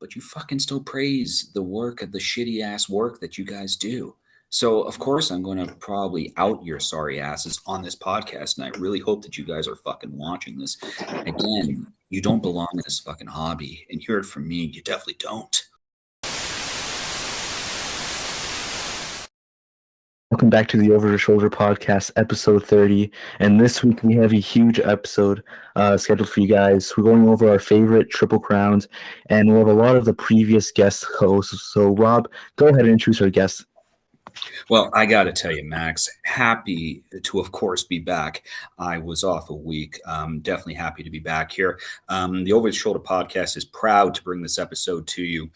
but you fucking still praise the work of the shitty ass work that you guys do. So, of course, I'm going to probably out your sorry asses on this podcast. And I really hope that you guys are fucking watching this. Again, you don't belong in this fucking hobby. And hear it from me, you definitely don't. Welcome back to the Over the Shoulder podcast, episode 30. And this week we have a huge episode scheduled for you guys. We're going over our favorite Triple Crowns, and we'll have a lot of the previous guest hosts. So, Rob, go ahead and introduce our guests. Well, I got to tell you, Max, happy to, of course, be back. I was off a week. Definitely happy to be back here. The Over the Shoulder podcast is proud to bring this episode to you.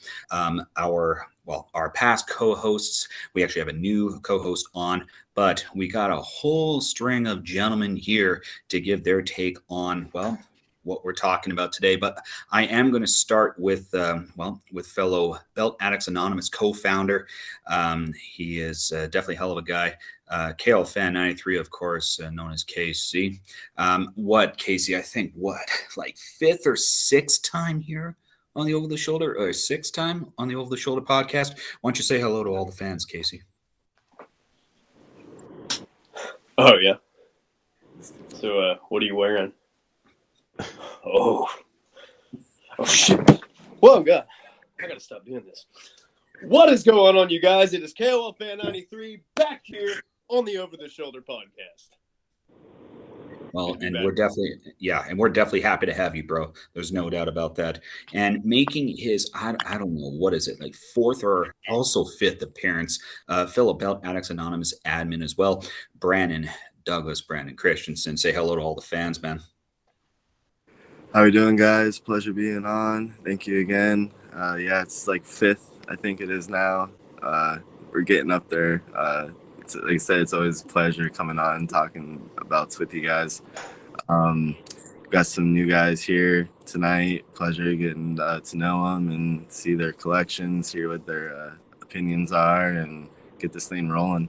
Our past co-hosts, we actually have a new co-host on, but we got a whole string of gentlemen here to give their take on, what we're talking about today. But I am going to start with fellow Belt Addicts Anonymous co-founder. He is definitely a hell of a guy. KL Fan 93, of course, known as KC. Casey? I think like fifth or sixth time here on the Over the Shoulder, or sixth time on the Over the Shoulder podcast. Why don't you say hello to all the fans, Casey? Oh yeah. So, what are you wearing? Oh shit! Whoa, God! I gotta stop doing this. What is going on, you guys? It is KL Fan 93 back here on the Over the Shoulder podcast. Well, and we're definitely happy to have you, bro. There's no doubt about that. And making his, I don't know, what is it, like fourth or also fifth appearance, fellow Belt Addicts Anonymous admin as well, Brandon Christensen. Say hello to all the fans, man. How are we doing, guys? Pleasure being on. Thank you again. It's like fifth, I think it is now. We're getting up there. Like I said, it's always a pleasure coming on and talking about with you guys. Got some new guys here tonight. Pleasure getting to know them and see their collections, hear what their opinions are, and get this thing rolling.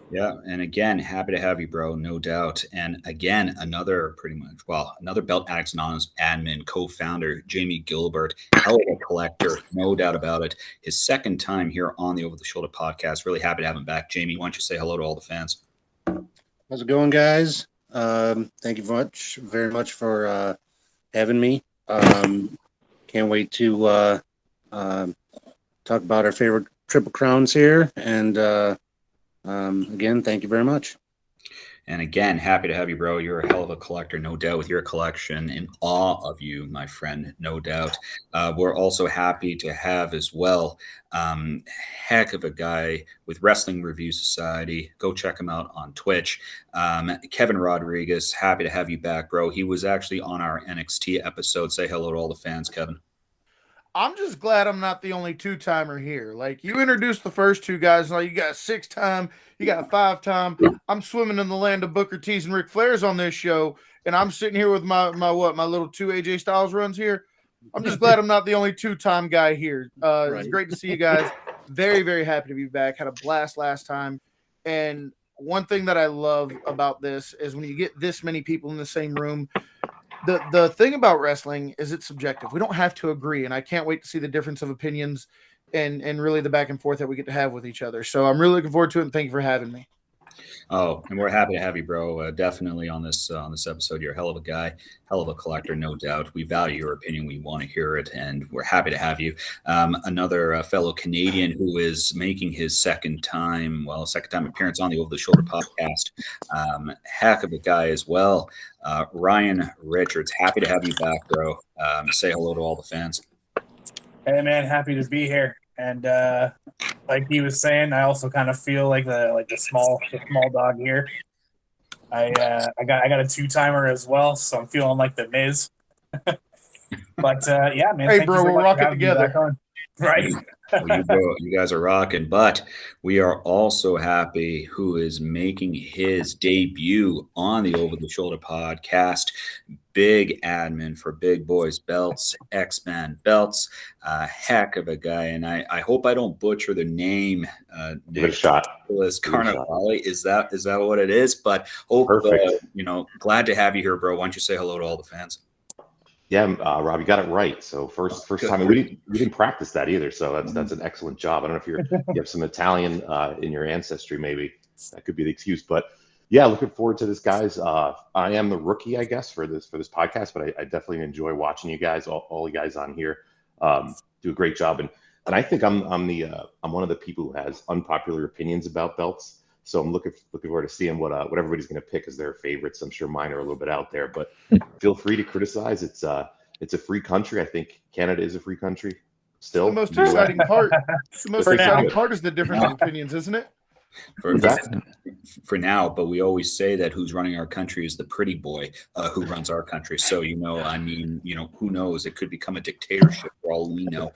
Yeah, and again, happy to have you, bro, no doubt. And again, another Belt Addicts Anonymous admin, co-founder, Jamie Gilbert, hell of a collector, no doubt about it. His second time here on the Over the Shoulder podcast. Really happy to have him back. Jamie, why don't you say hello to all the fans? How's it going, guys? Thank you very much for having me. Can't wait to talk about our favorite Triple Crowns here, and again, thank you very much. And again, happy to have you, bro. You're a hell of a collector, no doubt, with your collection. In awe of you, my friend, no doubt. We're also happy to have as well, heck of a guy with Wrestling Review Society. Go check him out on Twitch. Kevin Rodriguez, happy to have you back, bro. He was actually on our NXT episode. Say hello to all the fans, Kevin. I'm just glad I'm not the only two-timer here. Like, you introduced the first two guys, like you got a 6-time, you got a 5-time. I'm swimming in the land of Booker T's and Ric Flair's on this show, and I'm sitting here with my little 2 AJ Styles runs here. I'm just glad I'm not the only two-time guy here. It's great to see you guys. Very, very happy to be back. Had a blast last time. And one thing that I love about this is when you get this many people in the same room, the thing about wrestling is it's subjective. We don't have to agree, and I can't wait to see the difference of opinions and really the back and forth that we get to have with each other. So I'm really looking forward to it, and thank you for having me. Oh, and we're happy to have you, bro. Definitely on this episode. You're a hell of a guy, hell of a collector, no doubt. We value your opinion. We want to hear it, and we're happy to have you. Another fellow Canadian who is making his second time appearance on the Over the Shoulder podcast. Heck of a guy as well. Ryan Richards, happy to have you back, bro. Say hello to all the fans. Hey, man, happy to be here. And like he was saying, I also kind of feel like the small dog here. I got a 2-timer as well, so I'm feeling like the Miz. But yeah, man. Hey, bro, we're rocking together. Right. You guys are rocking, but we are also happy who is making his debut on the Over the Shoulder podcast. Big admin for Big Boys Belts, X-Man Belts, heck of a guy. And I hope I don't butcher the name. Nick Carnavale. Is that what it is? But hope, glad to have you here, bro. Why don't you say hello to all the fans? Yeah, Rob, you got it right. So first Good. time, and we didn't practice that either. So that's an excellent job. I don't know if you have some Italian in your ancestry, maybe that could be the excuse. But yeah, looking forward to this, guys. I am the rookie, I guess, for this podcast, but I definitely enjoy watching you guys, all you guys on here, do a great job. And I think I'm one of the people who has unpopular opinions about belts. So I'm looking forward to seeing what everybody's going to pick as their favorites. I'm sure mine are a little bit out there, but feel free to criticize. It's a free country. I think Canada is a free country still. The most exciting part. The most For now. exciting part is the difference of opinions, isn't it? For now, but we always say that who's running our country is the pretty boy who runs our country. So, who knows? It could become a dictatorship for all we know.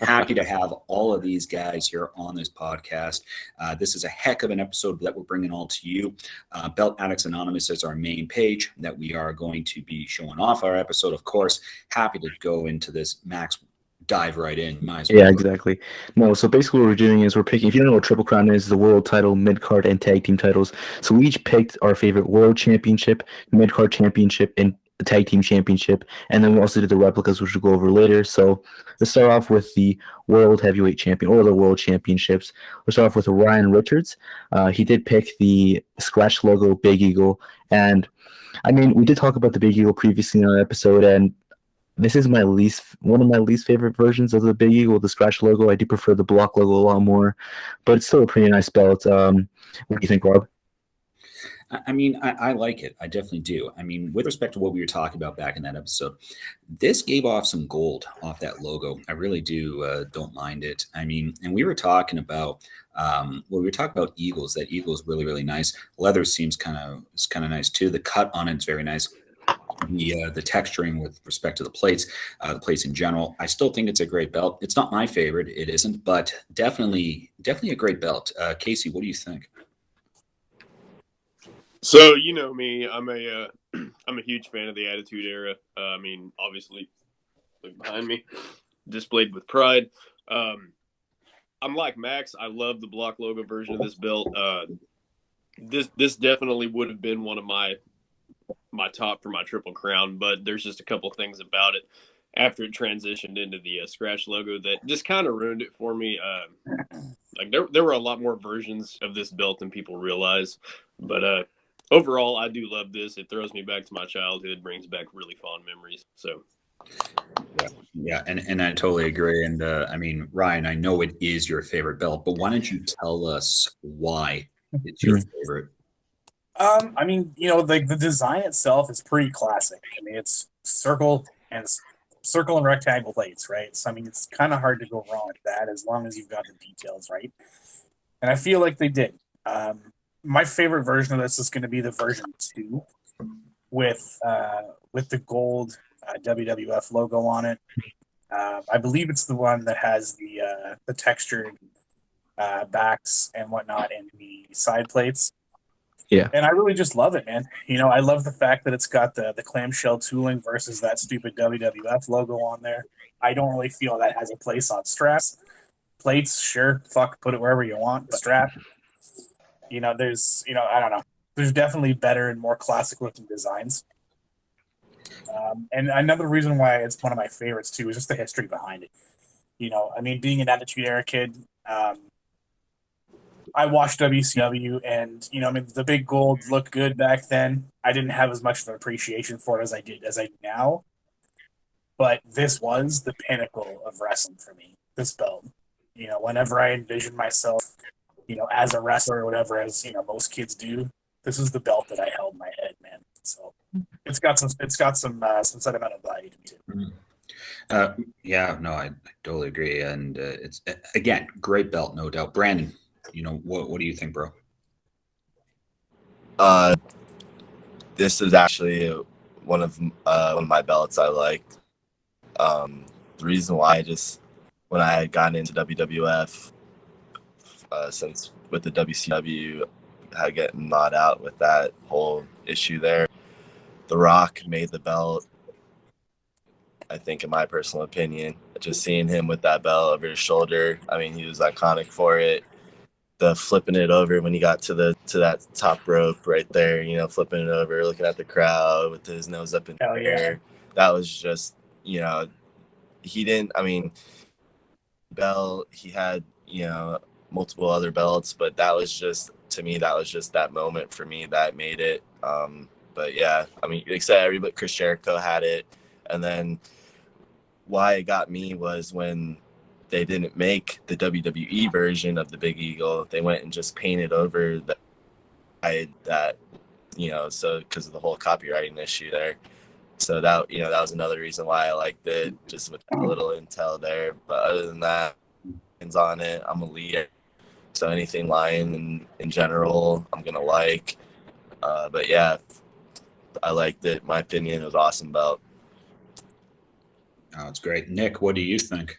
Happy to have all of these guys here on this podcast. This is a heck of an episode that we're bringing all to you. Belt Addicts Anonymous is our main page that we are going to be showing off our episode. Of course, happy to go into this. Max, dive right in. Yeah, exactly. No, so basically what we're doing is we're picking, if you don't know what Triple Crown is, the world title, mid-card, and tag team titles. So we each picked our favorite world championship, mid-card championship, and the tag team championship. And then we also did the replicas, which we'll go over later. So let's start off with the world heavyweight champion, or the world championships. Let's start off with Ryan Richards. He did pick the scratch logo Big Eagle. And I mean, we did talk about the Big Eagle previously in our episode, and this is one of my least favorite versions of the Big Eagle, the scratch logo. I do prefer the block logo a lot more, but it's still a pretty nice belt. What do you think, Rob? I mean, I like it. I definitely do. I mean, with respect to what we were talking about back in that episode, this gave off some gold off that logo. I really don't mind it. I mean, and we were talking about eagles. That eagle is really, really nice. Leather seems kind of nice too. The cut on it's very nice. The texturing with respect to the plates in general, I still think it's a great belt. It's not my favorite, it isn't, but definitely a great belt. Casey, what do you think? So you know me, I'm a huge fan of the Attitude Era. I mean, obviously, look behind me, displayed with pride. I'm like Max. I love the block logo version of this belt. This definitely would have been one of my top for my Triple Crown, but there's just a couple things about it after it transitioned into the scratch logo that just kind of ruined it for me. Like there were a lot more versions of this belt than people realize, but overall, I do love this. It throws me back to my childhood, brings back really fond memories. So. Yeah, and I totally agree. And I mean, Ryan, I know it is your favorite belt, but why don't you tell us why it's your favorite? I mean, the design itself is pretty classic. I mean, it's circle and rectangle plates, right? So I mean, it's kind of hard to go wrong with that as long as you've got the details right. And I feel like they did. My favorite version of this is going to be the version 2 with the gold WWF logo on it. I believe it's the one that has the textured backs and whatnot and the side plates. Yeah. And I really just love it, man. I love the fact that it's got the clamshell tooling versus that stupid WWF logo on there. I don't really feel that has a place on straps. Plates, sure, put it wherever you want. But strap, there's, I don't know. There's definitely better and more classic looking designs. And another reason why it's one of my favorites too is just the history behind it. I mean, being an Attitude Era kid, I watched WCW, and I mean, the big gold looked good back then. I didn't have as much of an appreciation for it as I do now. But this was the pinnacle of wrestling for me. This belt, whenever I envisioned myself, as a wrestler or whatever, as most kids do, this is the belt that I held in my head, man. So it's got some sentimental value to me too. Yeah, no, I totally agree, and it's again great belt, no doubt. Brandon, what do you think, bro? This is actually one of my belts I like. The reason why, when I had gotten into WWF, since with the WCW had gotten gnawed out with that whole issue there, The Rock made the belt. I think, in my personal opinion, just seeing him with that belt over his shoulder, I mean, he was iconic for it. The flipping it over when he got to that top rope right there, flipping it over, looking at the crowd with his nose up in the air. that was just, you know, he didn't, I mean, belt, he had, you know, multiple other belts, but that was just, to me, that was just that moment for me that made it. But yeah, I mean, like I said, everybody, Chris Jericho had it. And then why it got me was when they didn't make the WWE version of the Big Eagle, they went and just painted over the that, you know, so because of the whole copywriting issue there. So that, you know, that was another reason why I liked it, just with a little intel there. But other than that, hands on it, I'm a leader. So anything lion in general, I'm gonna like. But yeah, I liked it. My opinion, it was awesome belt. Oh, it's great. Nick, what do you think?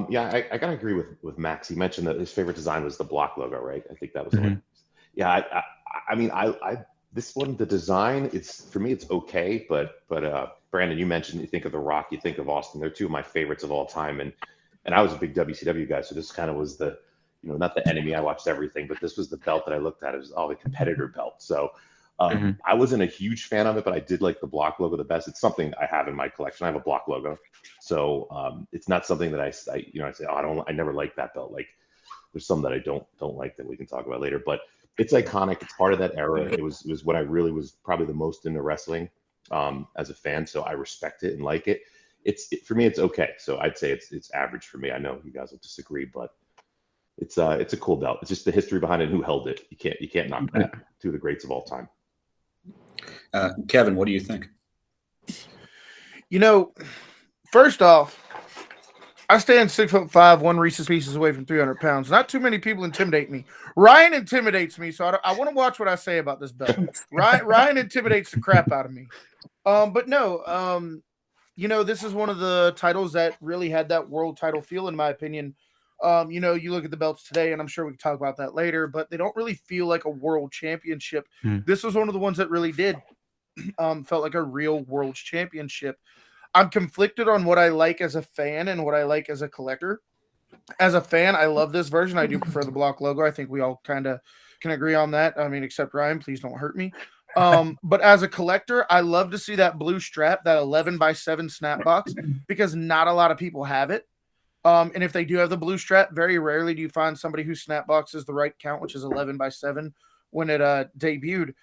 Yeah, I gotta agree with Max. He mentioned that his favorite design was the block logo, right? I think that was the Mhm. one. Yeah, I mean, this one, the design, it's for me, it's okay, but Brandon, you mentioned you think of The Rock, you think of Austin. They're two of my favorites of all time, and I was a big WCW guy, so this kind of was the, you know, not the enemy. I watched everything, but this was the belt that I looked at as the competitor belt. So Mhm. I wasn't a huge fan of it, but I did like the block logo the best. It's something I have in my collection. I have a block logo, so it's not something that I say, oh, I never liked that belt. Like there's some that I don't like that we can talk about later, but it's iconic. It's part of that era. It was when I really was probably the most into wrestling as a fan, so I respect it and like it. For me, it's okay. So I'd say it's average for me. I know you guys will disagree, but it's a cool belt. It's just the history behind it, and who held it. You can't knock that. Two of the greats of all time. Kevin, what do you think? You know, first off, I stand 6'5", one Reese's Pieces away from 300 pounds. Not too many people intimidate me. Ryan intimidates me, so I want to watch what I say about this belt. Ryan intimidates the crap out of me. But no, you know, this is one of the titles that really had that world title feel, in my opinion. You know, you look at the belts today, and I'm sure we can talk about that later, but they don't really feel like a world championship. This was one of the ones that really did. Felt like a real world championship. I'm conflicted on what I like as a fan and what I like as a collector. As a fan, I love this version. I do prefer the block logo. I think we all kind of can agree on that. I mean, except Ryan, please don't hurt me. But as a collector, I love to see that blue strap, that 11x7 snap box, because not a lot of people have it. And if they do have the blue strap, very rarely do you find somebody whose snap box is the right count, which is 11x7 when it debuted.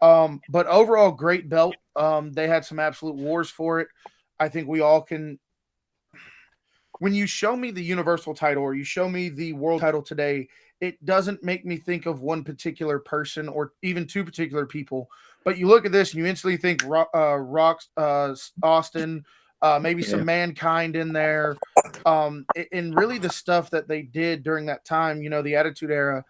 But overall, great belt. They had some absolute wars for it. I think we all can. When you show me the universal title or you show me the world title today, it doesn't make me think of one particular person or even two particular people. But you look at this and you instantly think Rock, Austin, maybe some Mankind in there, and really the stuff that they did during that time. You know, the Attitude Era.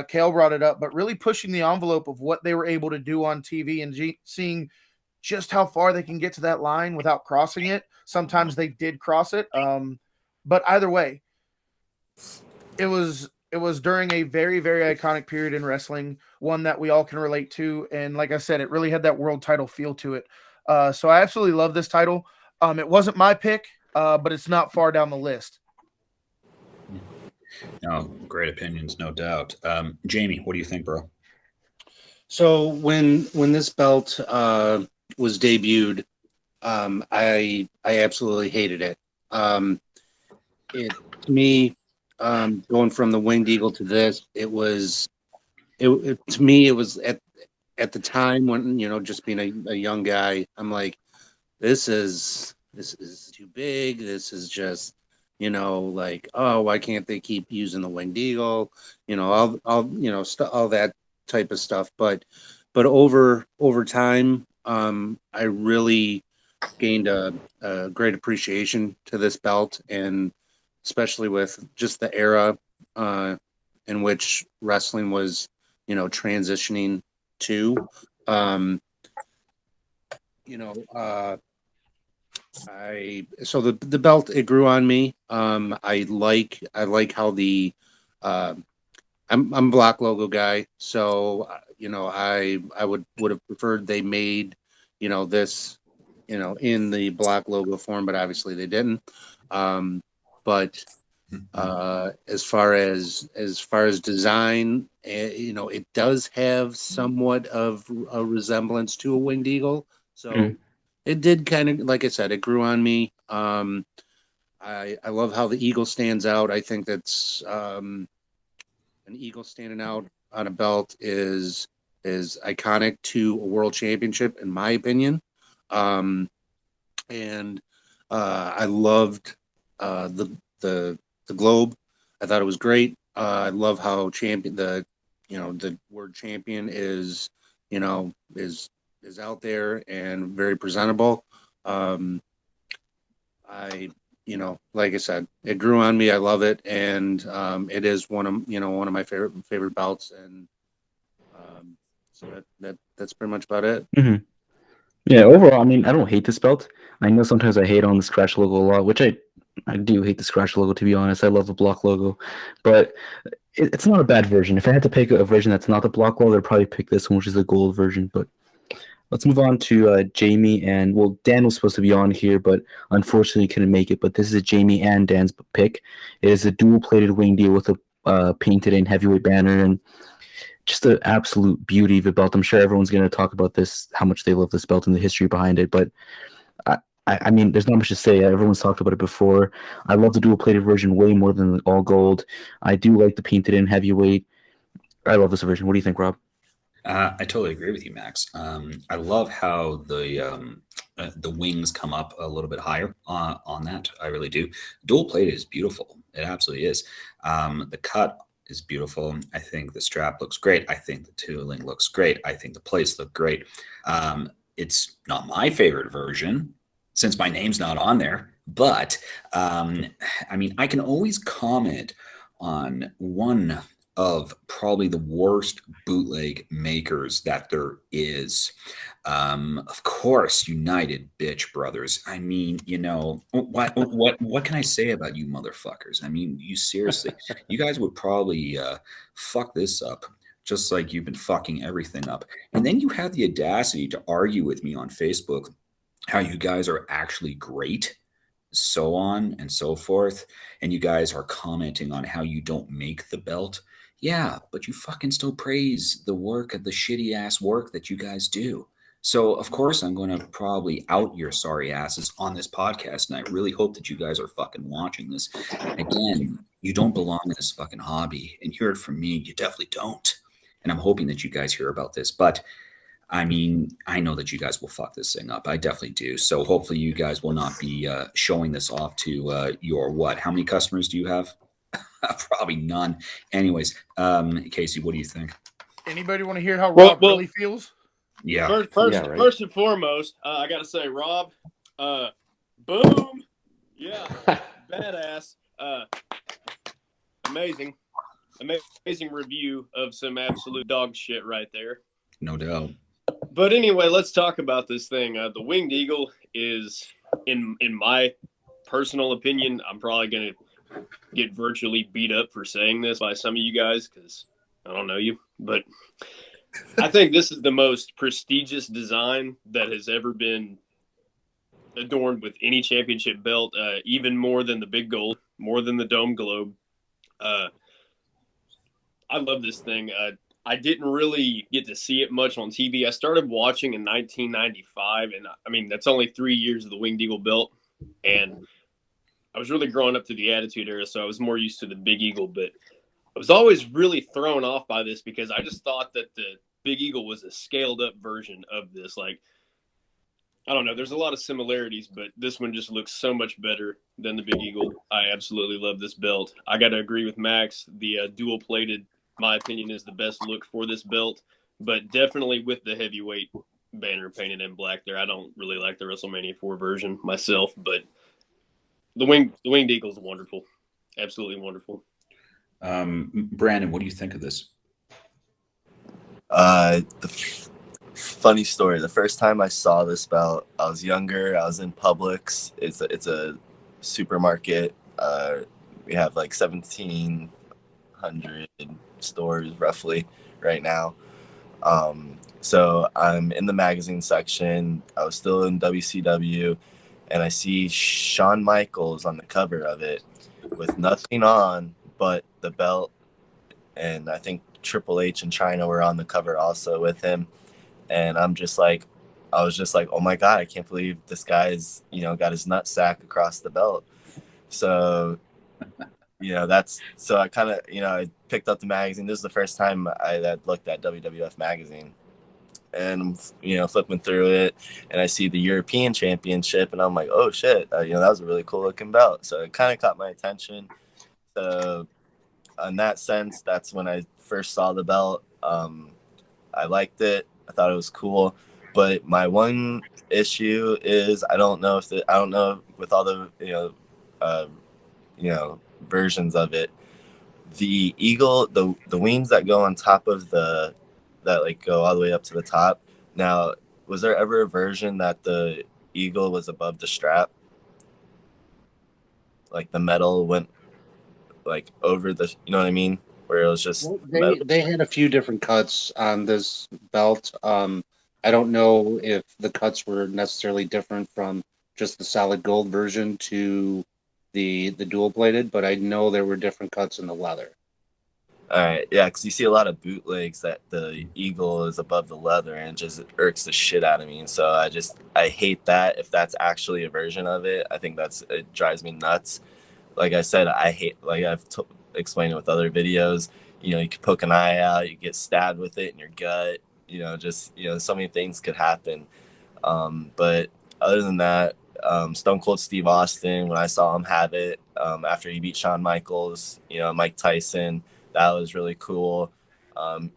Kale brought it up, but really pushing the envelope of what they were able to do on TV and seeing just how far they can get to that line without crossing it. Sometimes they did cross it. But either way, it was during a very, very iconic period in wrestling, one that we all can relate to. And like I said, it really had that world title feel to it. So I absolutely love this title. It wasn't my pick, but it's not far down the list. No, great opinions, no doubt. Jamie, what do you think, bro? So when this belt was debuted, I absolutely hated it. To me, going from the Winged Eagle to this, it to me it was at the time when, you know, just being a young guy, I'm like, this is too big. This is just, you know, like, oh, why can't they keep using the Winged Eagle? You know, all you know, all that type of stuff. But over time, I really gained a great appreciation to this belt, and especially with just the era in which wrestling was, you know, transitioning to. You know, so the belt, it grew on me. I like how the I'm a block logo guy, so you know, I would have preferred they made, you know, this, you know, in the block logo form, but obviously they didn't. But as far as design, you know, it does have somewhat of a resemblance to a Winged Eagle, so it did kind of, like I said, it grew on me. I love how the eagle stands out. I think that's an eagle standing out on a belt is iconic to a world championship, in my opinion. And I loved the globe. I thought it was great. I love how the word champion is out there and very presentable. I like I said, it grew on me. I love it, and it is one of my favorite belts, and so that's pretty much about it. Mm-hmm. Yeah, overall, I mean, I don't hate this belt. I know sometimes I hate on the scratch logo a lot, which I do hate the scratch logo, to be honest. I love the block logo, but it's not a bad version. If I had to pick a version that's not the block logo, I'd probably pick this one, which is the gold version. But let's move on to Jamie and, well, Dan was supposed to be on here, but unfortunately couldn't make it. But this is a Jamie and Dan's pick. It is a dual-plated wing deal with a painted-in heavyweight banner, and just an absolute beauty of a belt. I'm sure everyone's going to talk about this, how much they love this belt and the history behind it. But I mean, there's not much to say. Everyone's talked about it before. I love the dual-plated version way more than the all gold. I do like the painted-in heavyweight. I love this version. What do you think, Rob? I totally agree with you, Max. I love how the wings come up a little bit higher on that. I really do. Dual plated is beautiful. It absolutely is. The cut is beautiful. I think the strap looks great. I think the tooling looks great. I think the plates look great. It's not my favorite version since my name's not on there, but I mean, I can always comment on one of probably the worst bootleg makers that there is. Of course, United Bitch Brothers. I mean, what can I say about you motherfuckers? I mean, you seriously, you guys would probably fuck this up just like you've been fucking everything up. And then you have the audacity to argue with me on Facebook how you guys are actually great, so on and so forth. And you guys are commenting on how you don't make the belt. Yeah, but you fucking still praise the work of the shitty ass work that you guys do. So of course I'm going to probably out your sorry asses on this podcast, and I really hope that you guys are fucking watching this. Again, you don't belong in this fucking hobby, and hear it from me, you definitely don't. And I'm hoping that you guys hear about this, but I mean, I know that you guys will fuck this thing up. I definitely do. So hopefully you guys will not be showing this off to your what? How many customers do you have? Probably none. Anyways, Casey, what do you think? Anybody want to hear how Rob really feels? Yeah. First and foremost, I got to say, Rob, boom. Yeah. Badass. Amazing review of some absolute dog shit right there. No doubt. But anyway, let's talk about this thing. The Winged Eagle is, in my personal opinion, I'm probably going to get virtually beat up for saying this by some of you guys because I don't know you. But I think this is the most prestigious design that has ever been adorned with any championship belt, even more than the Big Gold, more than the Dome Globe. I love this thing. I didn't really get to see it much on TV. I started watching in 1995, and I mean, that's only 3 years of the Winged Eagle belt. And I was really growing up to the Attitude Era, so I was more used to the Big Eagle. But I was always really thrown off by this because I just thought that the Big Eagle was a scaled-up version of this. Like, I don't know. There's a lot of similarities, but this one just looks so much better than the Big Eagle. I absolutely love this belt. I got to agree with Max. The dual-plated, my opinion, is the best look for this belt, but definitely with the heavyweight banner painted in black there. I don't really like the WrestleMania 4 version myself, but the Winged Eagle is wonderful. Absolutely wonderful. Brandon, what do you think of this? Funny story. The first time I saw this belt, I was younger. I was in Publix. It's a supermarket. We have like 1,700 stores roughly right now. So I'm in the magazine section. I was still in WCW, and I see Shawn Michaels on the cover of it with nothing on but the belt. And I think Triple H and China were on the cover also with him. And I'm just like, I was just like, oh my God, I can't believe this guy's, got his nut sack across the belt. So, so I kind of, I picked up the magazine. This is the first time I had looked at WWF magazine. And, flipping through it, and I see the European Championship, and I'm like, oh shit, that was a really cool looking belt. So it kind of caught my attention. So in that sense, that's when I first saw the belt. I liked it. I thought it was cool. But my one issue is I don't know with all the uh, versions of it, the eagle, the wings that go on top of that like go all the way up to the top. Now, was there ever a version that the eagle was above the strap? Like the metal went like over the, you know what I mean? Where it was just Well, metal. they had a few different cuts on this belt. I don't know if the cuts were necessarily different from just the solid gold version to the dual bladed, but I know there were different cuts in the leather. All right, yeah, because you see a lot of bootlegs that the eagle is above the leather, and it just irks the shit out of me. And so I hate that. If that's actually a version of it, I think it drives me nuts. Like I said, I hate, like explained it with other videos. You could poke an eye out, you get stabbed with it in your gut. So many things could happen. But other than that, Stone Cold Steve Austin, when I saw him have it after he beat Shawn Michaels, Mike Tyson, that was really cool.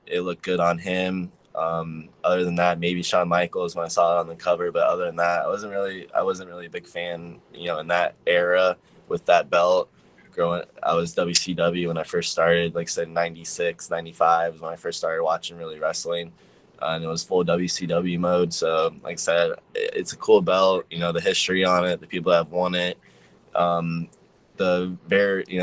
It looked good on him. Other than that, maybe Shawn Michaels when I saw it on the cover, but other than that, I wasn't really a big fan, in that era with that belt. I was WCW when I first started, like I said, 96, 95 was when I first started watching really wrestling. And it was full WCW mode. So, like I said, it's a cool belt. The history on it, the people that have won it,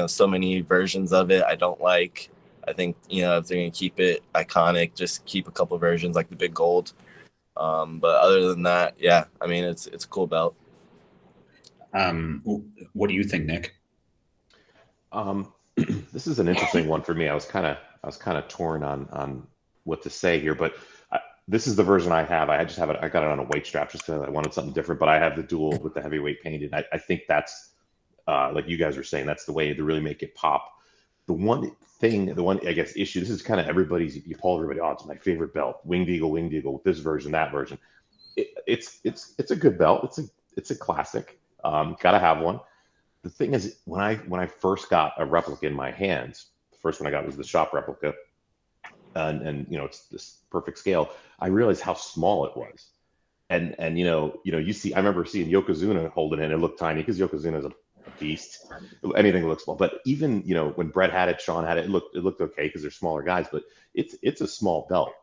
so many versions of it I don't like. I think if they're gonna keep it iconic, just keep a couple versions like the big gold. But other than that, yeah, I mean it's a cool belt. What do you think, Nick? This is an interesting one for me. I was kind of torn on what to say here, but this is the version I have. I just have it. I got it on a white strap just because I wanted something different. But I have the dual with the heavyweight painted. I think that's like you guys were saying. That's the way to really make it pop. The one I guess issue. This is kind of everybody's. You poll everybody. Oh, it's my favorite belt. Winged Eagle with this version, that version. It's a good belt. It's a classic. Gotta have one. The thing is, when I first got a replica in my hands, the first one I got was the shop replica, and it's this perfect scale. I realized how small it was, and you see. I remember seeing Yokozuna holding it, and it looked tiny because Yokozuna is a beast. Anything looks small, but even when Brett had it, Sean had it, it looked okay because they're smaller guys, but it's a small belt.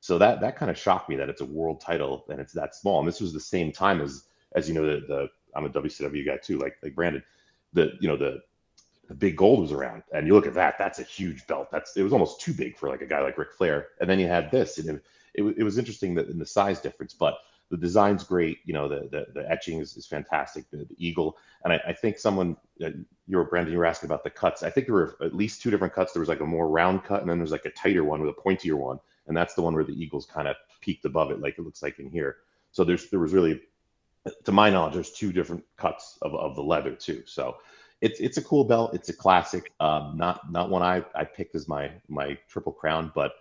So that kind of shocked me that it's a world title and it's that small. And this was the same time as the I'm a WCW guy too, like Brandon. The big gold was around, and you look at that's a huge belt. It was almost too big for like a guy like Ric Flair. And then you had this, and it was interesting that in the size difference, but the design's great. The etching is fantastic. The eagle, and I think someone Brandon, you were asking about the cuts. I think there were at least two different cuts. There was like a more round cut, and then there's like a tighter one with a pointier one, and that's the one where the eagle's kind of peaked above it, like it looks like in here. So there was really, to my knowledge, there's two different cuts of the leather too. So it's a cool belt. It's a classic. Not one I picked as my Triple Crown, but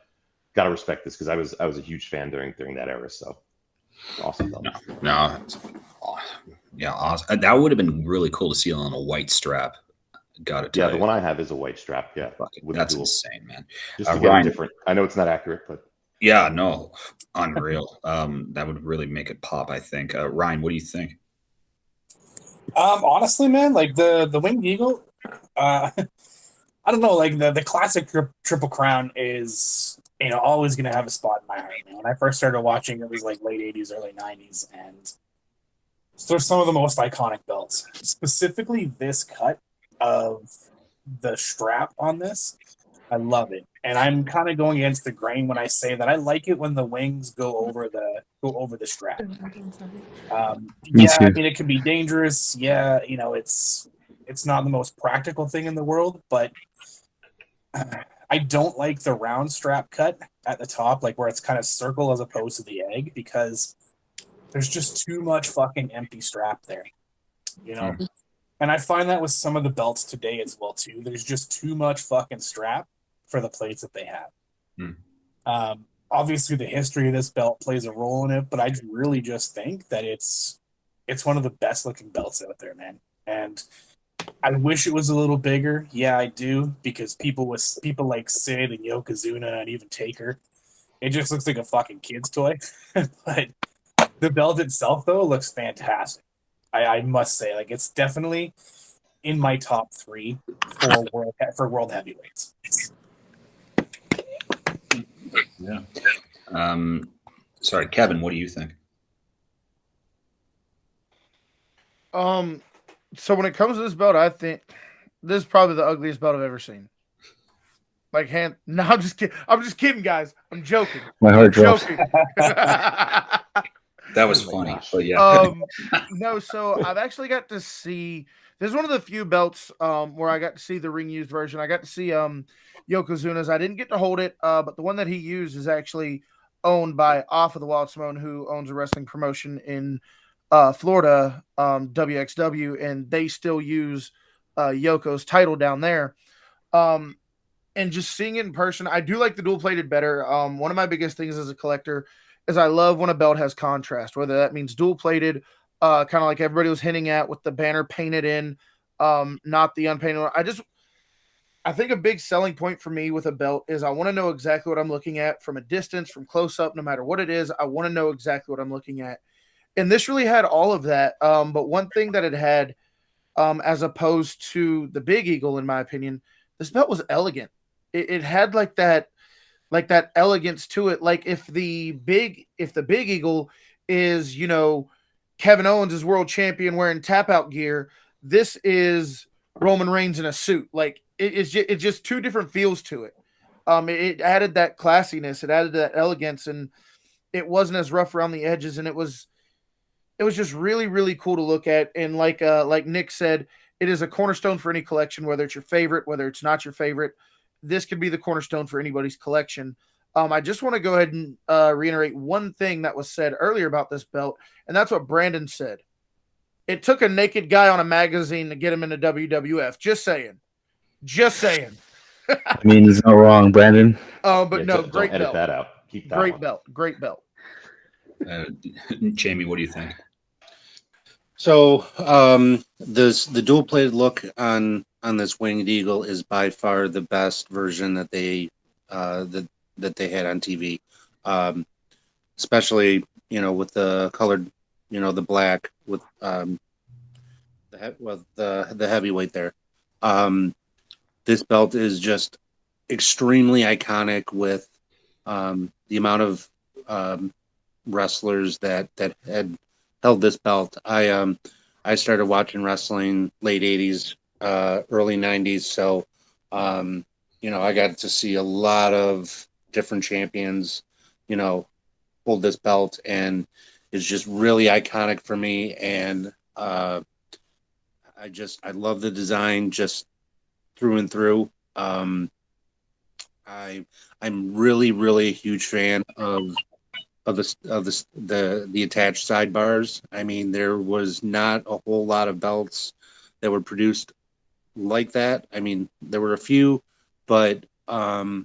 gotta respect this because I was a huge fan during that era. So awesome belt. No, yeah, awesome. That would have been really cool to see on a white strap. Got it. Yeah, the one I have is a white strap. Yeah, that's insane, man. Just to get it different. I know it's not accurate, but yeah, no, unreal. That would really make it pop, I think. Ryan, what do you think? Honestly, man, like the Winged Eagle, I don't know, like the classic Triple Crown is always gonna have a spot in my heart. Man. When I first started watching, it was like late '80s, early '90s, and they're some of the most iconic belts. Specifically, this cut of the strap on this, I love it, and I'm kind of going against the grain when I say that I like it when the wings go over the strap. Yeah, I mean it can be dangerous. Yeah, it's not the most practical thing in the world, but I don't like the round strap cut at the top, like where it's kind of circle as opposed to the egg, because there's just too much fucking empty strap there, you know. And I find that with some of the belts today as well too. There's just too much fucking strap for the plates that they have. Obviously, the history of this belt plays a role in it, but I really just think that it's one of the best looking belts out there, man. And I wish it was a little bigger. Yeah, I do, because people like Sid and Yokozuna and even Taker, it just looks like a fucking kid's toy. But the belt itself, though, looks fantastic. I must say, like, it's definitely in my top 3 for world heavyweights. Yeah. Sorry, Kevin, what do you think? So when it comes to this belt, I think this is probably the ugliest belt I've ever seen. Like, no, I'm just kidding. I'm just kidding, guys. I'm joking. My heart drops. That was funny, but yeah. No, so I've actually got to see. This is one of the few belts where I got to see the ring used version. I got to see Yokozuna's. I didn't get to hold it, but the one that he used is actually owned by Off of the Wild Simone, who owns a wrestling promotion in Florida, WXW, and they still use Yoko's title down there. And just seeing it in person, I do like the dual plated better. One of my biggest things as a collector is I love when a belt has contrast, whether that means dual plated, kind of like everybody was hinting at with the banner painted in, not the unpainted. I think a big selling point for me with a belt is I want to know exactly what I'm looking at from a distance, from close up, no matter what it is. I want to know exactly what I'm looking at. And this really had all of that. But one thing that it had, as opposed to the Big Eagle, in my opinion, this belt was elegant. It had like that elegance to it. Like if the Big Eagle is, Kevin Owens is world champion wearing tap out gear, this is Roman Reigns in a suit. Like it's just two different feels to it. It added that classiness, it added that elegance, and it wasn't as rough around the edges, and it was just really, really cool to look at. And like Nick said, it is a cornerstone for any collection, whether it's your favorite, whether it's not your favorite. This could be the cornerstone for anybody's collection. I just want to go ahead and reiterate one thing that was said earlier about this belt, and that's what Brandon said. It took a naked guy on a magazine to get him into WWF. Just saying. I mean, he's not wrong, Brandon. But no, don't great edit belt. that out. Keep that Great one. belt. Great belt. Jamie, what do you think? So the dual plated look on this Winged Eagle is by far the best version that they that they had on TV, especially with the colored, the black with the heavyweight there. This belt is just extremely iconic with the amount of wrestlers that had held this belt. I started watching wrestling late 80s, early 90s, so I got to see a lot of different champions hold this belt, and it's just really iconic for me. And I love the design just through and through. I'm really, really a huge fan of the attached sidebars. I mean, there was not a whole lot of belts that were produced like that. I mean, there were a few, but I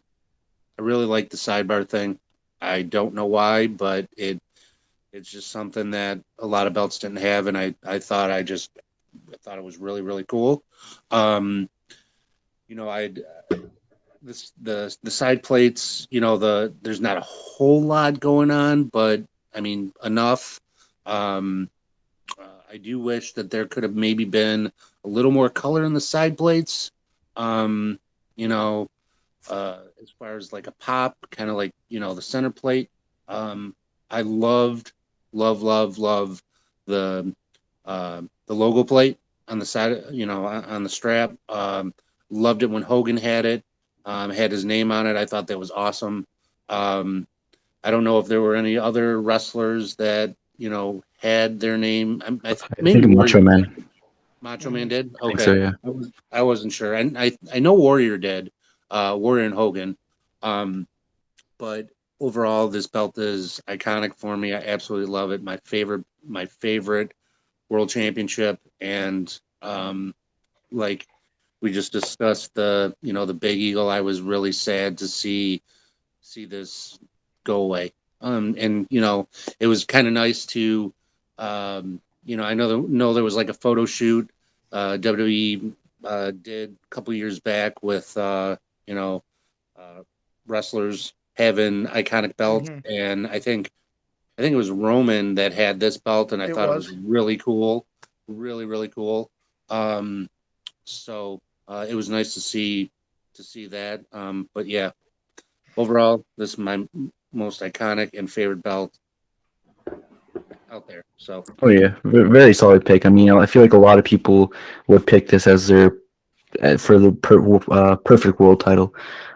really like the sidebar thing. I don't know why, but it's just something that a lot of belts didn't have, and I thought it was really, really cool. The side plates, there's not a whole lot going on, but I mean enough. I do wish that there could have maybe been a little more color in the side plates. As far as like a pop, kind of like the center plate. I love the logo plate on the side, on the strap. Loved it when Hogan had it. Had his name on it. I thought that was awesome. I don't know if there were any other wrestlers that had their name. I think Macho Man. Macho Man did. Okay, I think so, yeah. I wasn't sure. And I know Warrior did. Warrior and Hogan. But overall, this belt is iconic for me. I absolutely love it. My favorite world championship, and like we just discussed the Big Eagle. I was really sad to see this go away. And it was kind of nice to, I know there was like a photo shoot WWE did a couple years back with wrestlers having iconic belts, and I think it was Roman that had this belt, and I thought it was really cool, really really cool. So it was nice to see that. But yeah, overall, this is my most iconic and favorite belt out there. So. Oh yeah, very solid pick. I mean, I feel like a lot of people would pick this as their for the perfect world title.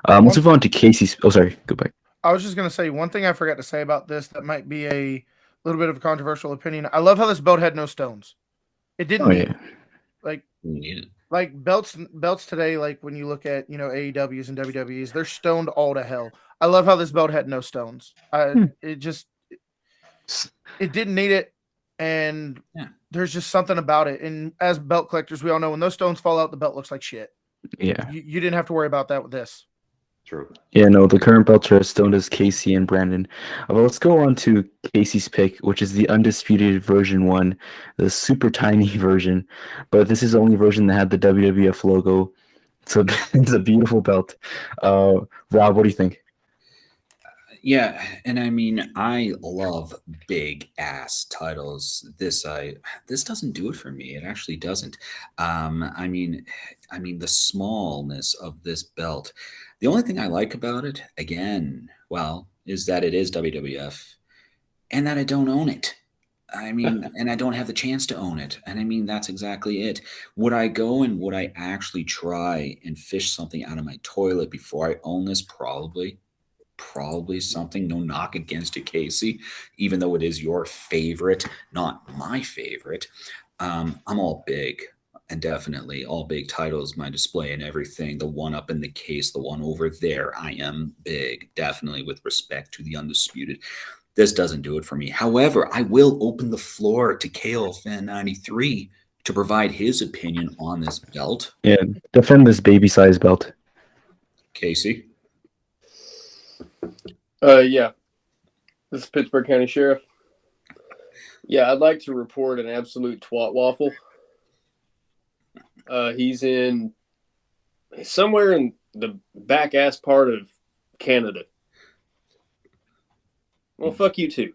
Let's move on to Casey's. Oh, sorry. Go back. I was just going to say one thing I forgot to say about this that might be a little bit of a controversial opinion. I love how this belt had no stones. It didn't need it. Like belts today, like when you look at AEWs and WWEs, they're stoned all to hell. I love how this belt had no stones. It didn't need it, and there's just something about it. And as belt collectors, we all know when those stones fall out, the belt looks like shit. Yeah, you didn't have to worry about that with this. True. Yeah, no, the current belts are as stoned as Casey and Brandon. Well, let's go on to Casey's pick, which is the undisputed version 1, the super tiny version. But this is the only version that had the WWF logo. So it's a beautiful belt. Rob, what do you think? Yeah, and I mean, I love big ass titles. This doesn't do it for me. It actually doesn't. I mean, the smallness of this belt. The only thing I like about it, again, well, is that it is WWF, and that I don't own it. I mean, and I don't have the chance to own it. And I mean, that's exactly it. Would I go and would I actually try and fish something out of my toilet before I own this? Probably something. No knock against it, Casey, even though it is your favorite, not my favorite. I'm all big, and definitely all big titles, my display and everything. The one up in the case, the one over there, I am big, definitely, with respect to the undisputed. This doesn't do it for me. However, I will open the floor to KO Fan 93 to provide his opinion on this belt. Yeah, defend this baby size belt, Casey. Yeah. This is Pittsburgh County Sheriff. Yeah, I'd like to report an absolute twat waffle. He's somewhere in the back ass part of Canada. Well, fuck you too.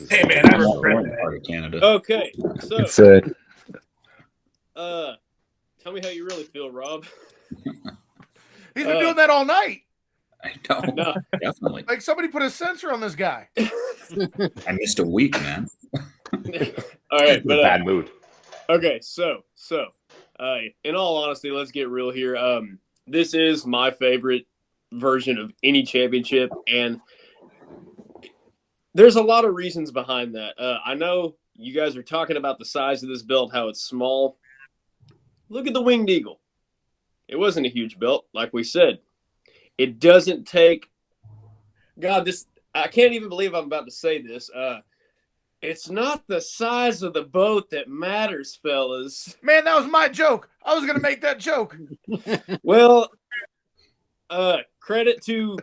Hey man, I regret that. Part of Canada. Okay, so it's tell me how you really feel, Rob. He's been doing that all night. I don't. No. Definitely. Like somebody put a sensor on this guy. I missed a week, man. All right, but bad mood. Okay, so in all honesty, let's get real here. This is my favorite version of any championship, and there's a lot of reasons behind that. I know you guys are talking about the size of this belt, how it's small. Look at the Winged Eagle. It wasn't a huge belt, like we said. It doesn't take – God, I can't even believe I'm about to say this. It's not the size of the boat that matters, fellas. Man, that was my joke. I was going to make that joke. Well, credit to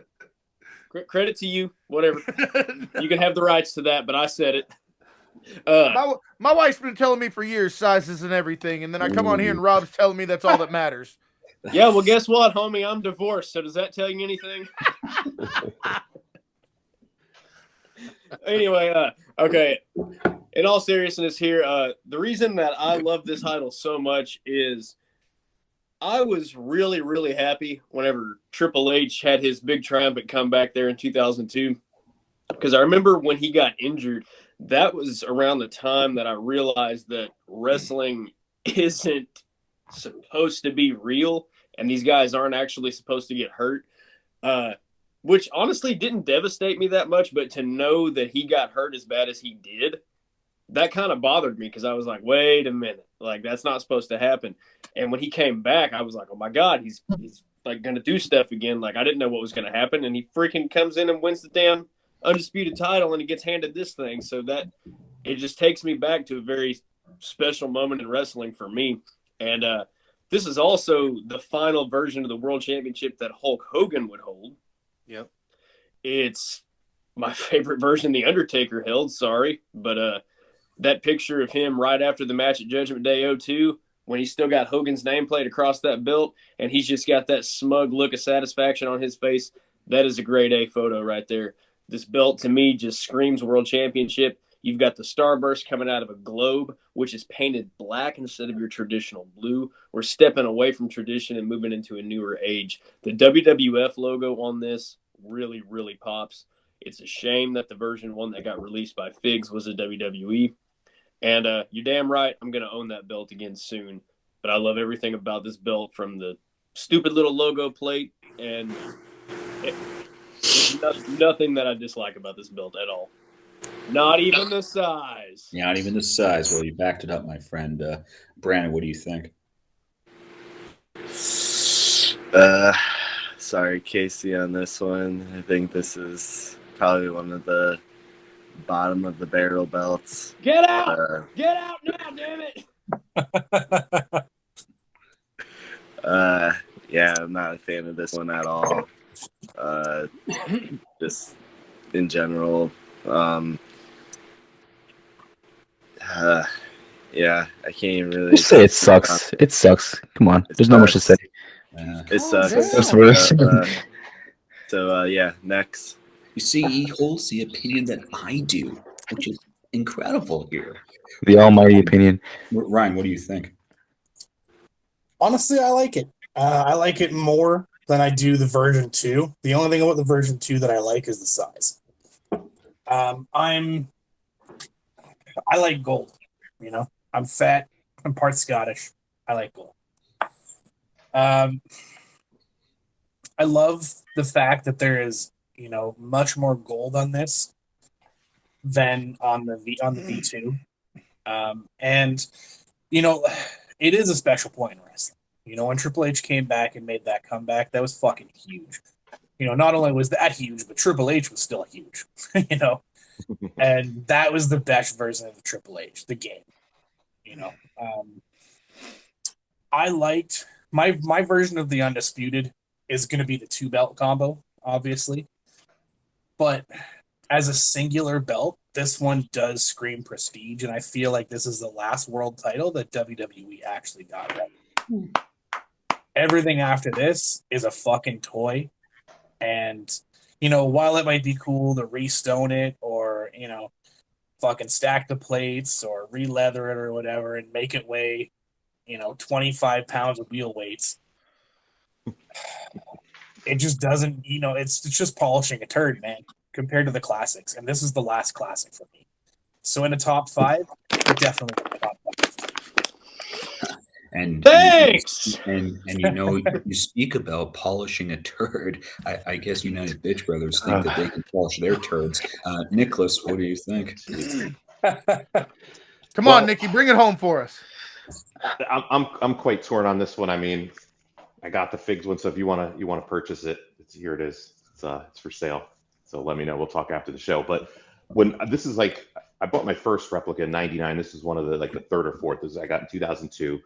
you, whatever. You can have the rights to that, but I said it. My wife's been telling me for years sizes and everything, and then I come on here and Rob's telling me that's all that matters. Yeah, well, guess what, homie? I'm divorced, so does that tell you anything? Anyway, okay. In all seriousness here, the reason that I love this title so much is I was really, really happy whenever Triple H had his big triumphant comeback there in 2002. Because I remember when he got injured, that was around the time that I realized that wrestling isn't supposed to be real, and these guys aren't actually supposed to get hurt. Which honestly didn't devastate me that much, but to know that he got hurt as bad as he did, that kind of bothered me because I was like, wait a minute, like that's not supposed to happen. And when he came back, I was like, oh my God, he's like going to do stuff again. Like, I didn't know what was going to happen. And he freaking comes in and wins the damn undisputed title, and he gets handed this thing. So that it just takes me back to a very special moment in wrestling for me. And this is also the final version of the World Championship that Hulk Hogan would hold. Yep. It's my favorite version The Undertaker held, sorry. But that picture of him right after the match at Judgment Day 02, when he's still got Hogan's nameplate across that belt, and he's just got that smug look of satisfaction on his face, that is a grade A photo right there. This belt, to me, just screams World Championship. You've got the starburst coming out of a globe, which is painted black instead of your traditional blue. We're stepping away from tradition and moving into a newer age. The WWF logo on this really, really pops. It's a shame that the version one that got released by Figs was a WWE. And you're damn right, I'm going to own that belt again soon. But I love everything about this belt, from the stupid little logo plate, and there's nothing that I dislike about this belt at all. Not even the size. Not even the size. Well, you backed it up, my friend. Brandon, what do you think? Sorry, Casey, on this one. I think this is probably one of the bottom of the barrel belts. Get out! Get out now, damn it! Yeah, I'm not a fan of this one at all. Just in general. Yeah, I can't even really Just say it sucks. It sucks. Come on. There's not much to say. It sucks. That's worse. Yeah, next. You see, he holds the opinion that I do, which is incredible here. The almighty opinion. Ryan, what do you think? Honestly, I like it. I like it more than I do the version 2. The only thing about the version 2 that I like is the size. I like gold. You know, I'm fat. I'm part Scottish. I like gold. I love the fact that there is, you know, much more gold on this than on the V2. And you know, it is a special point in wrestling. You know, when Triple H came back and made that comeback, that was fucking huge. You know, not only was that huge, but Triple H was still huge. You know, and that was the best version of the Triple H, the game. You know, I liked my version of the Undisputed is going to be the 2-belt combo, obviously. But as a singular belt, this one does scream prestige, and I feel like this is the last world title that WWE actually got right. Everything after this is a fucking toy. And, you know, while it might be cool to restone it or, you know, fucking stack the plates or re-leather it or whatever and make it weigh, you know, 25 pounds of wheel weights, it just doesn't, you know, it's just polishing a turd, man, compared to the classics. And this is the last classic for me. So in a top 5, definitely in the top 5. And Thanks. And you know, you speak about polishing a turd. I guess United Bitch Brothers think that they can polish their turds. Nicholas, what do you think? Come on, Nikki, bring it home for us. I'm quite torn on this one. I mean, I got the Figs one, so if you wanna purchase it, here it is. It's for sale. So let me know. We'll talk after the show. But when this is like, I bought my first replica in '99. This is one of the like the third or fourth. This I got in 2002.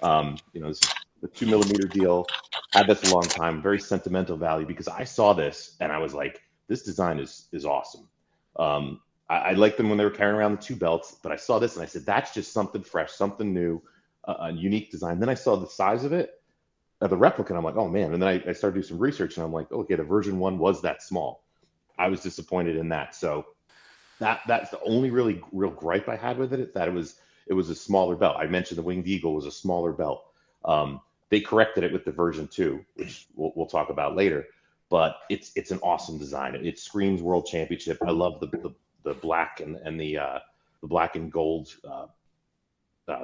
You know, this is the 2mm deal. Had this a long time. Very sentimental value because I saw this and I was like, this design is awesome. I liked them when they were carrying around the 2 belts, but I saw this and I said, that's just something fresh, something new, a unique design. Then I saw the size of it, the replica, and I'm like, oh man. And then I started doing some research and I'm like, okay, the version 1 was that small. I was disappointed in that. So that's the only real gripe I had with it, that it was a smaller belt. I mentioned the Winged Eagle was a smaller belt. They corrected it with the version 2, which we'll talk about later. But it's an awesome design. It screams World Championship. I love the black and the black and gold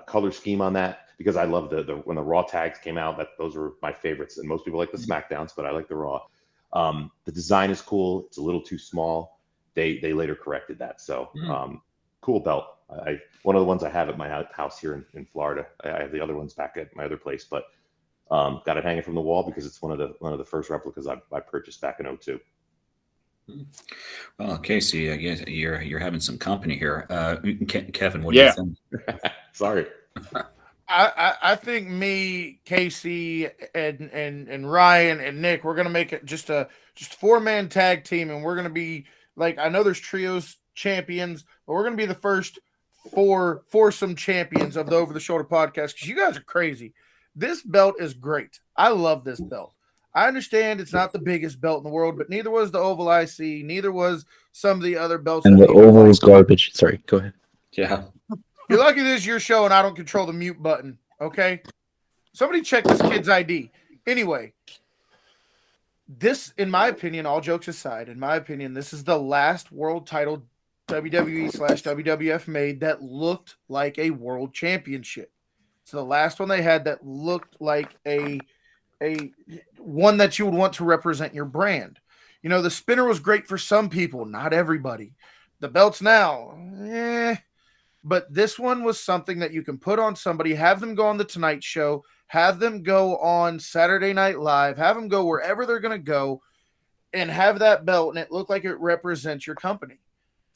color scheme on that, because I love the when the Raw tags came out. Those were my favorites. And most people like the SmackDowns, but I like the Raw. The design is cool. It's a little too small. They later corrected that. So cool belt. One of the ones I have at my house here in Florida. I have the other ones back at my other place, but Got it hanging from the wall because it's one of the first replicas I purchased back in 02. Well, Casey, I guess you're having some company here. Kevin, what do you think? Sorry. I think me, Casey, and Ryan and Nick, we're gonna make it just a 4-man tag team, and we're gonna be like, I know there's trios champions, but we're gonna be the first foursome champions of the Over the Shoulder podcast because you guys are crazy. This belt is great. I love this belt. I understand it's not the biggest belt in the world, but neither was the Oval IC, neither was some of the other belts. And the Oval was garbage. Sorry, go ahead. Yeah. You're lucky this is your show and I don't control the mute button, okay? Somebody check this kid's ID. Anyway, this, in my opinion, all jokes aside, in my opinion, this is the last world title WWE/WWF made that looked like a world championship. It's the last one they had that looked like a one that you would want to represent your brand. You know, the spinner was great for some people, not everybody. The belts now, but this one was something that you can put on somebody, have them go on the Tonight Show, have them go on Saturday Night Live, have them go wherever they're going to go, and have that belt, and it look like it represents your company.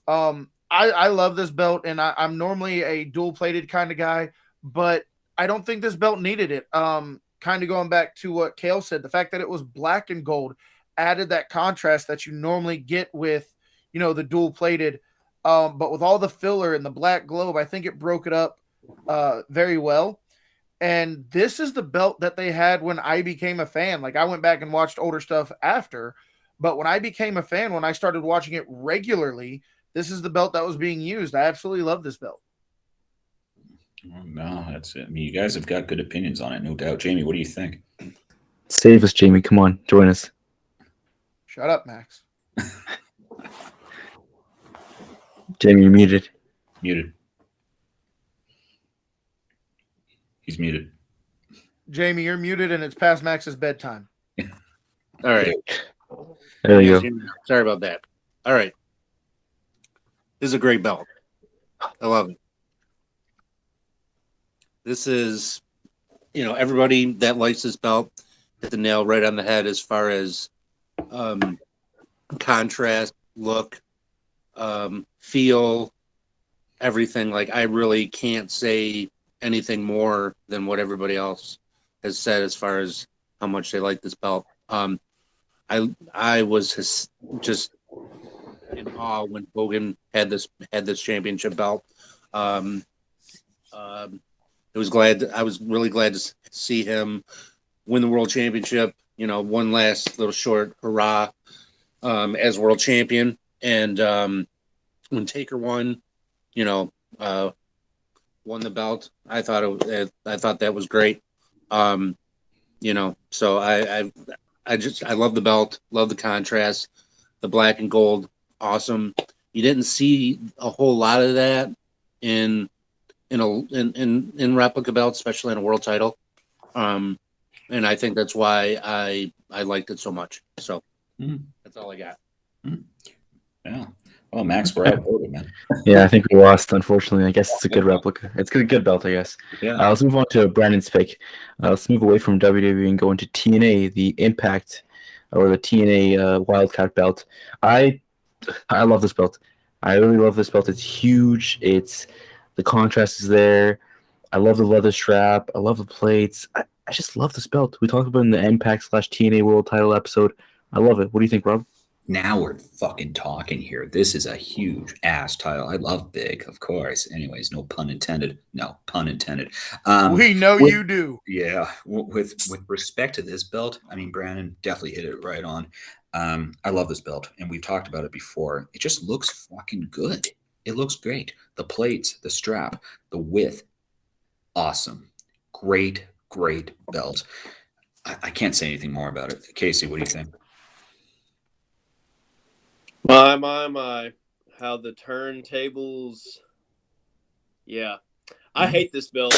I love this belt, and I'm normally a dual-plated kind of guy, but I don't think this belt needed it. Kind of going back to what Kale said, the fact that it was black and gold added that contrast that you normally get with, you know, the dual-plated. But with all the filler and the black globe, I think it broke it up very well. And this is the belt that they had when I became a fan. Like, I went back and watched older stuff after, but when I became a fan, when I started watching it regularly, this is the belt that was being used. I absolutely love this belt. No, that's it. I mean, you guys have got good opinions on it, no doubt. Jamie, what do you think? Save us, Jamie. Come on, join us. Shut up, Max. Jamie, you're muted. Muted. He's muted. Jamie, you're muted, and it's past Max's bedtime. All right. There you go. Sorry about that. All right. This is a great belt. I love it. This is, you know, everybody that likes this belt hit the nail right on the head as far as contrast, look, feel, everything. Like, I really can't say anything more than what everybody else has said as far as how much they like this belt. I was just in awe when Hogan had this championship belt. I was really glad to see him win the world championship. You know, one last little short hurrah as world champion. And when Taker won, you know, won the belt, I thought that was great. You know, so I love the belt, love the contrast, the black and gold, awesome. You didn't see a whole lot of that in replica belts, especially in a world title. And I think that's why I liked it so much. So that's all I got. Yeah. Oh, Max, we're outvoted, man. Yeah, I think we lost, unfortunately. I guess it's a good replica. It's a good belt, I guess. Yeah. Let's move on to Brandon's pick. Let's move away from WWE and go into TNA, the Impact, or the TNA Wildcat belt. I love this belt. I really love this belt. It's huge. The contrast is there. I love the leather strap. I love the plates. I just love this belt. We talked about it in the Impact/TNA World Title episode. I love it. What do you think, Rob? Now we're fucking talking here. This is a huge ass title. I love big, of course. Anyways, no pun intended. No pun intended. We know you do. Yeah. With respect to this belt, I mean, Brandon definitely hit it right on. I love this belt, and we've talked about it before. It just looks fucking good. It looks great. The plates, the strap, the width, awesome. Great belt. I can't say anything more about it. Casey, what do you think? My. How the turntables. Yeah. I hate this belt.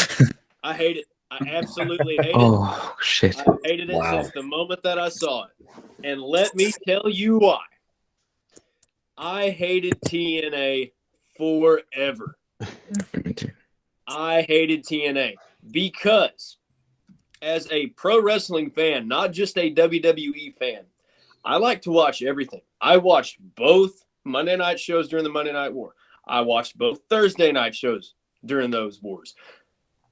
I hate it. I absolutely hate it. Oh, shit. I hated it since the moment that I saw it. And let me tell you why. I hated TNA forever. I hated TNA because as a pro wrestling fan, not just a WWE fan, I like to watch everything. I watched both Monday night shows during the Monday Night War. I watched both Thursday night shows during those wars.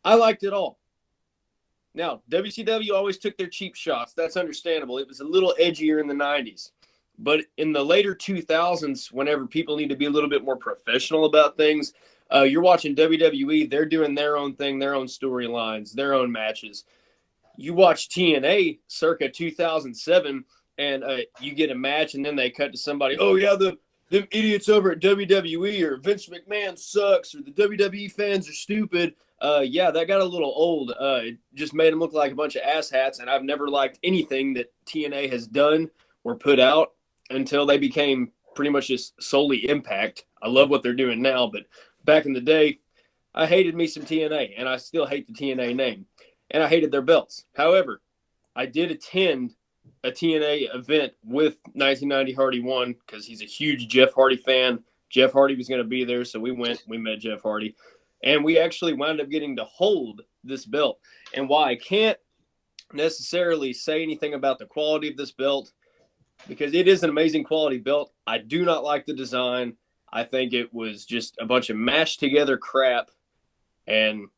I liked it all. Now, WCW always took their cheap shots. That's understandable. It was a little edgier in the 90s. But in the later 2000s, whenever people need to be a little bit more professional about things, you're watching WWE. They're doing their own thing, their own storylines, their own matches. You watch TNA circa 2007, and you get a match, and then they cut to somebody, oh, yeah, them idiots over at WWE, or Vince McMahon sucks, or the WWE fans are stupid. Yeah, that got a little old. It just made them look like a bunch of asshats, and I've never liked anything that TNA has done or put out until they became pretty much just solely Impact. I love what they're doing now, but back in the day, I hated me some TNA, and I still hate the TNA name, and I hated their belts. However, I did attend a TNA event with 1990 Hardy 1 because he's a huge Jeff Hardy fan. Jeff Hardy was going to be there, so we went. We met Jeff Hardy, and we actually wound up getting to hold this belt. And while I can't necessarily say anything about the quality of this belt, because it is an amazing quality belt, I do not like the design. I think it was just a bunch of mashed together crap. And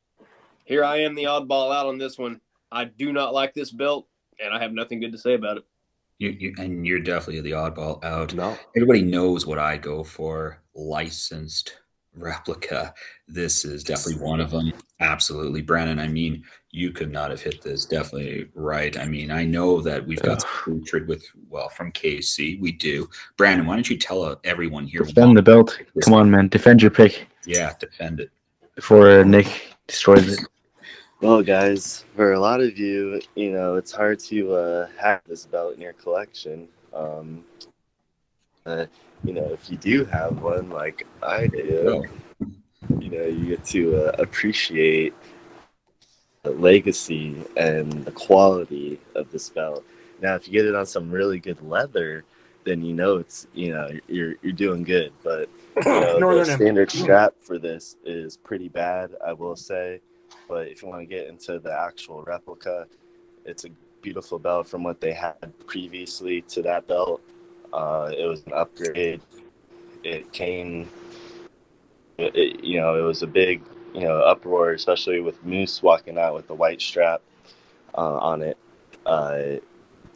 here I am, the oddball out on this one. I do not like this belt, and I have nothing good to say about it. And you're definitely the oddball out. No. Everybody knows what I go for. Licensed replica. This is definitely one of them. Absolutely. Brandon, I mean, you could not have hit this definitely right. I mean, I know that we've got some hatred with, well, from KC. We do. Brandon, why don't you tell everyone here? Defend the belt. Come on, man. Defend your pick. Yeah, defend it. Before Nick destroys it. Well, guys, for a lot of you, you know, it's hard to have this belt in your collection. You know, if you do have one, like I do, you know, you get to appreciate the legacy and the quality of this belt. Now, if you get it on some really good leather, then you know it's, you know, you're doing good. But you know, the standard strap for this is pretty bad, I will say. But if you want to get into the actual replica, it's a beautiful belt from what they had previously to that belt. It was an upgrade. It came, you know, it was a big, you know, uproar, especially with Moose walking out with the white strap on it.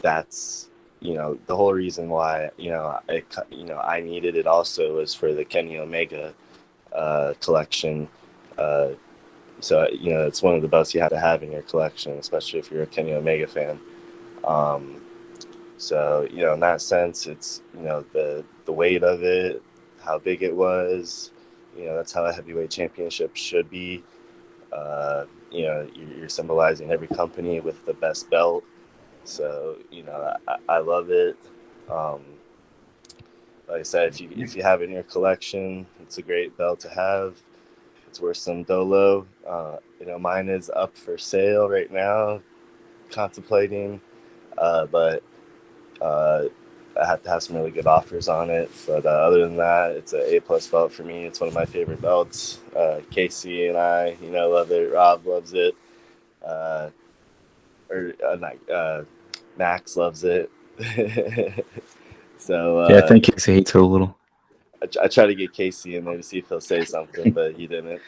That's, you know, the whole reason why, you know, I needed it also was for the Kenny Omega collection. So, you know, it's one of the belts you have to have in your collection, especially if you're a Kenny Omega fan. So, you know, in that sense, it's, you know, the weight of it, how big it was, you know, that's how a heavyweight championship should be. You know, you're symbolizing every company with the best belt. So, you know, I love it. Like I said, if you have it in your collection, it's a great belt to have. It's worth some dolo. You know, mine is up for sale right now, contemplating. But I have to have some really good offers on it. But other than that, it's an A+ belt for me. It's one of my favorite belts. Casey and I, you know, love it. Rob loves it. Max loves it. So Yeah, I think Casey hates it a little. I try to get Casey in there to see if he'll say something, but he didn't.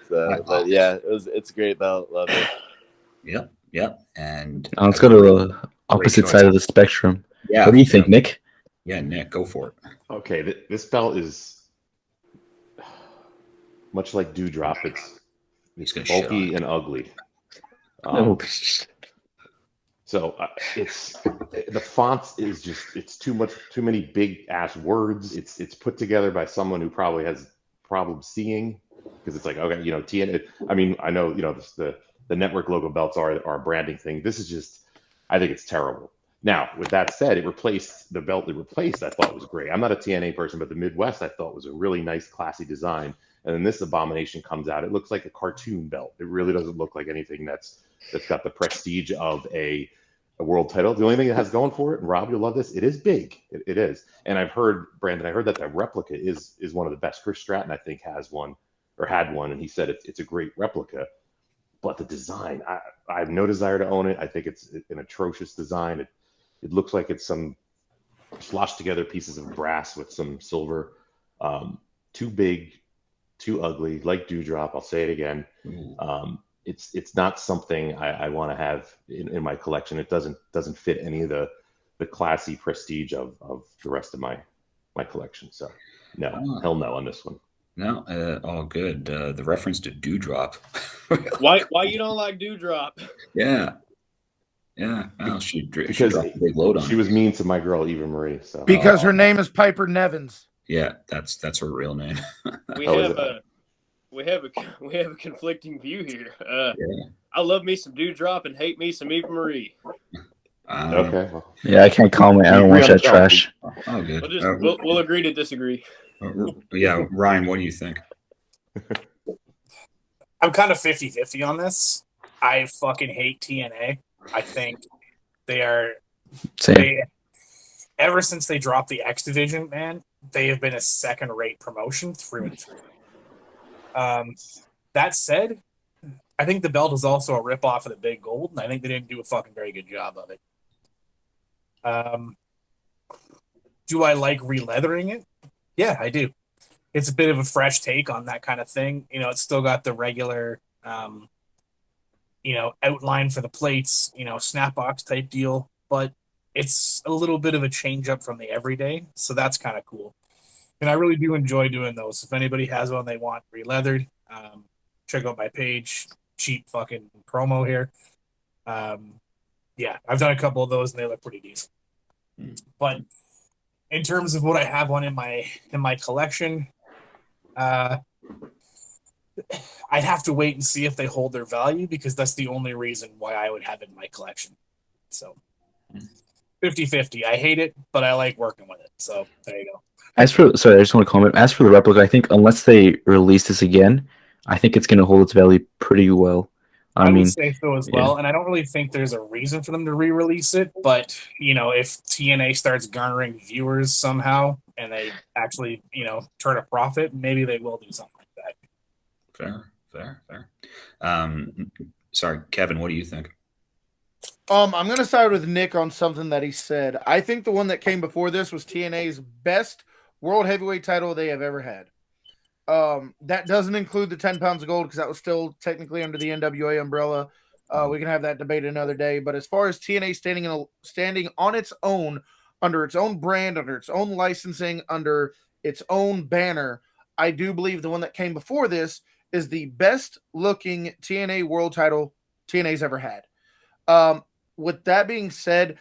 So, but yeah, it's a great belt. Love it. Yep. And Now let's go to the opposite side of the spectrum. Yeah. What do you think, Nick? Yeah, Nick, go for it. Okay, this belt is much like Dewdrop. It's bulky and ugly. So it's the fonts is just, it's too many big ass words. It's put together by someone who probably has problems seeing, because it's like, okay, you know, TN. I mean, I know, you know, the network logo belts are a branding thing. This is just, I think it's terrible. Now, with that said, the belt it replaced, I thought was great. I'm not a TNA person, but the Midwest I thought was a really nice, classy design. And then this abomination comes out. It looks like a cartoon belt. It really doesn't look like anything that's got the prestige of a world title. The only thing it has going for it, and Rob, you'll love this, it is big. It is. And I've heard, Brandon, that replica is one of the best. Chris Stratton, I think, has one or had one, and he said it's a great replica. but the design, I have no desire to own it. I think it's an atrocious design. It looks like it's some sloshed together pieces of brass with some silver. Too big, too ugly, like Dewdrop. I'll say it again. It's not something I want to have in my collection. It doesn't fit any of the classy prestige of the rest of my collection. So no, hell no on this one. No, all good. The reference to Dewdrop. Why you don't like Dewdrop? Yeah. Well, she dropped Because a big load on she it. was mean to my girl Eva Marie. So Because her name is Piper Nevins. Yeah, that's her real name. We Oh, is have it? we have a conflicting view here. Yeah. I love me some Dewdrop and hate me some Eva Marie. Okay. Well, Yeah, I can't comment. I don't We watch agree that on trash. Oh, good. We'll agree to disagree. Yeah, Ryan, what do you think? I'm kind of 50-50 on this. I fucking hate TNA. I think Same. ever since they dropped the X Division, man, they have been a second-rate promotion through and through. That said, I think the belt is also a ripoff of the Big Gold, and I think they didn't do a fucking very good job of it. Do I like releathering it? Yeah, I do. It's a bit of a fresh take on that kind of thing. You know, it's still got the regular, outline for the plates, snapbox type deal, but it's a little bit of a change up from the everyday. So that's kind of cool. And I really do enjoy doing those. If anybody has one they want releathered, check out my page. Cheap fucking promo here. Yeah, I've done a couple of those and they look pretty decent. But in terms of what I have on in my collection, I'd have to wait and see if they hold their value, because that's the only reason why I would have it in my collection. So 50-50. I hate it, but I like working with it. So there you go. I just want to comment. As for the replica, I think unless they release this again, I think it's going to hold its value pretty well. I mean, would say so as well, and I don't really think there's a reason for them to re-release it. But if TNA starts garnering viewers somehow and they actually turn a profit, maybe they will do something like that. Fair. Sorry, Kevin, what do you think? I'm going to side with Nick on something that he said. I think the one that came before this was TNA's best world heavyweight title they have ever had. That doesn't include the 10 pounds of gold, because that was still technically under the NWA umbrella. We can have that debate another day. But as far as TNA standing on its own, under its own brand, under its own licensing, under its own banner, I do believe the one that came before this is the best looking TNA world title TNA's ever had. With that being said,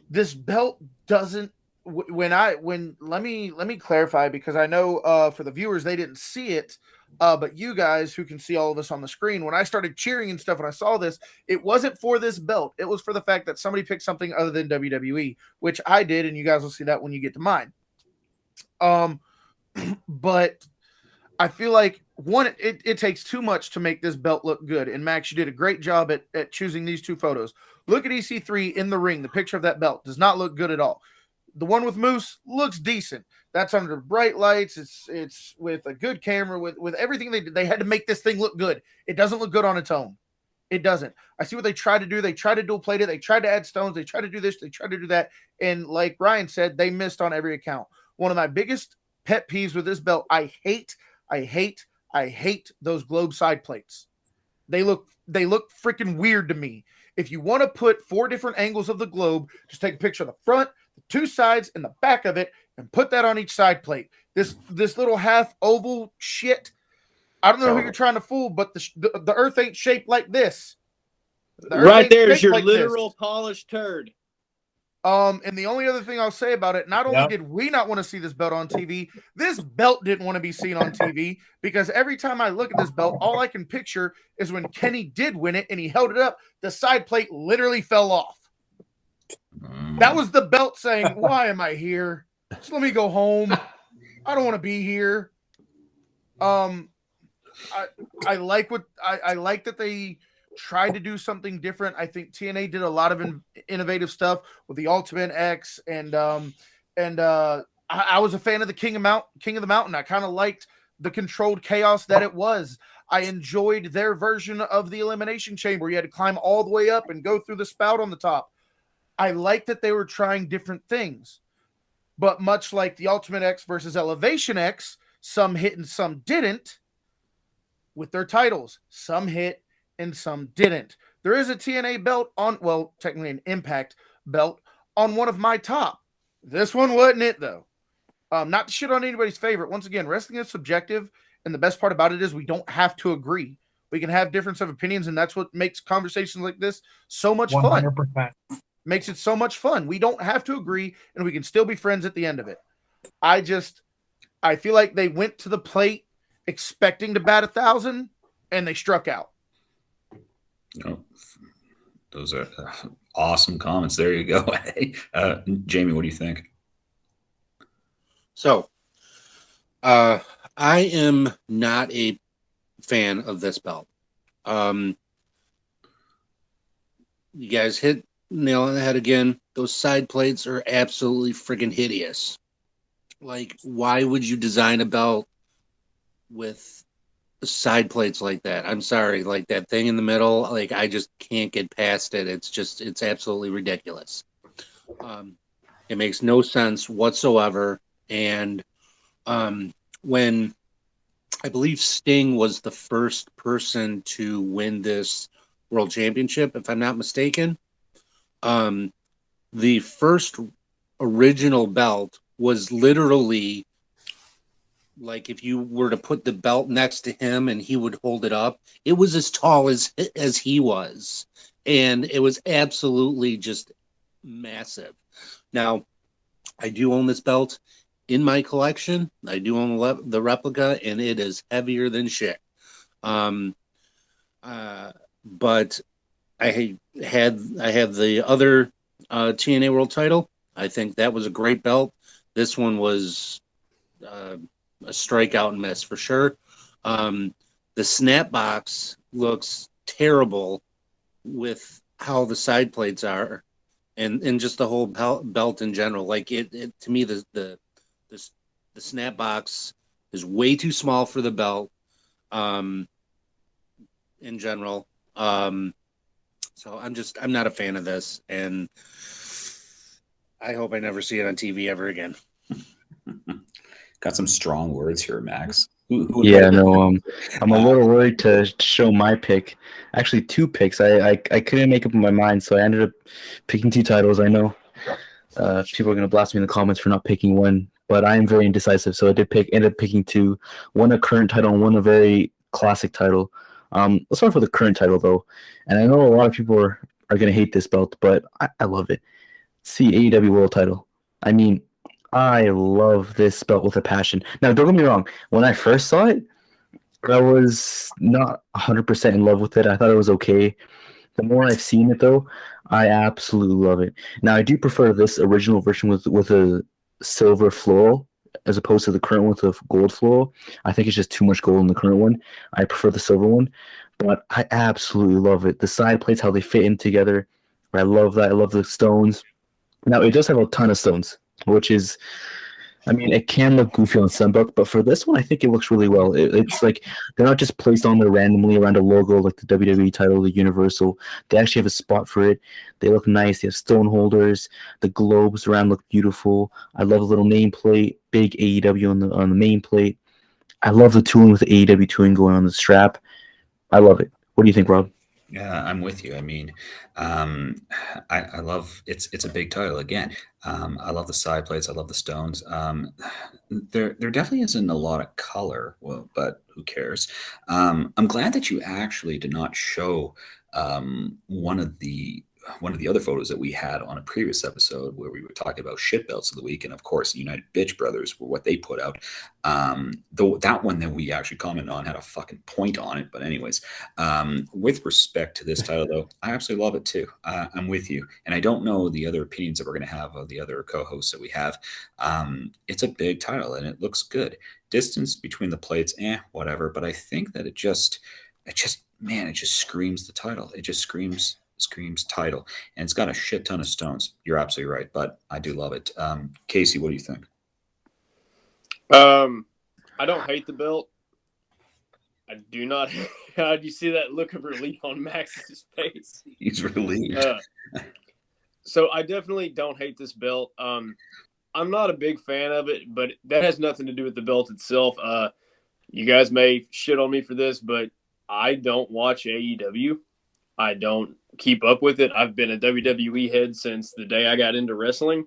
this belt doesn't. Let me clarify, because I know for the viewers they didn't see it, but you guys who can see all of us on the screen, when I started cheering and stuff when I saw this, it wasn't for this belt. It was for the fact that somebody picked something other than WWE, which I did, and you guys will see that when you get to mine. But I feel like it takes too much to make this belt look good. And Max, you did a great job at choosing these two photos. Look at EC3 in the ring. The picture of that belt does not look good at all. The one with Moose looks decent. That's under bright lights. It's with a good camera, with everything they did. They had to make this thing look good. It doesn't look good on its own. It doesn't. I see what they try to do. They try to dual plate it. They tried to add stones. They tried to do this. They tried to do that. And like Ryan said, they missed on every account. One of my biggest pet peeves with this belt, I hate those globe side plates. They look freaking weird to me. If you want to put 4 different angles of the globe, just take a picture of the front, the 2 sides, and the back of it, and put that on each side plate. This little half oval shit, I don't know who you're trying to fool, but the earth ain't shaped like this. Right there is your literal polished turd. And the only other thing I'll say about it, not only did we not want to see this belt on TV, this belt didn't want to be seen on TV, because every time I look at this belt, all I can picture is when Kenny did win it and he held it up, the side plate literally fell off. That was the belt saying, "Why am I here? Just let me go home. I don't want to be here." I like that they tried to do something different. I think TNA did a lot of innovative stuff with the Ultimate X, and I was a fan of the King of the Mountain. I kind of liked the controlled chaos that it was. I enjoyed their version of the Elimination Chamber. You had to climb all the way up and go through the spout on the top. I like that they were trying different things. But much like the Ultimate X versus Elevation X, some hit and some didn't with their titles. Some hit and some didn't. There is a TNA belt on, well, technically an Impact belt on one of my top. This one wasn't it, though. Not to shit on anybody's favorite. Once again, wrestling is subjective, and the best part about it is we don't have to agree. We can have difference of opinions, and that's what makes conversations like this so much 100%. Fun. Makes it so much fun. We don't have to agree, and we can still be friends at the end of it. I feel like they went to the plate expecting to bat 1,000, and they struck out. Oh, those are awesome comments. There you go. Jamie, what do you think? So, I am not a fan of this belt. You guys hit nail on the head again. Those side plates are absolutely freaking hideous. Like, why would you design a belt with side plates like that? I'm sorry, like that thing in the middle, like I just can't get past it. It's absolutely ridiculous. It makes no sense whatsoever. And when I believe Sting was the first person to win this world championship, if I'm not mistaken, the first original belt was literally like if you were to put the belt next to him and he would hold it up, it was as tall as he was. And it was absolutely just massive. Now, I do own this belt in my collection. I do own the replica, and it is heavier than shit. But I have the other TNA World title. I think that was a great belt. This one was a strikeout and miss for sure. The snap box looks terrible with how the side plates are, and just the whole belt in general. Like it to me, the snap box is way too small for the belt. In general, so I'm not a fan of this, and I hope I never see it on TV ever again. Got some strong words here, Max. I'm a little worried to show my pick. Actually, two picks. I couldn't make up my mind, so I ended up picking two titles. I know people are going to blast me in the comments for not picking one, but I am very indecisive, so I ended up picking two. One a current title and one a very classic title. Let's start with the current title, though. And I know a lot of people are going to hate this belt, but I love it. It's the AEW World title. I mean, I love this belt with a passion. Now, don't get me wrong. When I first saw it, I was not 100% in love with it. I thought it was okay. The more I've seen it, though, I absolutely love it. Now, I do prefer this original version with a silver floral as opposed to the current one with a gold floral. I think it's just too much gold in the current one. I prefer the silver one, but I absolutely love it. The side plates, how they fit in together. I love that. I love the stones. Now, it does have a ton of stones, which is, I mean, it can look goofy on some books, but for this one, I think it looks really well. It's like they're not just placed on there randomly around a logo like the WWE title, the Universal. They actually have a spot for it. They look nice. They have stone holders. The globes around look beautiful. I love the little nameplate, big AEW on the main plate. I love the tooling with the AEW tooling going on the strap. I love it. What do you think, Rob? Yeah, I'm with you. I mean, I love it's a big title again. I love the side plates. I love the stones. There definitely isn't a lot of color, well, but who cares? I'm glad that you actually did not show one of the other photos that we had on a previous episode where we were talking about shit belts of the week, and of course, United Bitch Brothers were what they put out. Though that one that we actually commented on had a fucking point on it. But anyways, with respect to this title, though, I absolutely love it too. I'm with you, and I don't know the other opinions that we're going to have of the other co-hosts that we have. It's a big title and it looks good. Distance between the plates, whatever. But I think that it just screams the title. It just screams title, and it's got a shit ton of stones. You're absolutely right, but I do love it. Casey, what do you think? I don't hate the belt. I do not. How do you see that look of relief on Max's face? He's relieved. So I definitely don't hate this belt. I'm not a big fan of it, but that has nothing to do with the belt itself. You guys may shit on me for this, but I don't watch AEW. I don't keep up with it. I've been a WWE head since the day I got into wrestling.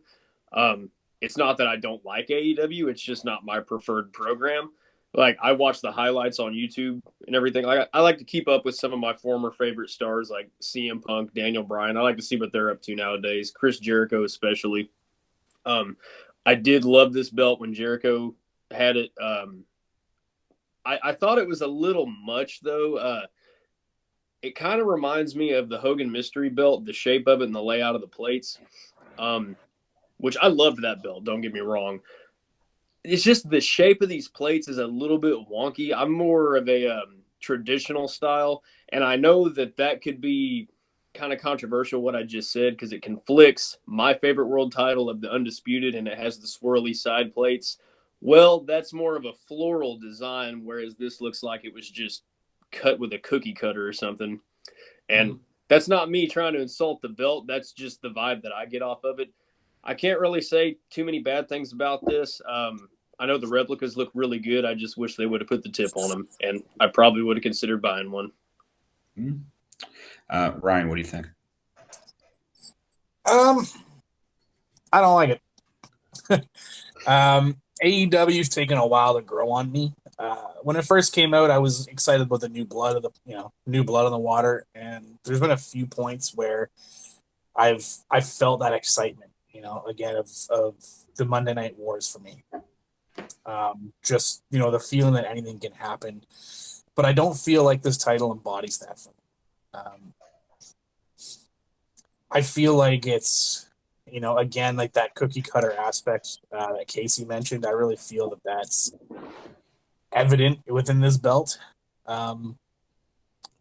It's not that I don't like AEW. It's just not my preferred program. Like, I watch the highlights on YouTube and everything. Like, I like to keep up with some of my former favorite stars like CM Punk, Daniel Bryan. I like to see what they're up to nowadays. Chris Jericho especially. I did love this belt when Jericho had it. I thought it was a little much, though. It kind of reminds me of the Hogan Mystery Belt, the shape of it and the layout of the plates, which I loved that belt, don't get me wrong. It's just the shape of these plates is a little bit wonky. I'm more of a traditional style, and I know that could be kind of controversial what I just said because it conflicts my favorite world title of the Undisputed, and it has the swirly side plates. Well, that's more of a floral design, whereas this looks like it was just cut with a cookie cutter or something. And that's not me trying to insult the belt. That's just the vibe that I get off of it. I can't really say too many bad things about this. I know the replicas look really good. I just wish they would have put the tip on them, and I probably would have considered buying one. Ryan, what do you think? I don't like it. AEW's taken a while to grow on me. When it first came out, I was excited about the new blood of new blood on the water, and there's been a few points where I felt that excitement, again of the Monday Night Wars for me. Just the feeling that anything can happen, but I don't feel like this title embodies that for me. I feel like it's again, like that cookie cutter aspect that Casey mentioned. I really feel that that's evident within this belt. I'm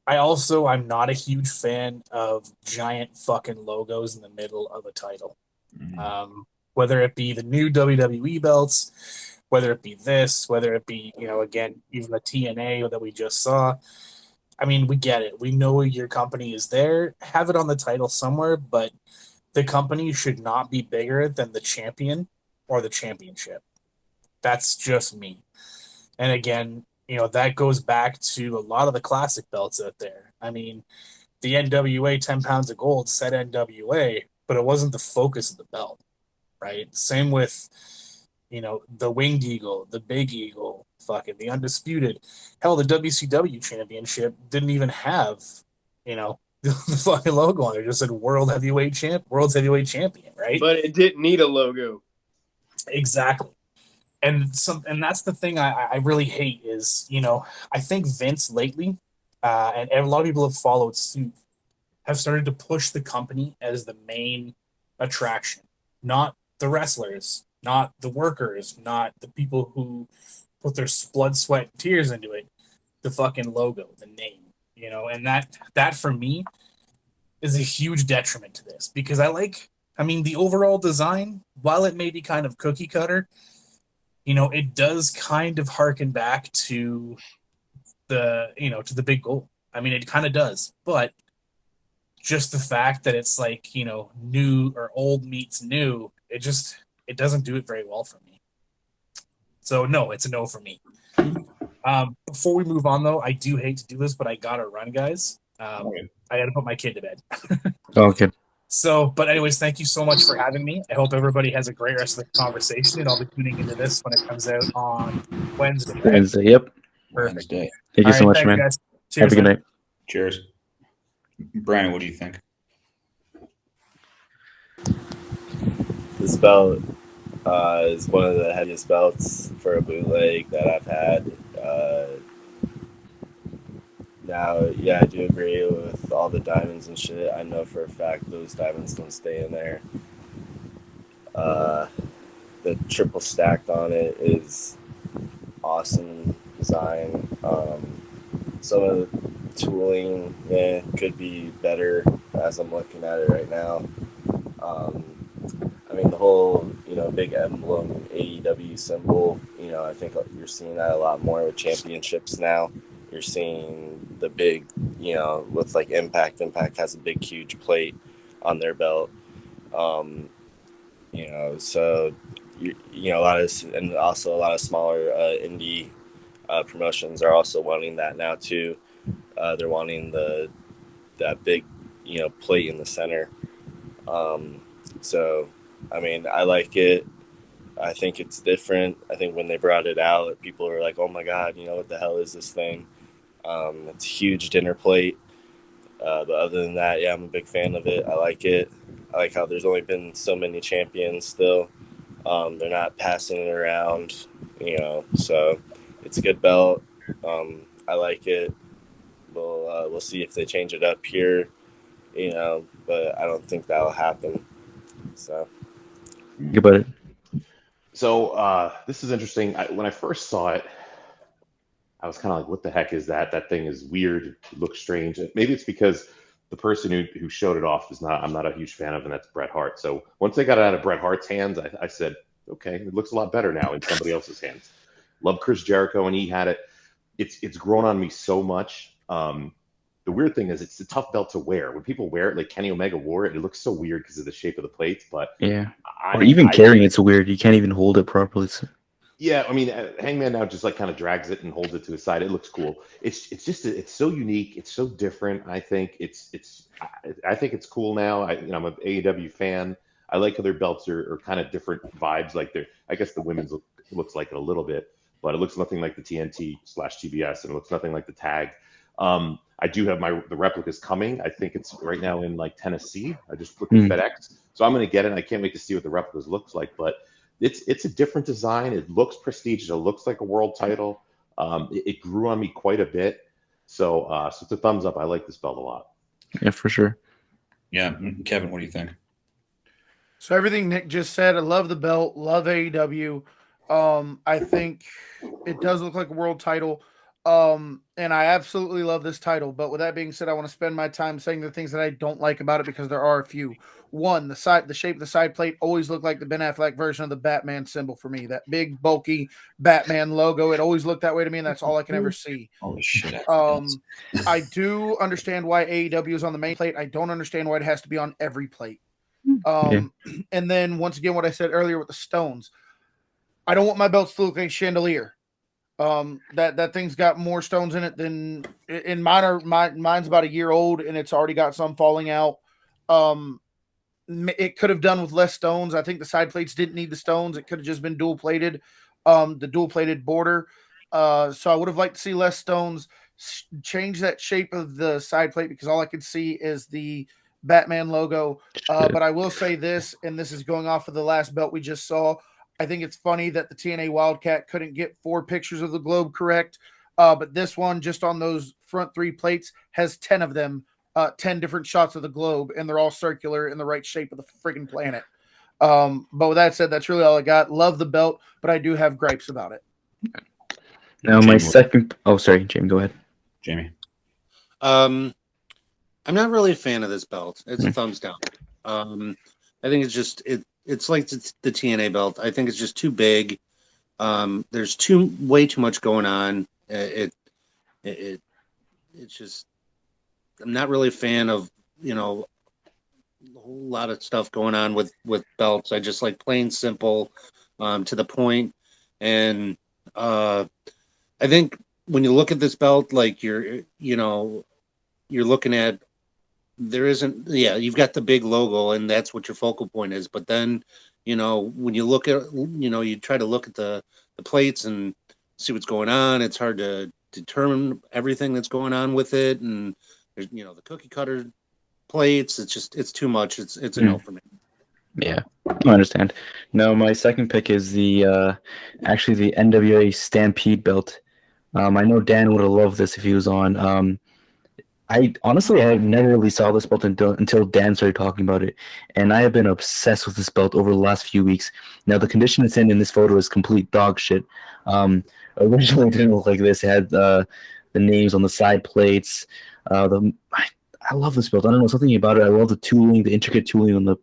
not a huge fan of giant fucking logos in the middle of a title. Whether it be the new WWE belts, whether it be this, whether it be, again, even the TNA that we just saw. I mean, we get it. We know your company is there. Have it on the title somewhere, but the company should not be bigger than the champion or the championship. That's just me. And again, that goes back to a lot of the classic belts out there. I mean, the NWA 10 pounds of gold said NWA, but it wasn't the focus of the belt, right? Same with, the Winged Eagle, the Big Eagle, fucking the Undisputed. Hell, the WCW championship didn't even have, the fucking logo on there. It just said World's Heavyweight Champion, right? But it didn't need a logo. Exactly. And that's the thing I really hate is, I think Vince lately, and a lot of people have followed suit, have started to push the company as the main attraction, not the wrestlers, not the workers, not the people who put their blood, sweat, and tears into it. The fucking logo, the name, and that for me is a huge detriment to this because the overall design, while it may be kind of cookie cutter, it does kind of harken back to to the big goal. I mean, it kind of does, but just the fact that it's like, new or old meets new, it doesn't do it very well for me. So no, it's a no for me. Before we move on though, I do hate to do this, but I gotta run, guys. I gotta put my kid to bed. Okay. So, but anyways, thank you so much for having me. I hope everybody has a great rest of the conversation, and I'll be tuning into this when it comes out on Wednesday. Right? Wednesday, yep. Perfect. Wednesday. Thank you so much, man. Guys. Have a good night. Cheers. Brandon, what do you think? This belt is one of the heaviest belts for a bootleg that I've had. Now, yeah, I do agree with all the diamonds and shit. I know for a fact those diamonds don't stay in there. The triple stacked on it is awesome design. Some of the tooling, could be better as I'm looking at it right now. The whole, big emblem AEW symbol, I think you're seeing that a lot more with championships now. you're seeing the big, with like Impact. Impact has a big, huge plate on their belt. So a lot of, and also a lot of smaller indie promotions are also wanting that now too. They're wanting that big, plate in the center. So, I mean, I like it. I think it's different. I think when they brought it out, people were like, "Oh my God, what the hell is this thing?" It's a huge dinner plate. But other than that, yeah, I'm a big fan of it. I like it. I like how there's only been so many champions still. They're not passing it around, so it's a good belt. I like it. We'll see if they change it up here, but I don't think that'll happen. So. Think about it. So this is interesting. When I first saw it, I was kind of like, "What the heck is that? That thing is weird. It looks strange." Maybe it's because the person who showed it off I'm not a huge fan of, and that's Bret Hart. So once they got it out of Bret Hart's hands, I said, "Okay, it looks a lot better now in somebody else's hands." Love Chris Jericho, and he had it. It's grown on me so much. The weird thing is it's a tough belt to wear. When people wear it, like Kenny Omega wore it, it looks so weird because of the shape of the plates. But yeah, or even carrying it's weird. You can't even hold it properly. Yeah, I mean, Hangman now just like kind of drags it and holds it to his side. It looks cool. It's just it's so unique. It's so different. I think I think it's cool now. I'm an AEW fan. I like how their belts are kind of different vibes. Like I guess the women's looks like it a little bit, but it looks nothing like the TNT/TBS, and it looks nothing like the tag. I do have the replicas coming. I think it's right now in like Tennessee. I just looked at FedEx, so I'm going to get it. And I can't wait to see what the replicas looks like. But it's a different design. It looks prestigious. It looks like a world title. It grew on me quite a bit. So it's a thumbs up. I like this belt a lot. Yeah, for sure. Yeah, Kevin, what do you think? So everything Nick just said, I love the belt, love AEW. I think it does look like a world title. And I absolutely love this title. But with that being said, I want to spend my time saying the things that I don't like about it because there are a few. One, the shape of the side plate always looked like the Ben Affleck version of the Batman symbol for me. That big, bulky Batman logo. It always looked that way to me, and that's all I can ever see. Holy shit. I do understand why AEW is on the main plate. I don't understand why it has to be on every plate. And then once again, what I said earlier with the stones. I don't want my belts to look like a chandelier. That thing's got more stones in it than in mine's about a year old and it's already got some falling out. It could have done with less stones. I think the side plates didn't need the stones. It could have just been dual plated, the dual plated border. So I would have liked to see less stones. Change that shape of the side plate because all I could see is the Batman logo. But I will say this, and this is going off of the last belt we just saw. I think it's funny that the TNA Wildcat couldn't get 4 pictures of the globe correct. But this one, just on those front 3 plates, has 10 of them, 10 different shots of the globe, and they're all circular in the right shape of the friggin' planet. But with that said, that's really all I got. Love the belt, but I do have gripes about it. Now, my second... Oh, sorry, Jamie, go ahead. Jamie. I'm not really a fan of this belt. It's a thumbs down. I think it's just... It's like the TNA belt. I think it's just too big. There's way too much going on. It's just I'm not really a fan of a whole lot of stuff going on with belts. I just like plain simple, to the point. And I think when you look at this belt, like you're looking at. There isn't, you've got the big logo and that's what your focal point is. But then, when you look at, you try to look at the plates and see what's going on. It's hard to determine everything that's going on with it. And there's, the cookie cutter plates. It's too much. It's a no for me. Yeah, I understand. No, my second pick is the actually the NWA Stampede belt. I know Dan would have loved this if he was on. I never really saw this belt until Dan started talking about it, and I have been obsessed with this belt over the last few weeks. Now, the condition it's in this photo is complete dog shit. Originally, it didn't look like this. It had the names on the side plates. I love this belt. I don't know, something about it. I love the tooling, the intricate tooling on the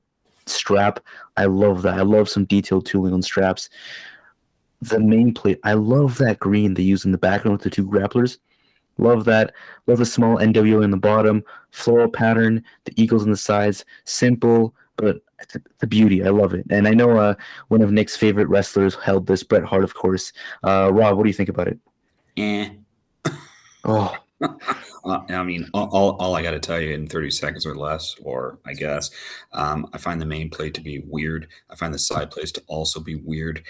strap. I love that. I love some detailed tooling on straps. The main plate, I love that green they use in the background with the 2 grapplers. Love that. Love the small NWO in the bottom, floral pattern, the eagles on the sides. Simple, but it's a beauty. I love it. And I know one of Nick's favorite wrestlers held this, Bret Hart, of course. Rob, what do you think about it? Oh, I mean, all I got to tell you in 30 seconds or less, or I guess, I find the main plate to be weird. I find the side plates to also be weird.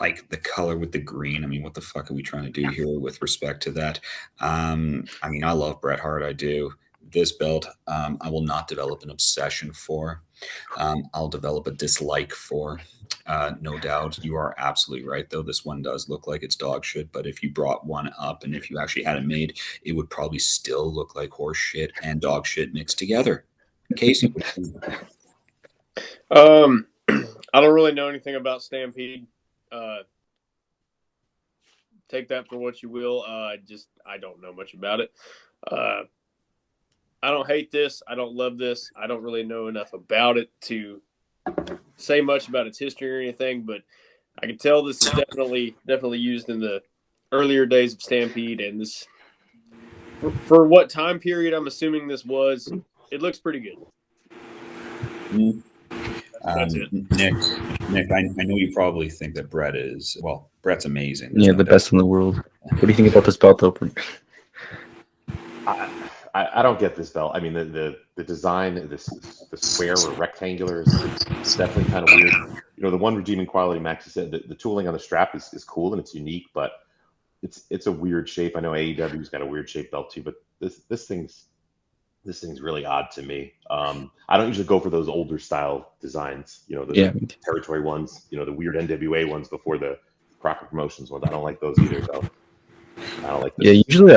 Like the color with the green. I mean, what the fuck are we trying to do here with respect to that? I mean, I love Bret Hart. I do. This belt, I will not develop an obsession for. I'll develop a dislike for. No doubt. You are absolutely right, though. This one does look like it's dog shit, but if you brought one up and if you actually had it made, it would probably still look like horse shit and dog shit mixed together. Casey. I don't really know anything about Stampede. Take that for what you will. I don't know much about it. I don't hate this. I don't love this. I don't really know enough about it to say much about its history or anything, but I can tell this is definitely used in the earlier days of Stampede, and this for what time period I'm assuming this was, it looks pretty good. That's it. Nick, I know you probably think that Brett's amazing. There's the best in the world. What do you think about this belt, though? I don't get this belt. I mean, the design, the square or rectangular is definitely kind of weird. You know, the one redeeming quality, Max said, the tooling on the strap is cool and it's unique, but it's a weird shape. I know AEW's got a weird shape belt too, but this thing's really odd to me. I don't usually go for those older style designs. You know, the territory ones. You know, the weird NWA ones before the Crocker Promotions ones. I don't like those either. So I don't like this. Yeah, usually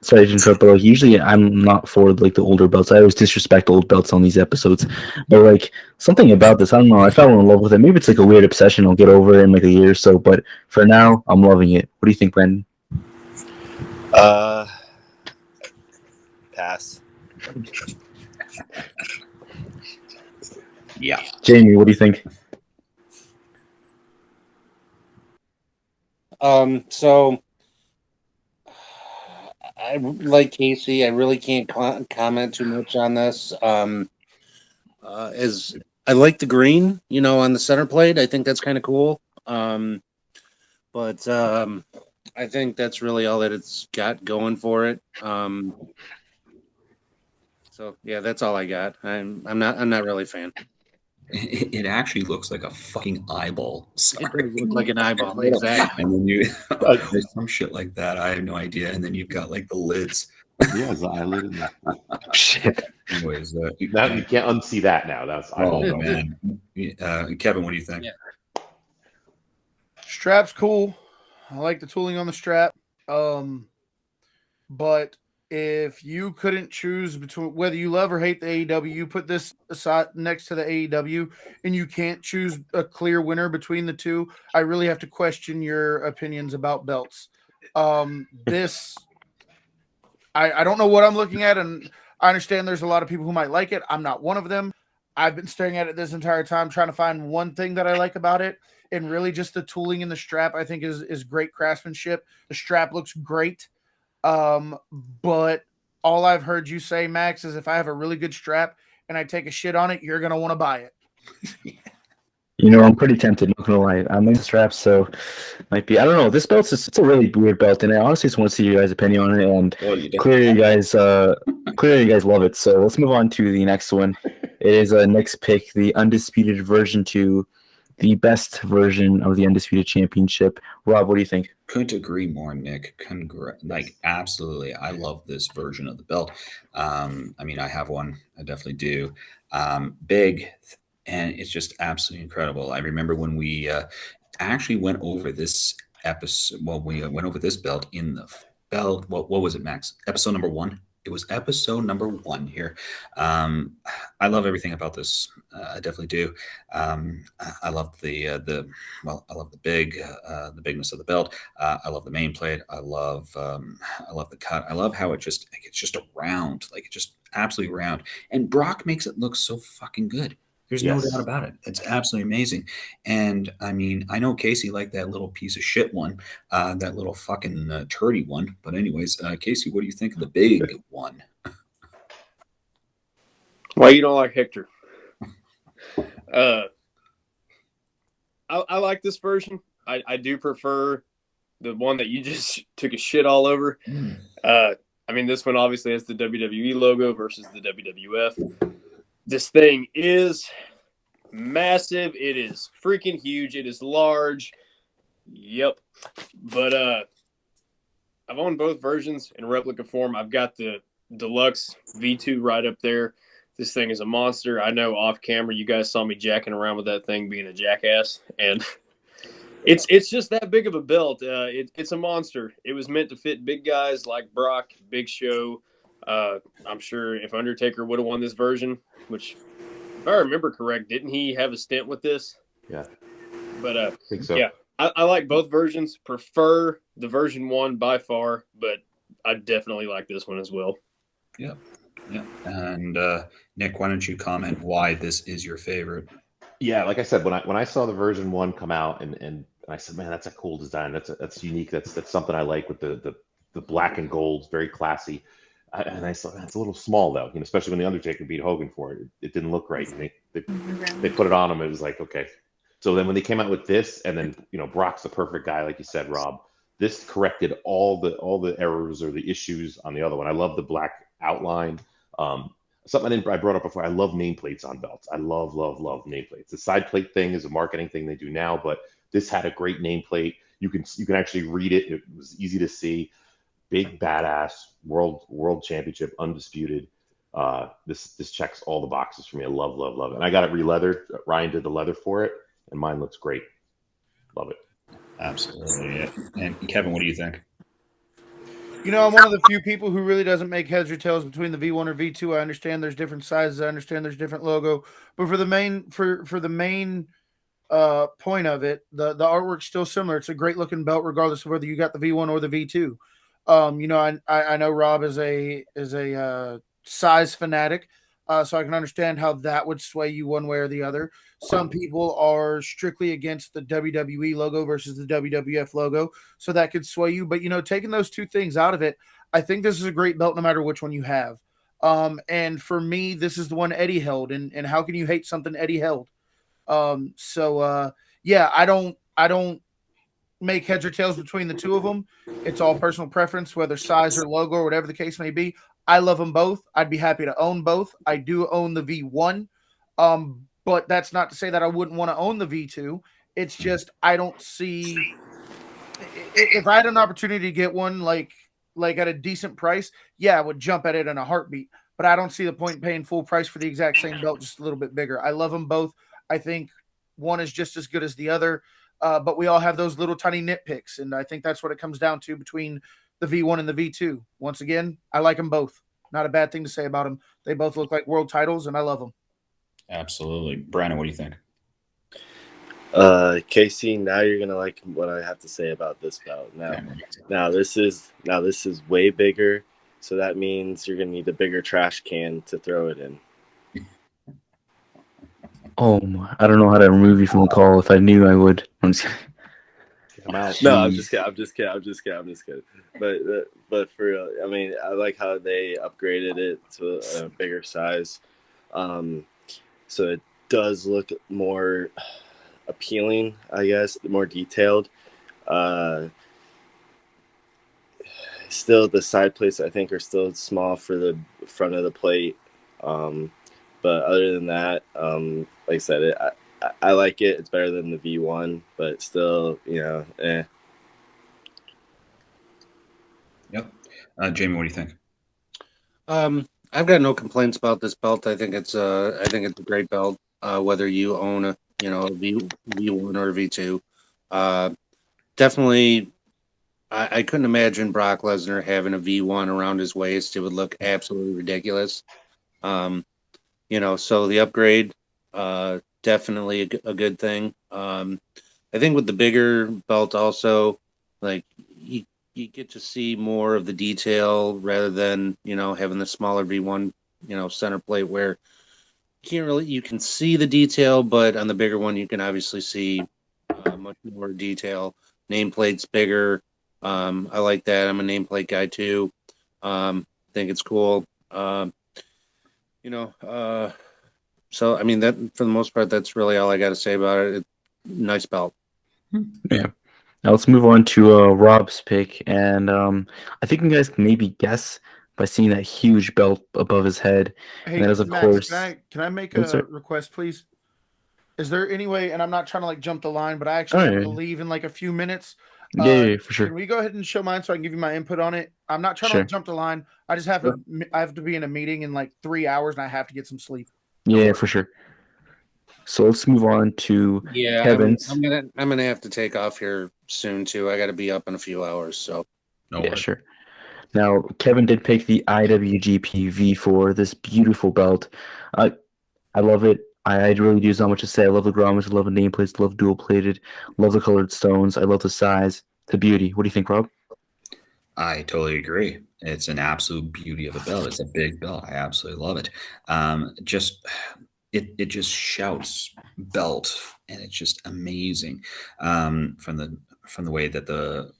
sorry to interrupt, but usually I'm not for like the older belts. I always disrespect old belts on these episodes. But like something about this, I don't know. I fell in love with it. Maybe it's like a weird obsession. I'll get over it in like a year or so. But for now, I'm loving it. What do you think, Brandon? Pass. Yeah. Jamie, what do you think? So I like Casey. I really can't comment too much on this. As I like the green, on the center plate. I think that's kind of cool. But I think that's really all that it's got going for it. So yeah, that's all I got. I'm not really a fan. It actually looks like a fucking eyeball. Sorry. It looks like an eyeball, exactly. And then there's some shit like that. I have no idea. And then you've got like the lids. Yeah, the eyelid in there. Shit. Anyways, now you can't unsee that now. That's man. Kevin, what do you think? Yeah. Strap's cool. I like the tooling on the strap. But if you couldn't choose between whether you love or hate the AEW, you put this aside next to the AEW, and you can't choose a clear winner between the two, I really have to question your opinions about belts. This, I don't know what I'm looking at, and I understand there's a lot of people who might like it. I'm not one of them. I've been staring at it this entire time, trying to find one thing that I like about it, and really just the tooling in the strap I think is great craftsmanship. The strap looks great. But all I've heard you say, Max, is if I have a really good strap and I take a shit on it, you're going to want to buy it. I'm pretty tempted, not going to lie. I'm in straps, so might be. I don't know. This belt's it's a really weird belt, and I honestly just want to see your guys' opinion on it. And clearly you guys love it. So let's move on to the next one. It is Nick's pick, the Undisputed version 2, the best version of the Undisputed Championship. Rob, what do you think? Couldn't agree more, Nick. Absolutely. I love this version of the belt. I mean, I have one. I definitely do. Big, and it's just absolutely incredible. I remember when we actually went over this episode. Well, we went over this belt in the belt. What was it, Max? Episode number 1. It was episode number 1 here. I love everything about this. I definitely do. I love the bigness of the belt. I love the main plate. I love the cut. I love how it's just a round, like it's just absolutely round. And Brock makes it look so fucking good. There's Yes. no doubt about it. It's absolutely amazing. And I mean, I know Casey liked that little piece of shit one, that little fucking turdy one. But anyways, Casey, what do you think of the big one? Why you don't like Hector? I like this version. I do prefer the one that you just took a shit all over. I mean, this one obviously has the WWE logo versus the WWF. This thing is massive. It is freaking huge. It is large. Yep. But I've owned both versions in replica form. I've got the deluxe V2 right up there. This thing is a monster. I know off camera you guys saw me jacking around with that thing being a jackass, and it's just that big of a belt. It's a monster. It was meant to fit big guys like Brock, Big Show. I'm sure if Undertaker would have won this version, which if I remember correct, didn't he have a stint with this? Yeah. But I think so. yeah, I like both versions. Prefer the version 1 by far, but I definitely like this one as well. Yeah. Yeah. And Nick, why don't you comment why this is your favorite? Yeah, like I said, when I saw the version 1 come out, and I said, man, that's a cool design. That's unique. That's something I like with the black and gold, very classy. And I thought that's a little small though, especially when the Undertaker beat Hogan for it. It didn't look right. And they put it on him. It was like, okay. So then when they came out with this, and then Brock's the perfect guy, like you said, Rob. This corrected all the errors or the issues on the other one. I love the black outline. Something I brought up before. I love nameplates on belts. I love nameplates. The side plate thing is a marketing thing they do now, but this had a great nameplate. You can actually read it. It was easy to see. Big badass world championship, undisputed. This checks all the boxes for me. I love it. And I got it re-leathered. Ryan did the leather for it, and mine looks great. Love it. Absolutely. Yeah. And Kevin, what do you think? I'm one of the few people who really doesn't make heads or tails between the V1 or V2. I understand there's different sizes. I understand there's different logo, but for the main point of it, the artwork's still similar. It's a great looking belt, regardless of whether you got the V1 or the V2. I know Rob is a size fanatic, so I can understand how that would sway you one way or the other. Some people are strictly against the WWE logo versus the WWF logo, so that could sway you. But taking those two things out of it, I think this is a great belt no matter which one you have. And for me, this is the one Eddie held, and how can you hate something Eddie held? Yeah, I don't make heads or tails between the two of them. It's all personal preference, whether size or logo or whatever the case may be. I love them both. I'd be happy to own both. I do own the V1, but that's not to say that I wouldn't want to own the V2. It's just I don't see if I had an opportunity to get one like at a decent price, yeah, I would jump at it in a heartbeat. But I don't see the point in paying full price for the exact same belt, just a little bit bigger. I love them both. I think one is just as good as the other. But we all have those little tiny nitpicks, and I think that's what it comes down to between the V1 and the V2. Once again, I like them both. Not a bad thing to say about them. They both look like world titles, and I love them. Absolutely. Brandon, what do you think? Casey, now you're gonna like what I have to say about this belt. Now this is way bigger, so that means you're gonna need a bigger trash can to throw it in. Oh, I don't know how to remove you from the call. If I knew, I would. Come out. No, I'm just kidding. But for real, I mean, I like how they upgraded it to a bigger size, so it does look more appealing, I guess, more detailed. Still, the side plates I think are still small for the front of the plate. But other than that, like I said, I like it. It's better than the V1, but still, eh. Yep. Jamie, what do you think? I've got no complaints about this belt. I think it's a great belt. Whether you own a V1 or a V2, definitely. I couldn't imagine Brock Lesnar having a V1 around his waist. It would look absolutely ridiculous. So the upgrade, definitely a good thing. I think with the bigger belt also, like you get to see more of the detail rather than, having the smaller V1, center plate where can't really, you can see the detail, but on the bigger one, you can obviously see much more detail. Nameplate's bigger. I like that. I'm a nameplate guy too. Think it's cool. So I mean that for the most part, that's really all I got to say about it. Nice belt. Yeah. Now let's move on to Rob's pick, and I think you guys can maybe guess by seeing that huge belt above his head, and Hey, that is of Max, course. can I make What's a that? request, please? Is there any way, and I'm not trying to like jump the line, but I actually have to Alright. leave in like a few minutes. Yeah, for Can sure. we go ahead and show mine so I can give you my input on it? I'm not trying to Sure. like jump the line. I just have to. I have to be in a meeting in like 3 hours, and I have to get some sleep. Yeah, for sure. So let's move on to Yeah, Kevin's. I'm gonna have to take off here soon too. I got to be up in a few hours. So No Yeah, worries. sure. Now, Kevin did pick the IWGP V4, this beautiful belt. I love it. I really do so much to say. I love the grommets, I love the nameplates, love dual plated, love the colored stones, I love the size, the beauty. What do you think, Rob? I totally agree. It's an absolute beauty of a belt. It's a big belt. I absolutely love it. Just it just shouts belt, and it's just amazing. From the way that the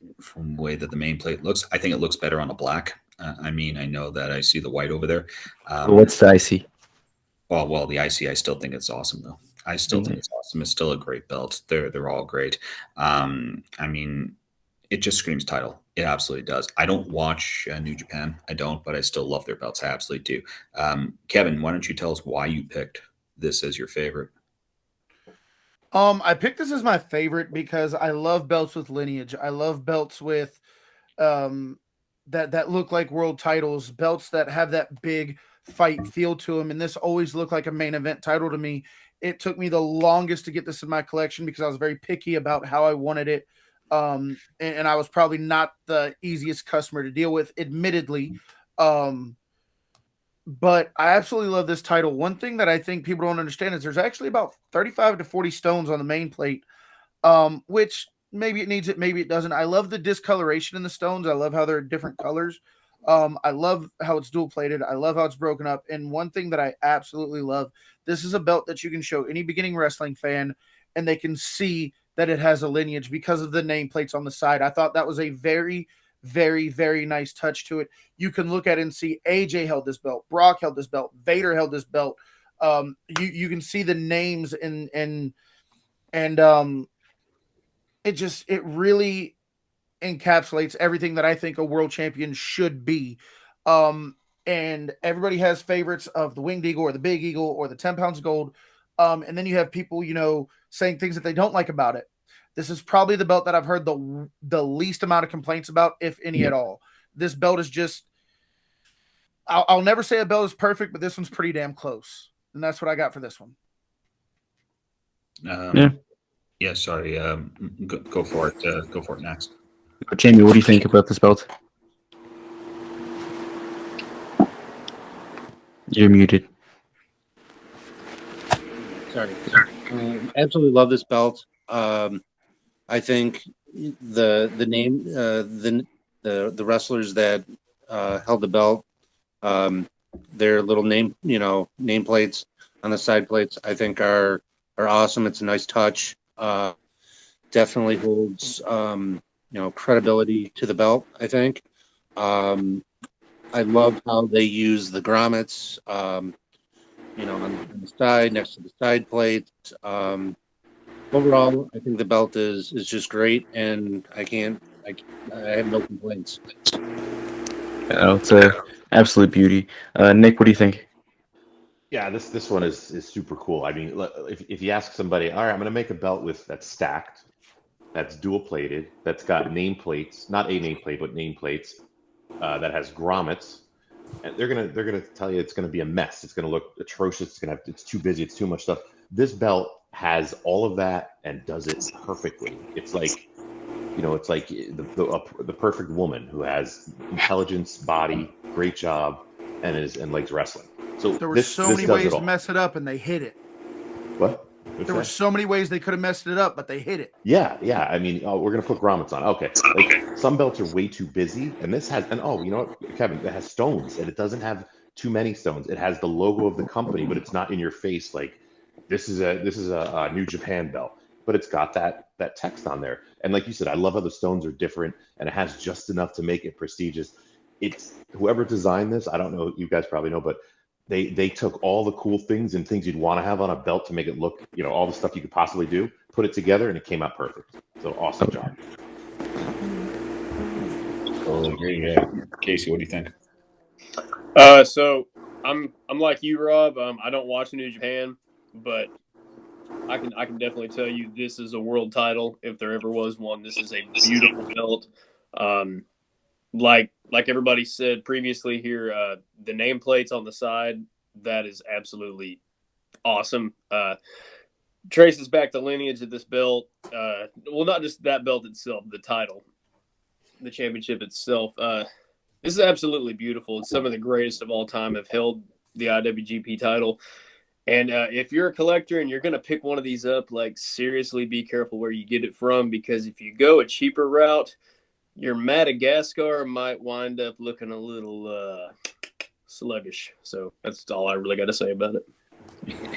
main plate looks. I think it looks better on a black. I mean, I know that I see the white over there. What's the IC? Well, the IC, I still think it's awesome though. I still think it's awesome. It's still a great belt. They're all great. I mean, it just screams title. It absolutely does. I don't watch New Japan. I don't, but I still love their belts. I absolutely do. Kevin, why don't you tell us why you picked this as your favorite? I picked this as my favorite because I love belts with lineage. I love belts with um that look like world titles, belts that have that big fight feel to them, and this always looked like a main event title to me. It took me the longest to get this in my collection because I was very picky about how I wanted it. And I was probably not the easiest customer to deal with, admittedly. Um, but I absolutely love this title. One thing that I think people don't understand is there's actually about 35 to 40 stones on the main plate, which maybe it needs it, maybe it doesn't. I love the discoloration in the stones. I love how they're different colors. I love how it's dual plated. I love how it's broken up. And one thing that I absolutely love, this is a belt that you can show any beginning wrestling fan, and they can see that it has a lineage because of the nameplates on the side. I thought that was a very, very, very nice touch to it. You can look at it and see AJ held this belt, Brock held this belt, Vader held this belt. You can see the names and it really encapsulates everything that I think a world champion should be. And everybody has favorites of the Winged Eagle or the Big Eagle or the 10 pounds of gold. And then you have people, saying things that they don't like about it. This is probably the belt that I've heard the least amount of complaints about, if any at all. This belt is just, I'll never say a belt is perfect, but this one's pretty damn close. And that's what I got for this one. Yeah, sorry. Go for it. Go for it next. Jamie, what do you think about this belt? You're muted. sorry. Absolutely love this belt. I think the name the wrestlers that held the belt, their little nameplates on the side plates, I think are awesome. It's a nice touch. Definitely holds credibility to the belt, I think. I love how they use the grommets, on the side, next to the side plates. Overall, I think the belt is just great, and I have no complaints. It's a absolute beauty. Nick, what do you think? Yeah, this one is super cool. I mean, if you ask somebody, all right, I'm going to make a belt that's stacked, that's dual plated, that's got nameplates, not a nameplate, but nameplates, that has grommets, and they're gonna tell you it's gonna be a mess. It's gonna look atrocious. It's too busy. It's too much stuff. This belt has all of that and does it perfectly. It's like, it's like the perfect woman who has intelligence, body, great job, and likes wrestling. So there were so many ways to mess it up, and they hit it. What? There were so many ways they could have messed it up, but they hit it. Yeah. I mean, we're gonna put grommets on. Okay. Some belts are way too busy, and this has. And you know what, Kevin? It has stones, and it doesn't have too many stones. It has the logo of the company, but it's not in your face like this is a New Japan belt, but it's got that text on there. And like you said, I love how the stones are different, and it has just enough to make it prestigious. It's whoever designed this. I don't know. You guys probably know, but they took all the cool things and things you'd want to have on a belt to make it look, all the stuff you could possibly do, put it together, and it came out perfect. So awesome job. Totally agree. Yeah. Casey, what do you think? So I'm like you, Rob. I don't watch New Japan, but I can definitely tell you this is a world title if there ever was one. This is a beautiful belt. Like everybody said previously here, the nameplates on the side, that is absolutely awesome. Traces back the lineage of this belt. Well, not just that belt itself, the title, the championship itself. This is absolutely beautiful. It's some of the greatest of all time have held the IWGP title. And if you're a collector and you're going to pick one of these up, like seriously be careful where you get it from, because if you go a cheaper route, your Madagascar might wind up looking a little sluggish. So that's all I really got to say about it.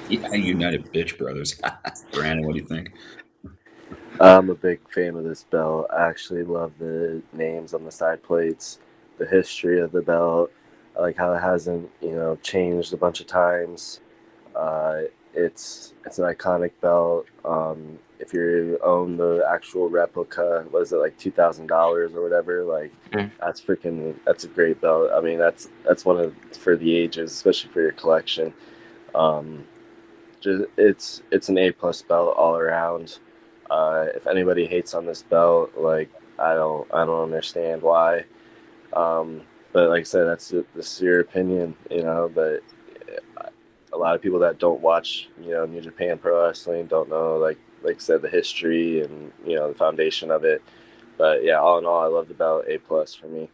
Yeah, United Bitch Brothers. Brandon, what do you think? I'm a big fan of this belt. I actually love the names on the side plates, the history of the belt. I like how it hasn't, changed a bunch of times. It's an iconic belt. If you own the actual replica, what is it, like $2,000 or whatever? Like that's a great belt. I mean, that's one for the ages, especially for your collection. It's an A+ belt all around. If anybody hates on this belt, like I don't understand why. But like I said, this is your opinion, But a lot of people that don't watch, New Japan Pro Wrestling don't know, like I said, the history and the foundation of it. But yeah, all in all, I love the belt. A+ for me.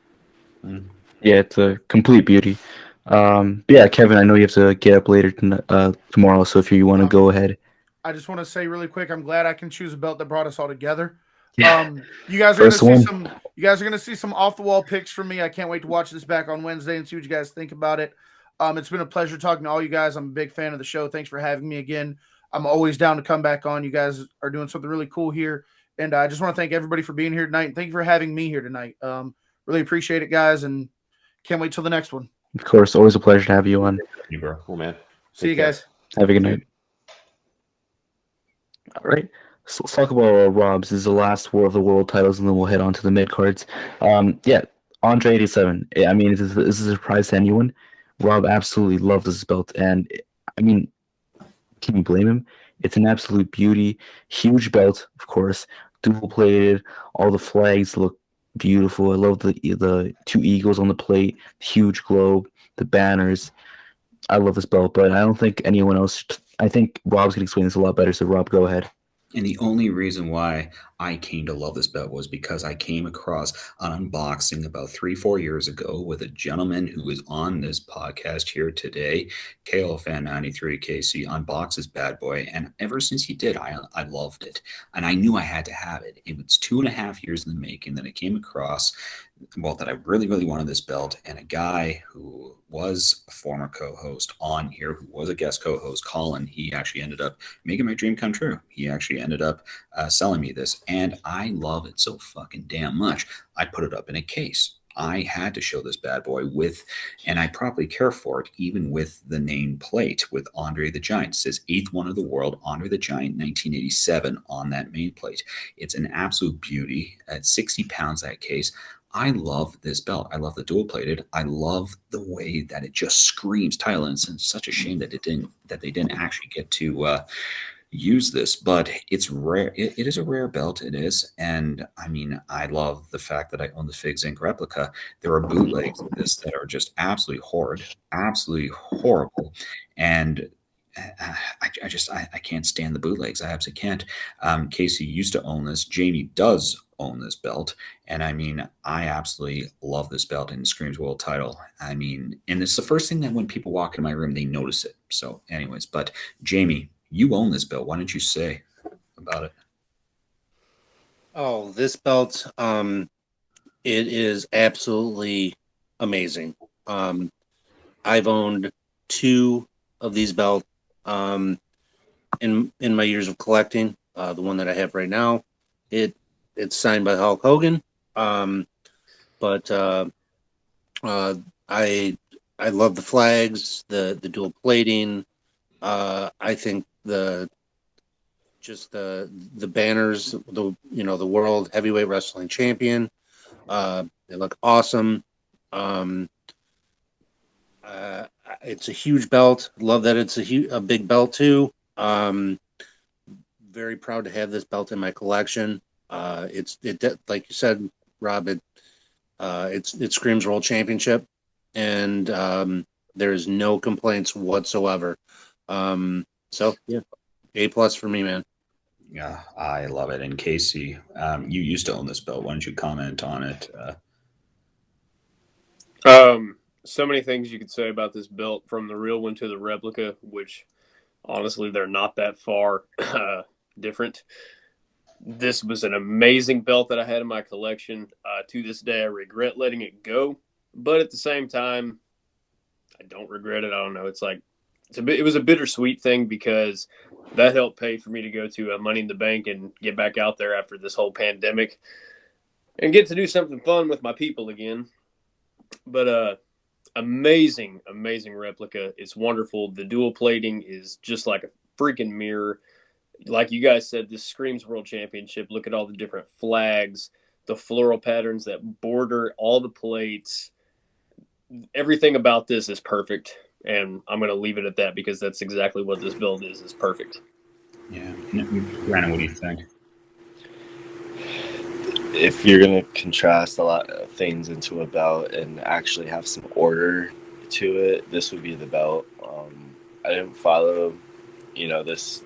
Yeah, it's a complete beauty. But yeah, Kevin, I know you have to get up later tomorrow, so if you want to go ahead. I just want to say really quick, I'm glad I can choose a belt that brought us all together. Yeah. You guys are First gonna see some off the wall picks from me. I can't wait to watch this back on Wednesday and see what you guys think about it. It's been a pleasure talking to all you guys. I'm a big fan of the show. Thanks for having me again. I'm always down to come back on. You guys are doing something really cool here, and I just want to thank everybody for being here tonight. And thank you for having me here tonight. Really appreciate it, guys, and can't wait till the next one. Of course, always a pleasure to have you on. You, bro. Cool, man. See you guys. Have a good night. All right. So let's talk about Rob's. This is the last war of the world titles, and then we'll head on to the mid cards. Yeah, Andre 87. I mean, this is a surprise to anyone. Rob absolutely loves this belt, and I mean, can you blame him? It's an absolute beauty. Huge belt, of course, dual plated. All the flags look beautiful. I love the two eagles on the plate, huge globe, the banners. I love this belt, but I don't think anyone else. I think Rob's gonna explain this a lot better. So Rob, go ahead. And the only reason why I came to love this belt was because I came across an unboxing about 3-4 years ago with a gentleman who is on this podcast here today, KO Fan 93 KC, unboxed this bad boy. And ever since he did, I loved it. And I knew I had to have it. It was 2.5 years in the making that I came across, well, that I really, really wanted this belt. And a guy who was a former co-host on here, who was a guest co-host, Colin, he actually ended up making my dream come true. He actually ended up selling me this, and I love it so fucking damn much. I put it up in a case. I had to show this bad boy with, and I probably care for it, even with the name plate with Andre the Giant. It says 8th one of the world, Andre the Giant, 1987 on that main plate. It's an absolute beauty. At 60 pounds, that case. I love this belt. I love the dual plated. I love the way that it just screams title, and it's such a shame that they didn't actually get to use this, but it's rare. It is a rare belt. It is. And I mean, I love the fact that I own the Fig Zinc replica. There are bootlegs of this that are just absolutely horrid, absolutely horrible. And I can't stand the bootlegs. I absolutely can't. Casey used to own this. Jamie does own this belt. And I mean, I absolutely love this belt, and it screams world title. I mean, and it's the first thing that when people walk in my room, they notice it. So anyways, but Jamie, you own this belt. Why don't you say about it? Oh, this belt, it is absolutely amazing. I've owned 2 of these belts in my years of collecting. The one that I have right now, it's signed by Hulk Hogan. But I love the flags, the dual plating. I think the banners, the world heavyweight wrestling champion. They look awesome. It's a huge belt. Love that it's a big belt too. Very proud to have this belt in my collection. Like you said, Rob. It screams World Championship, and there's no complaints whatsoever. So yeah, A+ for me, man. Yeah, I love it. And Casey, you used to own this belt. Why don't you comment on it? So many things you could say about this belt, from the real one to the replica, which honestly they're not that far different. This was an amazing belt that I had in my collection. To this day, I regret letting it go, but at the same time, I don't regret it. I don't know. It was a bittersweet thing, because that helped pay for me to go to Money in the Bank and get back out there after this whole pandemic and get to do something fun with my people again. But amazing replica. It's wonderful. The dual plating is just like a freaking mirror. Like you guys said, this screams World Championship. Look at all the different flags, the floral patterns that border all the plates. Everything about this is perfect. And I'm going to leave it at that, because that's exactly what this build is. It's perfect. Yeah. Brandon, what do you think? If you're going to contrast a lot of things into a belt and actually have some order to it, this would be the belt. I didn't follow, this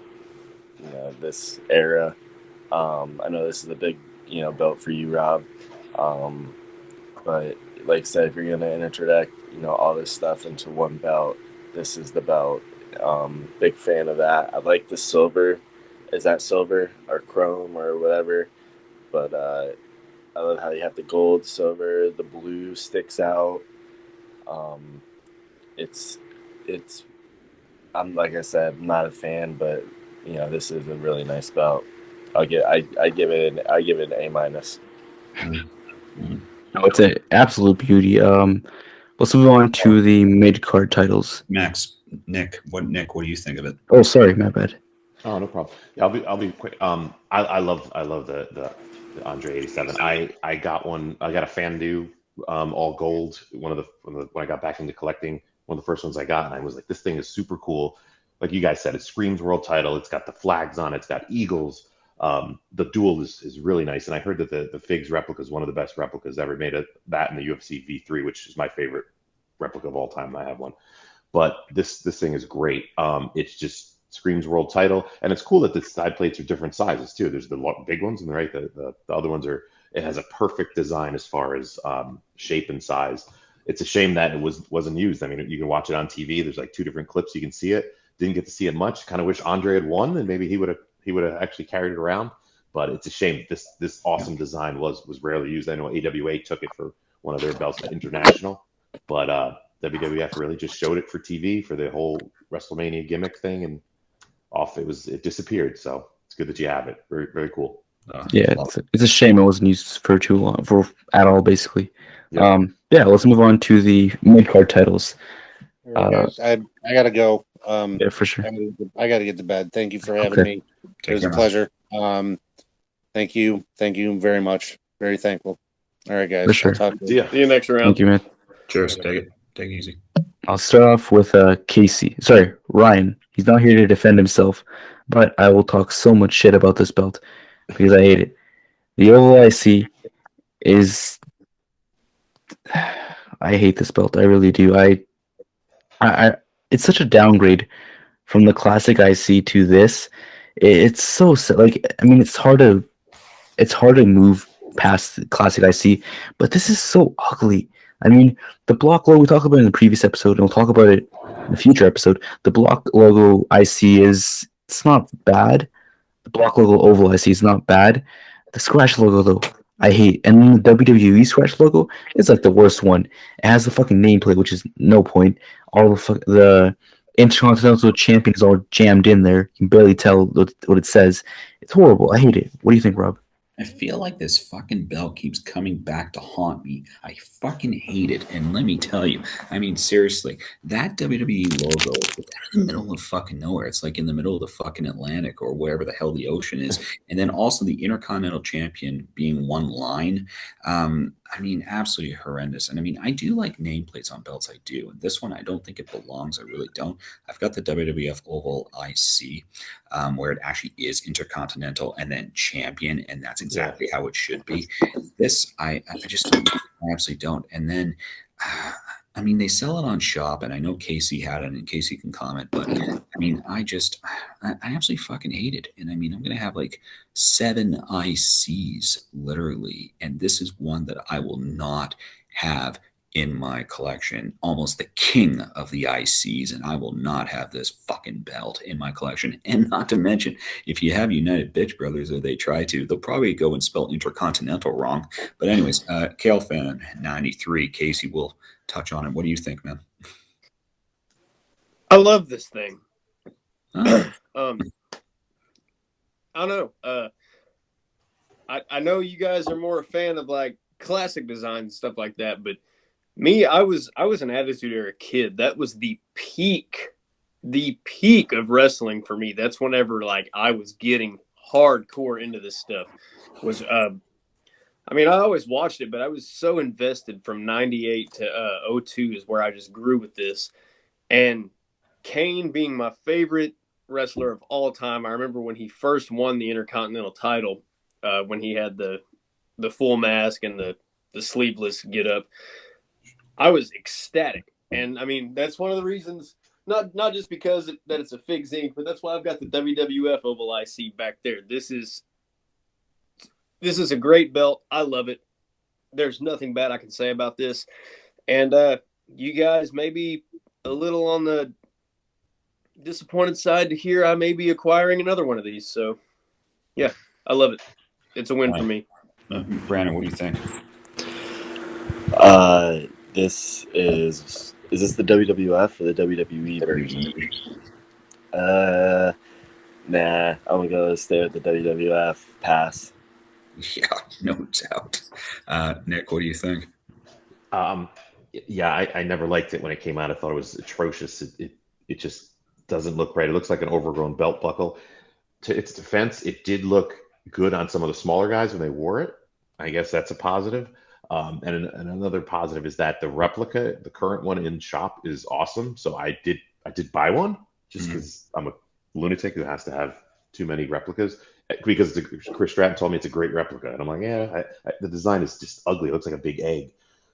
era. I know this is a big, belt for you, Rob. But like I said, if you're going to interject, all this stuff into one belt, this is the belt. Big fan of that. I like the silver. Is that silver or chrome or whatever? But I love how you have the gold, silver, the blue sticks out. It's. I'm like I said, I'm not a fan, but this is a really nice belt. I give it an A-. No, it's an absolute beauty. Let's move on to the mid-card titles. Nick, what do you think of it? Oh, sorry, my bad. Oh, no problem. Yeah, I'll be quick. I love the Andre 87. I got one. I got a Fandu, all gold. When I got back into collecting, one of the first ones I got, and I was like, this thing is super cool. Like you guys said, it screams world title. It's got the flags on it. It's got eagles. The duel is really nice, and I heard that the Figs replica is one of the best replicas ever made. Of that in the UFC V3, which is my favorite replica of all time. I have one, but this thing is great. It's just screams world title, and it's cool that the side plates are different sizes too. There's the big ones, and the other ones are. It has a perfect design as far as shape and size. It's a shame that it wasn't used. I mean, you can watch it on TV. There's like 2 different clips. You can see it. Didn't get to see it much. Kind of wish Andre had won, and maybe he would have actually carried it around. But it's a shame. This awesome design was rarely used. I know AWA took it for one of their belts at International, but WWF really just showed it for TV for the whole WrestleMania gimmick thing, and it disappeared. So it's good that you have it. Very, very cool. Yeah, it's a shame it wasn't used for too long, at all, basically. Yep. Let's move on to the mid-card titles. All right, guys, I gotta go. Yeah, for sure. I gotta get to bed. Thank you for having me. It was a pleasure. Thank you very much. Very thankful. All right, guys. For sure. I'll talk to you. See you next round. Thank you, man. Cheers. Take it easy. I'll start off with Casey. Sorry, Ryan. He's not here to defend himself, but I will talk so much shit about this belt because I hate it. The Oval IC is. I hate this belt. I really do. It's such a downgrade from the classic IC to this. It's so like, I mean, it's hard to move past the classic IC, but this is so ugly. I mean, the block logo we talked about in the previous episode, and we'll talk about it in a future episode. The block logo IC it's not bad. The block logo oval IC is not bad. The scratch logo though, I hate. And then the WWE scratch logo is like the worst one. It has the fucking nameplate, which is no point. All the Intercontinental Champion is all jammed in there. You can barely tell what it says. It's horrible. I hate it. What do you think, Rob? I feel like this fucking belt keeps coming back to haunt me. I fucking hate it. And let me tell you, I mean, seriously, that WWE logo is in the middle of fucking nowhere. It's like in the middle of the fucking Atlantic or wherever the hell the ocean is. And then also the Intercontinental Champion being one line. I mean, absolutely horrendous. And I mean, I do like nameplates on belts. I do. And this one, I don't think it belongs. I really don't. I've got the WWF Oval IC, where it actually is Intercontinental and then Champion, and that's exactly how it should be. This, I just don't. I absolutely don't. And then, I mean, they sell it on Shop, and I know Casey had it, and Casey can comment, but I mean, I absolutely fucking hate it. And I mean, I'm gonna have like 7 ICs literally, and this is one that I will not have in my collection, almost the king of the ICs, and I will not have this fucking belt in my collection. And not to mention, if you have United Bitch Brothers, or they try to, they'll probably go and spell Intercontinental wrong. But anyways, Kale Fan 93, Casey will touch on it. What do you think, man? I love this thing. Oh. I don't know. I know you guys are more a fan of like classic design and stuff like that, but me, I was an Attitude Era kid. That was the peak of wrestling for me. That's whenever like I was getting hardcore into this stuff. Was I mean, I always watched it, but I was so invested from 98 to 02 is where I just grew with this. And Kane being my favorite wrestler of all time. I remember when he first won the Intercontinental title, when he had the full mask and the sleeveless get up. I was ecstatic. And I mean, that's one of the reasons, not just because that it's a Fig Zinc, but that's why I've got the WWF Oval IC back there. This is a great belt. I love it. There's nothing bad I can say about this. And you guys may be a little on the disappointed side to hear I may be acquiring another one of these. So, yeah, I love it. It's a win for me. Brandon, what do you think? This is this the WWF or the WWE version? Nah, I'm gonna go stay with the WWF. Pass. Yeah, no doubt. Nick, what do you think? Yeah, I never liked it when it came out. I thought it was atrocious. It just doesn't look right. It looks like an overgrown belt buckle. To its defense, it did look good on some of the smaller guys when they wore it. I guess that's a positive. And another positive is that the replica, the current one in shop, is awesome. So I did buy one just because I'm a lunatic who has to have too many replicas. Because Chris Stratton told me it's a great replica, and I'm like, yeah, the design is just ugly. It looks like a big egg.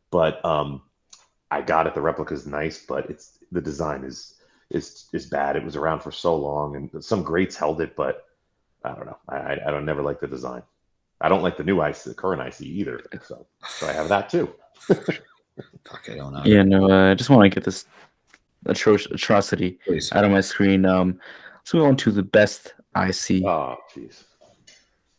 But I got it. The replica is nice, but the design is bad. It was around for so long, and some greats held it, but I don't know. I don't never like the design. I don't like the new IC, the current IC either. So I have that too. Fuck, I don't know. Yeah, no, I just want to get this atrocity Please. out of my screen. Let's move on to the best IC. Oh, jeez.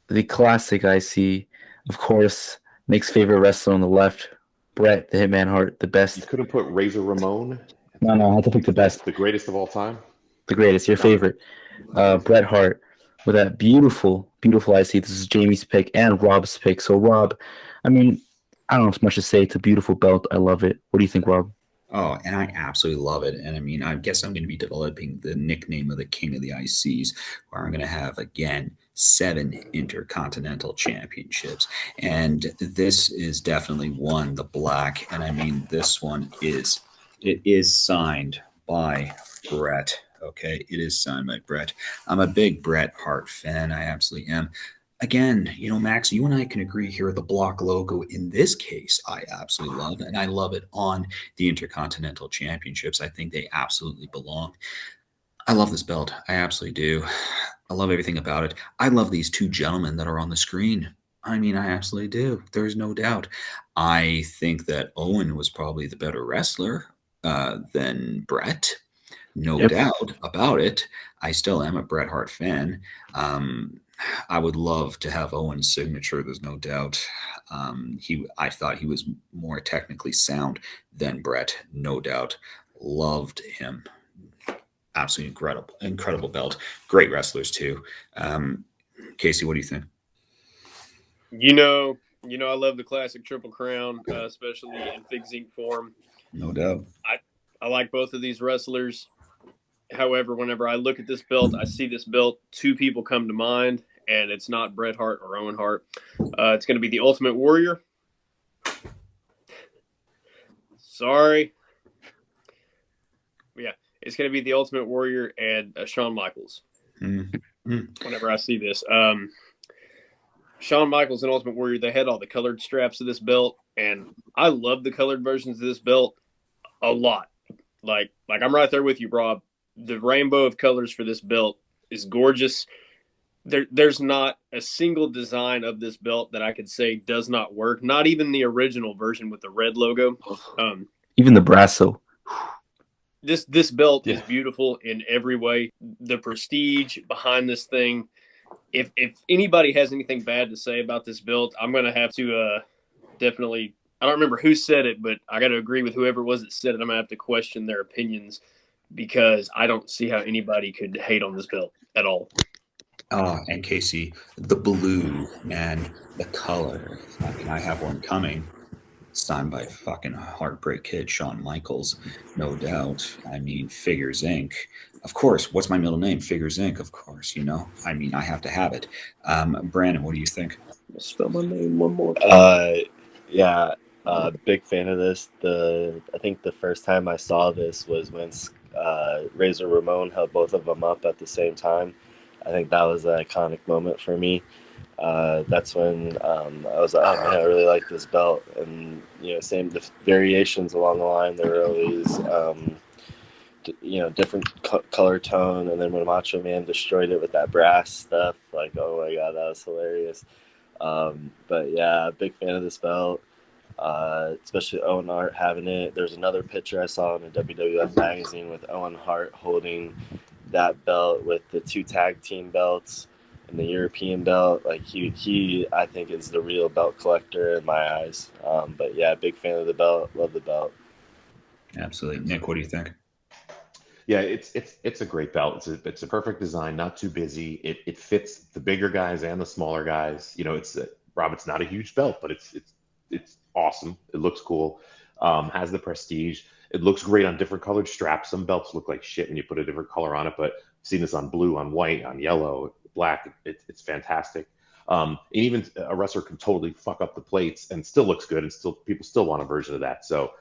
The classic IC, of course, Nick's favorite wrestler on the left, Bret the Hitman Hart, the best. You couldn't put Razor Ramon? No, I had to pick the best. The greatest of all time? The greatest, your favorite. Bret Hart with that beautiful, beautiful IC. This is Jamie's pick and Rob's pick. So, Rob, I mean, I don't have much to say. It's a beautiful belt. I love it. What do you think, Rob? Oh, and I absolutely love it. And I mean, I guess I'm going to be developing the nickname of the king of the ICs, where I'm going to have, again, 7 Intercontinental Championships. And this is definitely one, the black. And I mean, this one is signed by Bret. Okay, it is signed by Bret. I'm a big Bret Hart fan. I absolutely am. Again, Max, you and I can agree here. The block logo in this case, I absolutely love, and I love it on the Intercontinental Championships. I think they absolutely belong. I love this belt. I absolutely do. I love everything about it. I love these 2 gentlemen that are on the screen. I mean, I absolutely do. There's no doubt. I think that Owen was probably the better wrestler than Bret. No Yep. doubt about it. I still am a Bret Hart fan. I would love to have Owen's signature. There's no doubt. I thought he was more technically sound than Bret. No doubt. Loved him. Absolutely incredible belt. Great wrestlers too. Casey, what do you think? I love the classic Triple Crown, especially in Fig Zinc form. No doubt. I like both of these wrestlers. However, whenever I look at this belt, I see this belt, two people come to mind, and it's not Bret Hart or Owen Hart. It's going to be the Ultimate Warrior. Sorry. Yeah, it's going to be the Ultimate Warrior and Shawn Michaels. Whenever I see this. Shawn Michaels and Ultimate Warrior, they had all the colored straps of this belt, and I love the colored versions of this belt a lot. Like I'm right there with you, Rob. The rainbow of colors for this belt is gorgeous. There's not a single design of this belt that I could say does not work. Not even the original version with the red logo. Even the brasso. This belt is beautiful in every way. The prestige behind this thing. If anybody has anything bad to say about this belt, I'm going to have to definitely. I don't remember who said it, but I got to agree with whoever it was that said it. I'm going to have to question their opinions because I don't see how anybody could hate on this belt at all. And Casey, the blue and the color. I mean, I have one coming. Signed by fucking Heartbreak Kid, Shawn Michaels, no doubt. I mean, Figures Inc. Of course. What's my middle name? Figures Inc. Of course. I mean, I have to have it. Brandon, what do you think? Spell my name one more time. Yeah, big fan of this. I think the first time I saw this was when Razor Ramon held both of them up at the same time. I think that was an iconic moment for me. That's when I was like, oh man, I really like this belt. And same the variations along the line. There were always different color tone. And then when Macho Man destroyed it with that brass stuff, like, oh my god, that was hilarious. But yeah, big fan of this belt. Especially Owen Hart having it. There's another picture I saw in a WWF magazine with Owen Hart holding that belt with the two tag team belts and the European belt. Like he I think is the real belt collector in my eyes. But yeah, big fan of the belt. Love the belt. Absolutely. Nick, what do you think? Yeah, it's a great belt. It's a perfect design, not too busy. It fits the bigger guys and the smaller guys. Rob, it's not a huge belt, but it's awesome. It looks cool. Has the prestige. It looks great on different colored straps. Some belts look like shit when you put a different color on it, but I've seen this on blue, on white, on yellow, black. It's fantastic. And even a wrestler can totally fuck up the plates and still looks good, and people still want a version of that. So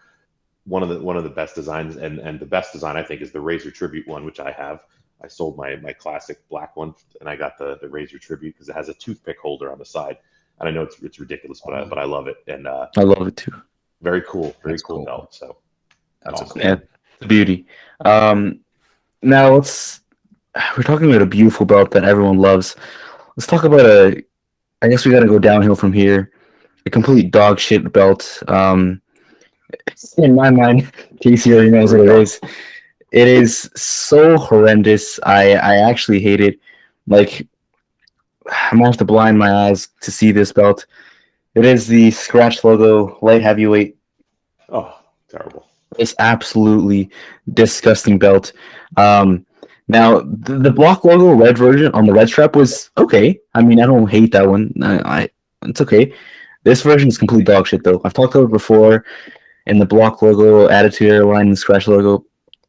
one of the best designs, and the best design I think is the Razor Tribute one, which I have. I sold my classic black one, and I got the Razor Tribute because it has a toothpick holder on the side. And I know it's ridiculous, but I love it, and I love it too. Very cool, That's cool cool. belt. So That's awesome. Yeah, it's a beauty. Now we're talking about a beautiful belt that everyone loves. Let's talk about I guess we got to go downhill from here. A complete dog shit belt. In my mind, Casey already knows what it is. It is so horrendous. I actually hate it. Like, I'm gonna have to blind my eyes to see this belt. It is the scratch logo light heavyweight. Oh, terrible. It's absolutely disgusting belt. Now the block logo red version on the red strap was okay. I mean, I don't hate that one. It's okay. This version is complete dog shit though. I've talked about it before. And the block logo, Attitude Airline, and scratch logo.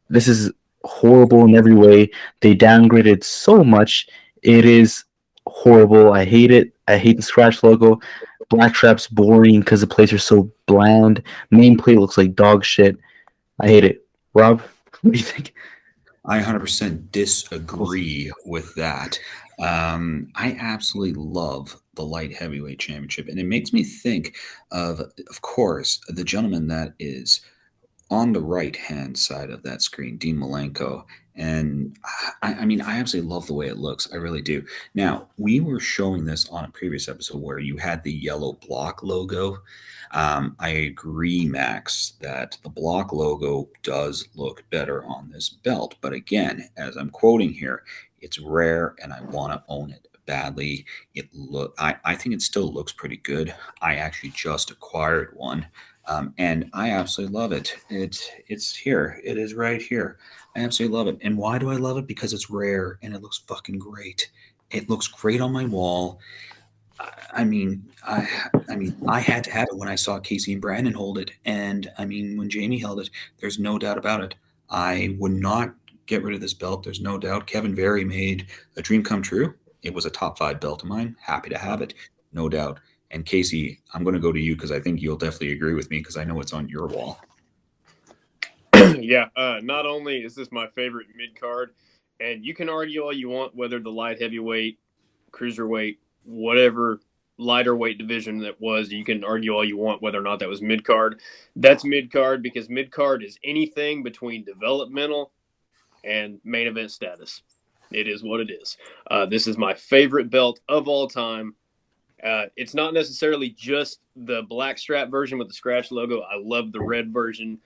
This is horrible in every way. They downgraded so much. It is horrible. I hate it. I hate the scratch logo. Black strap's boring because the plates are so bland. Main plate looks like dog shit. I hate it. Rob, what do you think? I 100% disagree with that. I absolutely love the light heavyweight championship, and it makes me think of course, the gentleman that is on the right-hand side of that screen, Dean Malenko, And I mean, I absolutely love the way it looks. I really do. Now, we were showing this on a previous episode where you had the yellow block logo. I agree, Max, that the block logo does look better on this belt. But again, as I'm quoting here, it's rare and I want to own it badly. I think it still looks pretty good. I actually just acquired one. And I absolutely love it. It's here. It is right here. I absolutely love it. And why do I love it? Because it's rare and it looks fucking great. It looks great on my wall. I mean, I had to have it when I saw Casey and Brandon hold it, and I mean, when Jamie held it, there's no doubt about it. I would not get rid of this belt. There's no doubt. Kevin Very made a dream come true. It was a top 5 belt of mine. Happy to have it, no doubt. And Casey, I'm going to go to you because I think you'll definitely agree with me because I know it's on your wall. Yeah, not only is this my favorite mid card, and you can argue all you want whether the light heavyweight, cruiserweight, whatever lighter weight division that was, you can argue all you want whether or not that was mid card. That's mid card because mid card is anything between developmental and main event status. It is what it is. This is my favorite belt of all time. It's not necessarily just the black strap version with the scratch logo. I love the red version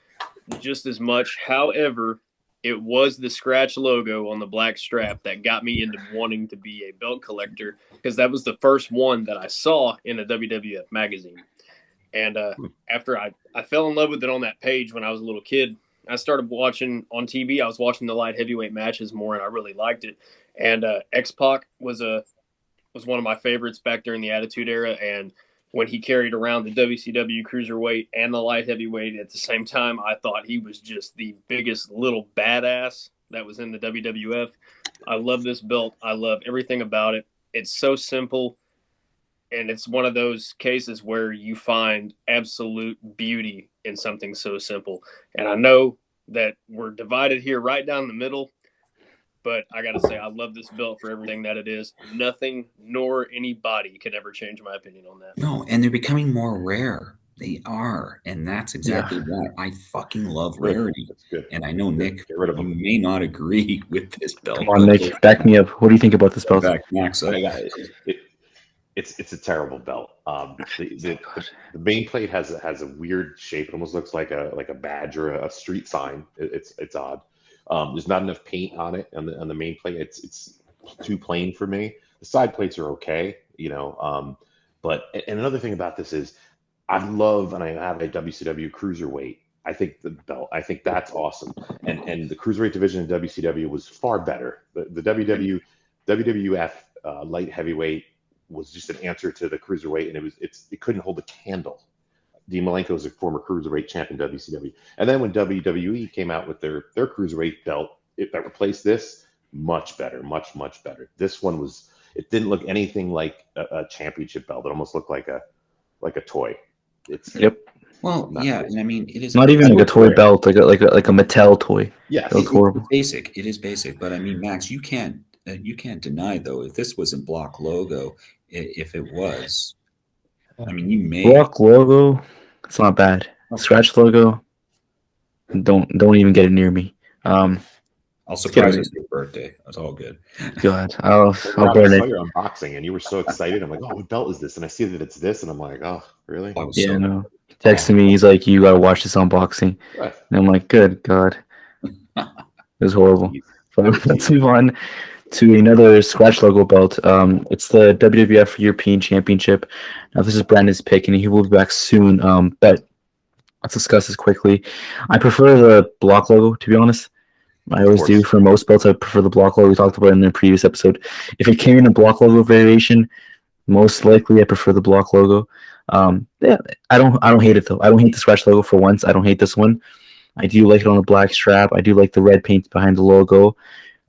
just as much. However, it was the scratch logo on the black strap that got me into wanting to be a belt collector because that was the first one that I saw in a WWF magazine. And after I fell in love with it on that page when I was a little kid, I started watching on TV. I was watching the light heavyweight matches more, and I really liked it. And X-Pac was one of my favorites back during the Attitude Era. And when he carried around the WCW cruiserweight and the light heavyweight at the same time, I thought he was just the biggest little badass that was in the WWF. I love this belt. I love everything about it. It's so simple, and it's one of those cases where you find absolute beauty in something so simple. And I know that we're divided here right down the middle, but I got to say, I love this belt for everything that it is. Nothing nor anybody can ever change my opinion on that. No, and they're becoming more rare. They are, and that's exactly why I fucking love rarity. That's good. And I know, Nick, Get rid of you them. may not agree with this belt. Come on, Nick, back me up. What do you think about this belt? Back Max up. It's a terrible belt. The main plate has a weird shape. It almost looks like a badge or a street sign. It's odd. There's not enough paint on it on the main plate. It's too plain for me. The side plates are okay, but another thing about this is I love, and I have a WCW cruiserweight. I think the belt, I think that's awesome. And the cruiserweight division in WCW was far better. The WWF light heavyweight was just an answer to the cruiserweight, and it couldn't hold a candle. Dean Malenko is a former cruiserweight champ in WCW. And then when WWE came out with their cruiserweight belt that replaced this, much better, much better. This one it didn't look anything like a championship belt. It almost looked like a toy. Well, yeah, and I mean, it is not even like a toy belt, like a Mattel toy. Yeah, it's horrible. Basic. It is basic, but I mean, Max, you can't deny though if this wasn't block logo, if it was, I mean, you may block logo. It's not bad. Scratch logo. Don't even get it near me. I'll surprise you for your birthday. That's all good. God, I'll burn it. I saw your unboxing, and you were so excited. I'm like, oh, what belt is this? And I see that it's this, and I'm like, oh, really? Yeah, no. Texting me, he's like, you gotta watch this unboxing. Right. And I'm like, good God. It was horrible. But let's move on to another scratch logo belt. It's the WWF European Championship. Now, this is Brandon's pick, and he will be back soon. But let's discuss this quickly. I prefer the block logo, to be honest. I always do. For most belts, I prefer the block logo. We talked about it in the previous episode. If it came in a block logo variation, most likely I prefer the block logo. Yeah, I don't hate it though. I don't hate the scratch logo for once. I don't hate this one. I do like it on the black strap. I do like the red paint behind the logo.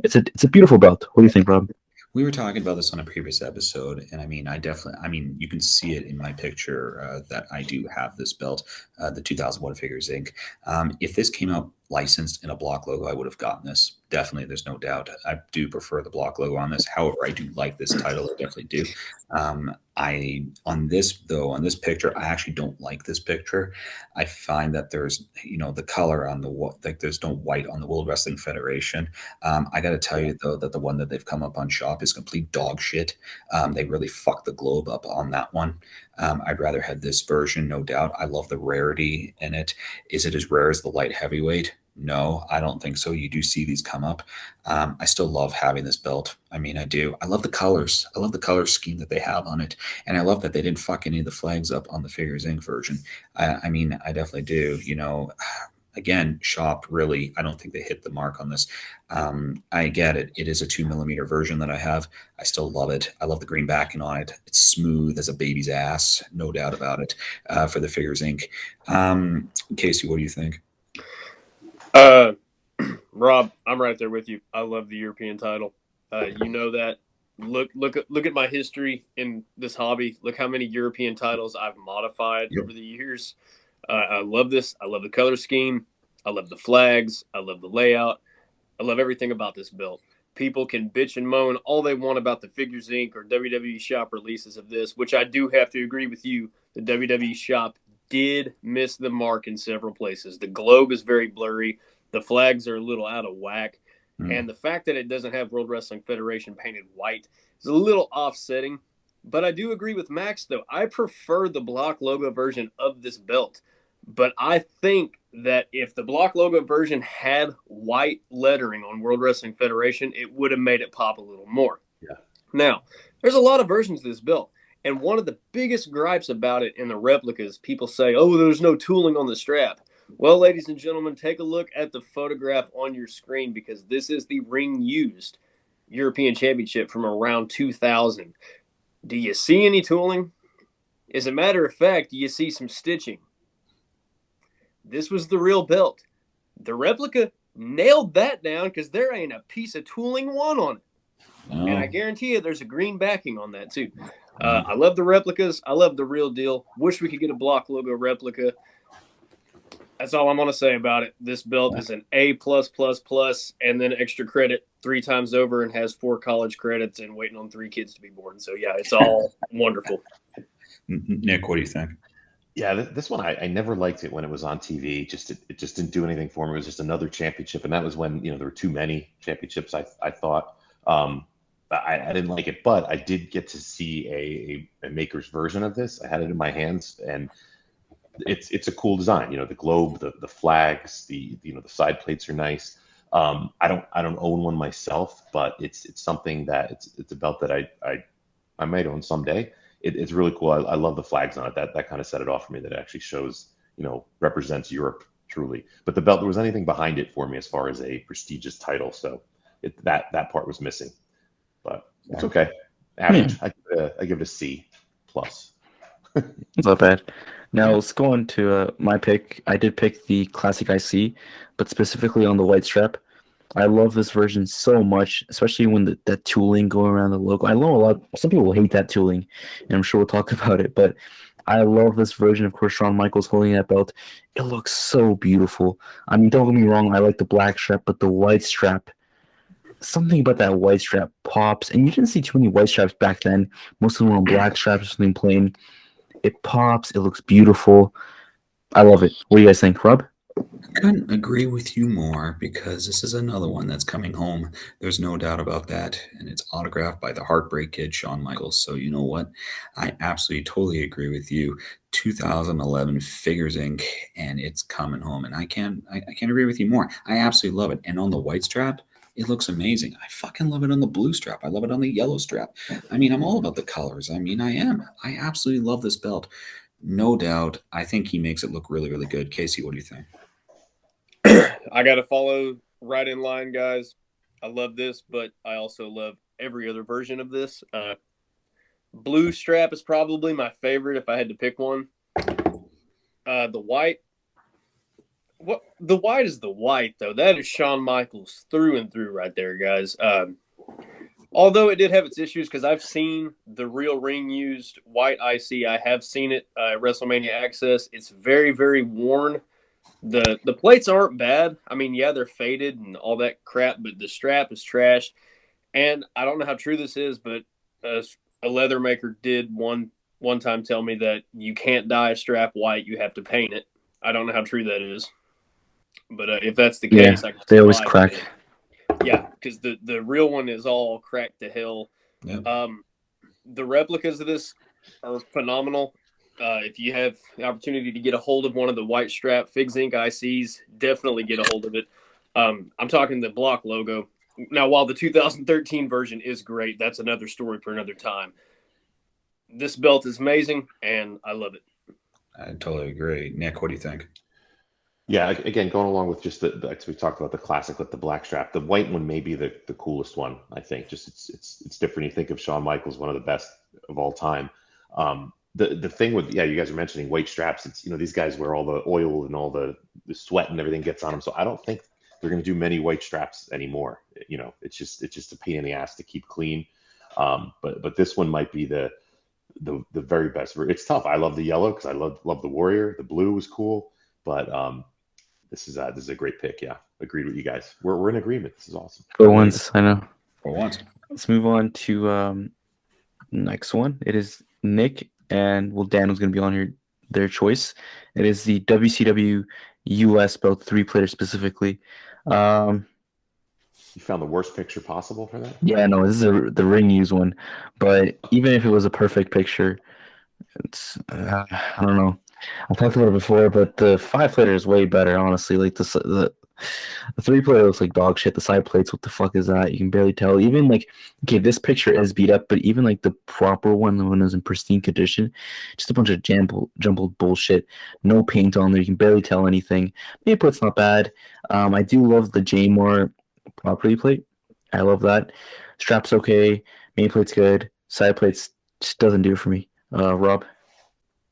It's a beautiful belt. What do you think, Rob? We were talking about this on a previous episode, and I mean, you can see it in my picture that I do have this belt, the 2001 Figures Inc. If this came out licensed in a block logo, I would have gotten this. Definitely, there's no doubt. I do prefer the block logo on this. However, I do like this title. I definitely do. On this picture, I actually don't like this picture. I find that there's, the color on like there's no white on the World Wrestling Federation. I got to tell you though that the one that they've come up on Shop is complete dog shit. They really fucked the globe up on that one. I'd rather have this version, no doubt. I love the rarity in it. Is it as rare as the light heavyweight? No, I don't think so. You do see these come up. I still love having this belt. I mean, I do. I love the colors. I love the color scheme that they have on it. And I love that they didn't fuck any of the flags up on the Figures Inc. version. I mean, I definitely do. Again, Shop really, I don't think they hit the mark on this. I get it. It is a 2mm version that I have. I still love it. I love the green backing on it. It's smooth as a baby's ass, no doubt about it, for the Figures Inc. Casey, what do you think? Rob, I'm right there with you. I love the European title. You know that. Look at my history in this hobby. Look how many European titles I've modified over the years. I love this. I love the color scheme. I love the flags. I love the layout. I love everything about this belt. People can bitch and moan all they want about the Figures Inc. or WWE Shop releases of this, which I do have to agree with you. The WWE Shop did miss the mark in several places. The globe is very blurry. The flags are a little out of whack. And the fact that it doesn't have World Wrestling Federation painted white is a little offsetting. But I do agree with Max, though. I prefer the block logo version of this belt. But I think that if the block logo version had white lettering on World Wrestling Federation, it would have made it pop a little more. Yeah. Now, there's a lot of versions of this belt. And one of the biggest gripes about it in the replicas, people say, oh, there's no tooling on the strap. Well, ladies and gentlemen, take a look at the photograph on your screen because this is the ring used European Championship from around 2000. Do you see any tooling? As a matter of fact, do you see some stitching? This was the real belt. The replica nailed that down because there ain't a piece of tooling one on it. Oh. And I guarantee you there's a green backing on that too. I love the replicas. I love the real deal. Wish we could get a block logo replica. That's all I'm going to say about it. This belt is an A+++, and then extra credit 3 times over and has 4 college credits and waiting on 3 kids to be born. So, yeah, it's all wonderful. Nick, what do you think? Yeah, this one, I never liked it when it was on TV. It just didn't do anything for me. It was just another championship, and that was when, there were too many championships, I thought. I didn't like it, but I did get to see a maker's version of this. I had it in my hands, and it's a cool design. The globe, the flags, the side plates are nice. I don't own one myself, but it's something that it's a belt that I might own someday. It's really cool. I love the flags on it. That kind of set it off for me. That it actually shows, represents Europe truly. But the belt, there was anything behind it for me as far as a prestigious title. So that part was missing. But it's okay. Average. I give it a C+. It's not bad. Now let's go on to my pick. I did pick the Classic IC, but specifically on the white strap. I love this version so much, especially when that tooling going around the logo. I know some people hate that tooling, and I'm sure we'll talk about it, but I love this version. Of course, Shawn Michaels holding that belt. It looks so beautiful. I mean, don't get me wrong, I like the black strap, but the white strap, something about that white strap pops. And you didn't see too many white straps back then. Most of them were on black straps or something plain. It pops. It looks beautiful. I love it. What do you guys think, Rob? I couldn't agree with you more because this is another one that's coming home. There's no doubt about that. And it's autographed by the Heartbreak Kid, Shawn Michaels. So you know what? I absolutely totally agree with you. 2011 Figures Inc. and it's coming home. And I can't agree with you more. I absolutely love it. And on the white strap, it looks amazing. I fucking love it on the blue strap. I love it on the yellow strap. I mean, I'm all about the colors. I mean, I am. I absolutely love this belt. No doubt. I think he makes it look really, really good. Casey, what do you think? I got to follow right in line, guys. I love this, but I also love every other version of this. Blue strap is probably my favorite if I had to pick one. The white. What the white is the white, though. That is Shawn Michaels through and through right there, guys. Although it did have its issues because I've seen the real ring used white IC. I have seen it WrestleMania Access. It's very, very worn. The plates aren't bad. I mean, yeah, they're faded and all that crap, but the strap is trash. And I don't know how true this is, but a leather maker did one time tell me that you can't dye a strap white; you have to paint it. I don't know how true that is, but if that's the case, I can they always buy crack. it. Yeah, because the real one is all cracked to hell. Yep. The replicas of this are phenomenal. If you have the opportunity to get a hold of one of the white strap Figs Inc. ICs, definitely get a hold of it. I'm talking the block logo. Now, while the 2013 version is great, that's another story for another time. This belt is amazing, and I love it. I totally agree. Nick, what do you think? Yeah, again, going along with just as we talked about the classic with the black strap, the white one may be the coolest one. I think just it's different. You think of Shawn Michaels, one of the best of all time. The thing with you guys are mentioning white straps. It's these guys wear all the oil and all the sweat and everything gets on them. So I don't think they're going to do many white straps anymore. It's just a pain in the ass to keep clean. But this one might be the very best. It's tough. I love the yellow because I love the Warrior. The blue was cool, but this is a great pick. Yeah, agreed with you guys. We're in agreement. This is awesome. For once, I know. For once. Let's move on to next one. It is Nick and Dan was going to be on here. Their choice. It is the WCW US belt 3-plater specifically. You found the worst picture possible for that? Yeah, no, this is the ring use one. But even if it was a perfect picture, it's I don't know. I talked about it before, but the 5-plater is way better, honestly. Like the 3-plater looks like dog shit. The side plates, what the fuck is that? You can barely tell. Even okay, this picture is beat up, but even the proper one, the one that's in pristine condition, just a bunch of jumbled bullshit. No paint on there. You can barely tell anything. Nameplate's not bad. I do love the J-Moore property plate. I love that. Strap's okay. Main plate's good. Side plates just doesn't do it for me. Rob?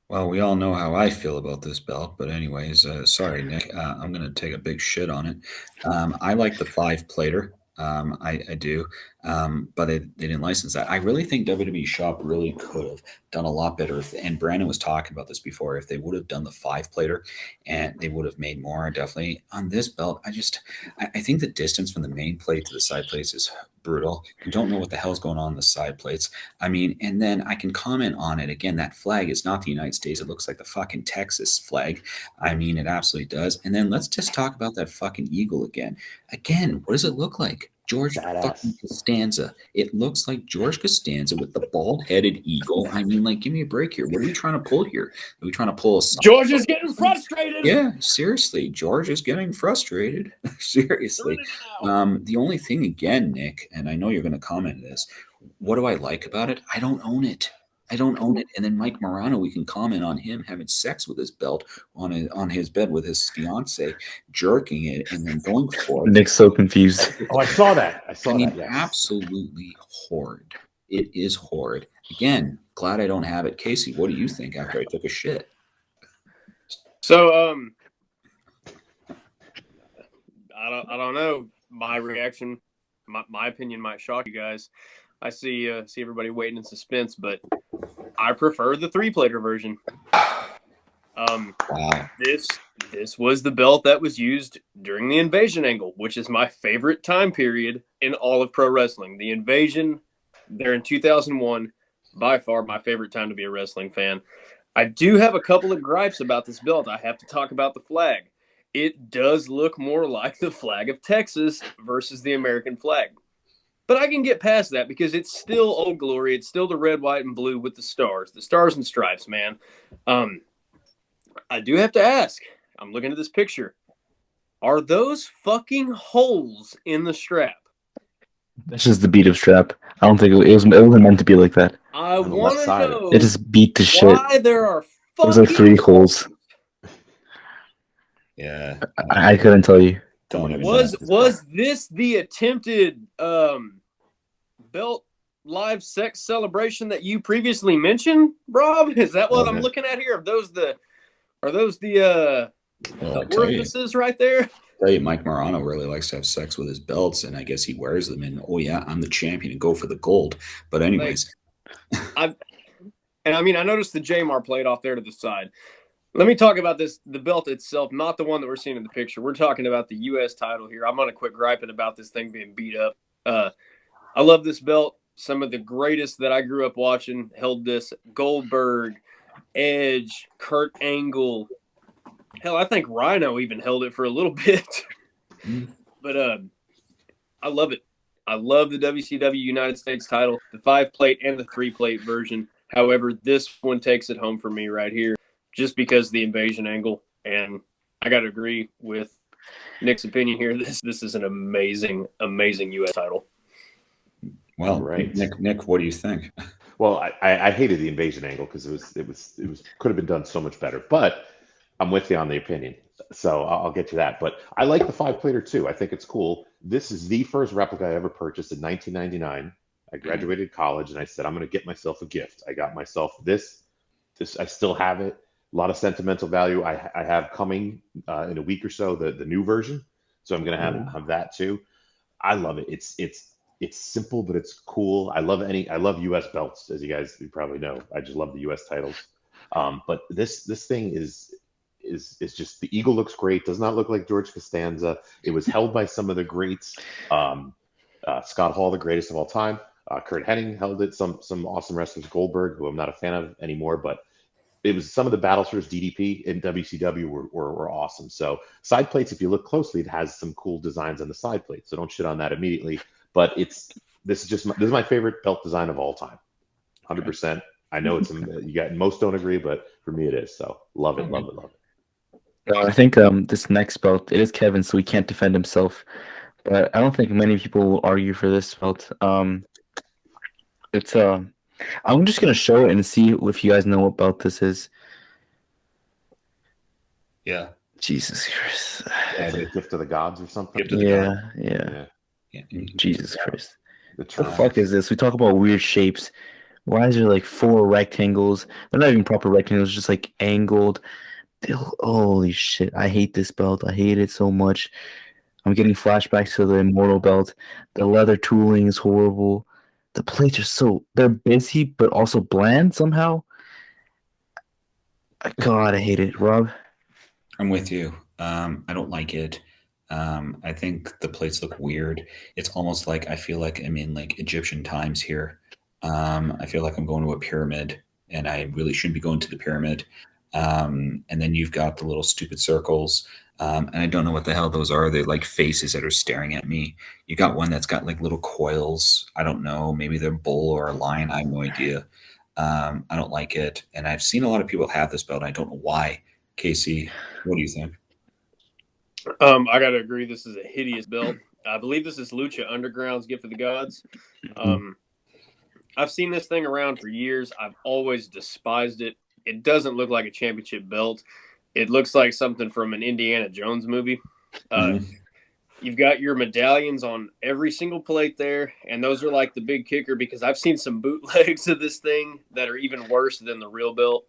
Well, we all know how I feel about this belt, but anyways, sorry, Nick. I'm going to take a big shit on it. I like the 5-plater. I do, but they didn't license that. I really think WWE Shop really could have done a lot better. And Brandon was talking about this before. If they would have done the 5-plater, and they would have made more, definitely on this belt. I think the distance from the main plate to the side plates is brutal. You don't know what the hell's going on in the side plates. I mean, and then I can comment on it again. That flag is not the United States. It looks like the fucking Texas flag. I mean, it absolutely does. And then let's just talk about that fucking eagle again. Again, what does it look like? George fucking Costanza. It looks like George Costanza with the bald-headed eagle. I mean, give me a break here. What are we trying to pull here? Are we trying to pull a... George is getting frustrated. Yeah, seriously. George is getting frustrated. Seriously. The only thing, again, Nick, and I know you're going to comment on this, what do I like about it? I don't own it. And then Mike Morano, we can comment on him having sex with his belt on his bed with his fiance, jerking it, and then going for it. Nick's so confused. Oh, I saw that. Yes. Absolutely horrid. It is horrid. Again, glad I don't have it. Casey, what do you think after I took a shit? So, I don't know. My reaction, my opinion might shock you guys. I see everybody waiting in suspense, but I prefer the 3-plater version. Wow. This was the belt that was used during the Invasion angle, which is my favorite time period in all of pro wrestling. The Invasion, there in 2001, by far my favorite time to be a wrestling fan. I do have a couple of gripes about this belt. I have to talk about the flag. It does look more like the flag of Texas versus the American flag. But I can get past that because it's still Old Glory. It's still the red, white, and blue with the stars and stripes, man. I do have to ask. I'm looking at this picture. Are those fucking holes in the strap? That's just the beat of strap. I don't think it wasn't meant to be like that. I want to know it just beat the shit. Why there are fucking There's 3 holes. Yeah. I couldn't tell you. Was this the attempted belt live sex celebration that you previously mentioned, Rob? Is that what I'm looking at here? Are those the orifices right there? I tell you, Mike Morano really likes to have sex with his belts, and I guess he wears them. And oh yeah, I'm the champion and go for the gold. But anyways, I noticed the J-Mar plate off there to the side. Let me talk about the belt itself, not the one that we're seeing in the picture. We're talking about the U.S. title here. I'm going to quit griping about this thing being beat up. I love this belt. Some of the greatest that I grew up watching held this. Goldberg, Edge, Kurt Angle. Hell, I think Rhino even held it for a little bit. But I love it. I love the WCW United States title, the 5-plate and the 3-plate version. However, this one takes it home for me right here, just because of the invasion angle. And I got to agree with Nick's opinion here. This is an amazing, amazing U.S. title. Well, right. Nick, what do you think? Well, I hated the invasion angle because it was could have been done so much better. But I'm with you on the opinion, so I'll get to that. But I like the 5-plater too. I think it's cool. This is the first replica I ever purchased in 1999. I graduated college and I said, I'm going to get myself a gift. I got myself this. I still have it. A lot of sentimental value. I have coming in a week or so the new version, so I'm going to have that too. I love it. It's simple, but it's cool. I love U.S. belts, as you probably know. I just love the U.S. titles. But this thing is just, the eagle looks great. Does not look like George Costanza. It was held by some of the greats. Scott Hall, the greatest of all time. Kurt Hennig held it. Some awesome wrestlers. Goldberg, who I'm not a fan of anymore, but it was some of the battlers DDP in WCW were awesome. So side plates, if you look closely, it has some cool designs on the side plate. So don't shit on that immediately. But this is my favorite belt design of all time, 100%. I know most don't agree, but for me it is. So love it. I think this next belt, it is Kevin, so he can't defend himself. But I don't think many people will argue for this belt. It's I'm just gonna show it and see if you guys know what belt this is. Yeah. Jesus Christ. Is it a gift of the gods or something? Yeah. Jesus Christ. What the fuck is this? We talk about weird shapes. Why is there like 4 rectangles? They're not even proper rectangles, just like angled. Holy shit. I hate this belt. I hate it so much. I'm getting flashbacks to the Immortal belt. The leather tooling is horrible. The plates are they're busy, but also bland somehow. God, I hate it. Rob? I'm with you. I don't like it. I think the plates look weird. It's almost like I feel like I'm in like Egyptian times here. I feel like I'm going to a pyramid, and I really shouldn't be going to the pyramid. And then you've got the little stupid circles. And I don't know what the hell those are. They're like faces that are staring at me. You got one that's got like little coils. I don't know. Maybe they're a bull or a lion. I have no idea. I don't like it. And I've seen a lot of people have this belt. I don't know why. Casey, what do you think? I got to agree. This is a hideous belt. I believe this is Lucha Underground's Gift of the Gods. I've seen this thing around for years. I've always despised it. It doesn't look like a championship belt. It looks like something from an Indiana Jones movie. You've got your medallions on every single plate there, and those are like the big kicker, because I've seen some bootlegs of this thing that are even worse than the real belt.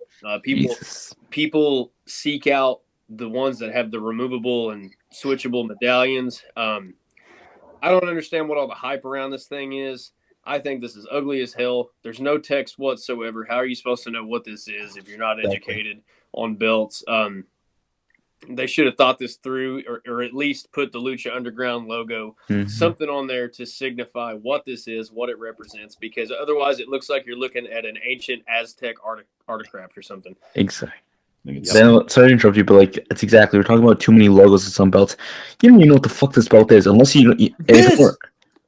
People seek out the ones that have the removable and switchable medallions. I don't understand what all the hype around this thing is. I think this is ugly as hell. There's no text whatsoever. How are you supposed to know what this is if you're not educated on belts? They should have thought this through, or at least put the Lucha Underground logo, something on there to signify what this is, what it represents, because otherwise it looks like you're looking at an ancient Aztec artifact or something. Exactly. Sorry to interrupt you, but like it's exactly, we're talking about too many logos in some belts. You don't even know what the fuck this belt is unless